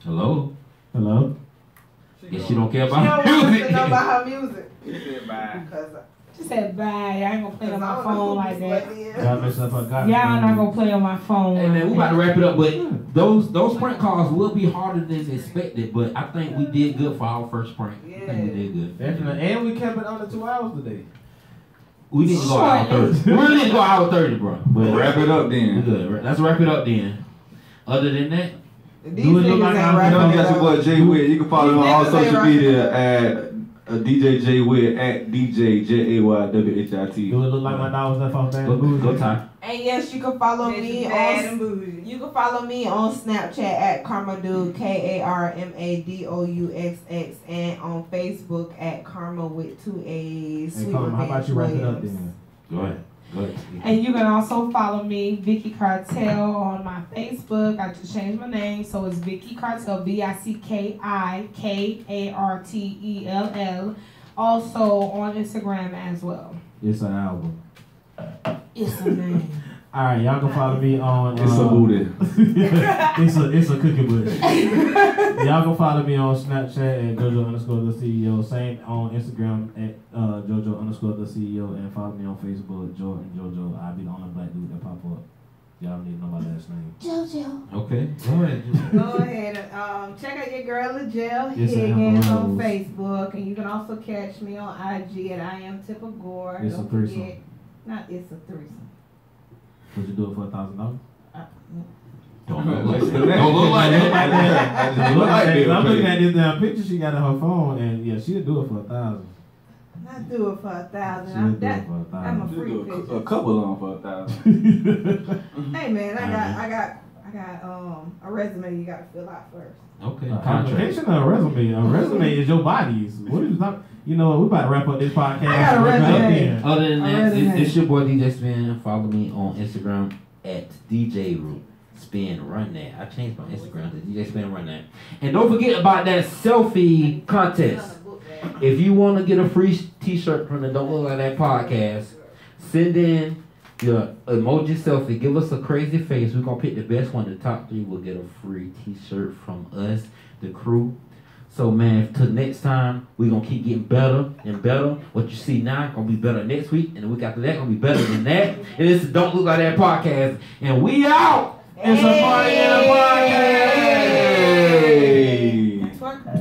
Hello? Guess she don't care She don't about want us music. to know about her music. She said bye. She said bye. I ain't gonna play on my phone like that. Y'all mess up her Y'all not gonna play on my phone. Hey man, we about to wrap it up, but those prank calls will be harder than expected, but I think we did good for our first prank. I think we did good. Definitely. And we kept it under 2 hours today. We didn't go hour 30. We really didn't go hour 30, bro. But Wrap it up then. we good. Let's wrap it up then. Other than that, These Do it look niggas like ain't I'm rapping Don't it get your boy up. Jay Witt. You can follow him on all These niggas ain't social rapping media at DJ Jay Witt at DJ JAYWHIT. Do it look like my dog was left off bad? go Ty. And yes, you can follow me Bad and on. bougie. You can follow me on Snapchat at Karmaduxx, KARMADOUXX, and on Facebook at Karma with 2 A's. Hey, Sweet Carmen, how about you wrap it up Williams. then? Go ahead. And you can also follow me, Vicky Cartel, on my Facebook. I just changed my name, so it's Vicky Cartel, VICKIKARTELL. Also on Instagram as well. It's an album. It's a name. Alright, y'all can follow me on It's a booty. it's a cookie bush. Y'all can follow me on Snapchat at JoJo_the CEO. Same on Instagram at JoJo_the CEO, and follow me on Facebook, Jordan JoJo. I'll be the only black dude that pop up. Y'all need to know my last name. JoJo. Okay. Go ahead. Go ahead and check out your girl LaJelle Yes, Higgins I on will. Facebook, and you can also catch me on IG at I am Tippa Gore. It's a Don't threesome. forget, not it's a threesome. Would you do it for $1,000? Don't look like that. I'm looking at this damn picture she got on her phone, and yeah, she'll do it for $1,000. Not do it for $1,000. She'll do it for I'm a $1,000. free Do picture. a couple on for $1,000. Hey man, I I got a resume you gotta fill out first. Okay. Application or a resume? A resume is your bodies. What is that? You know what? We about to wrap up this podcast. I got a resume. Other than that, it's your boy DJ Spin. Follow me on Instagram at DJ Root Spin Run That. I changed my Instagram to DJ Spin Run That. And don't forget about that selfie contest. If you want to get a free t-shirt from the Don't Look Like That podcast, send in your emoji selfie. Give us a crazy face. We're going to pick the best one. The top 3 will get a free t-shirt from us, the crew. So, man, till next time, we're going to keep getting better and better. What you see now going to be better next week. And the week after that going to be better than that. And this is Don't Look Like That podcast. And we out. It's a party in a podcast.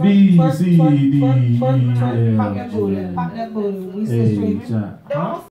B, C, D, E, F, Pop that booty. We sit straight. H, I.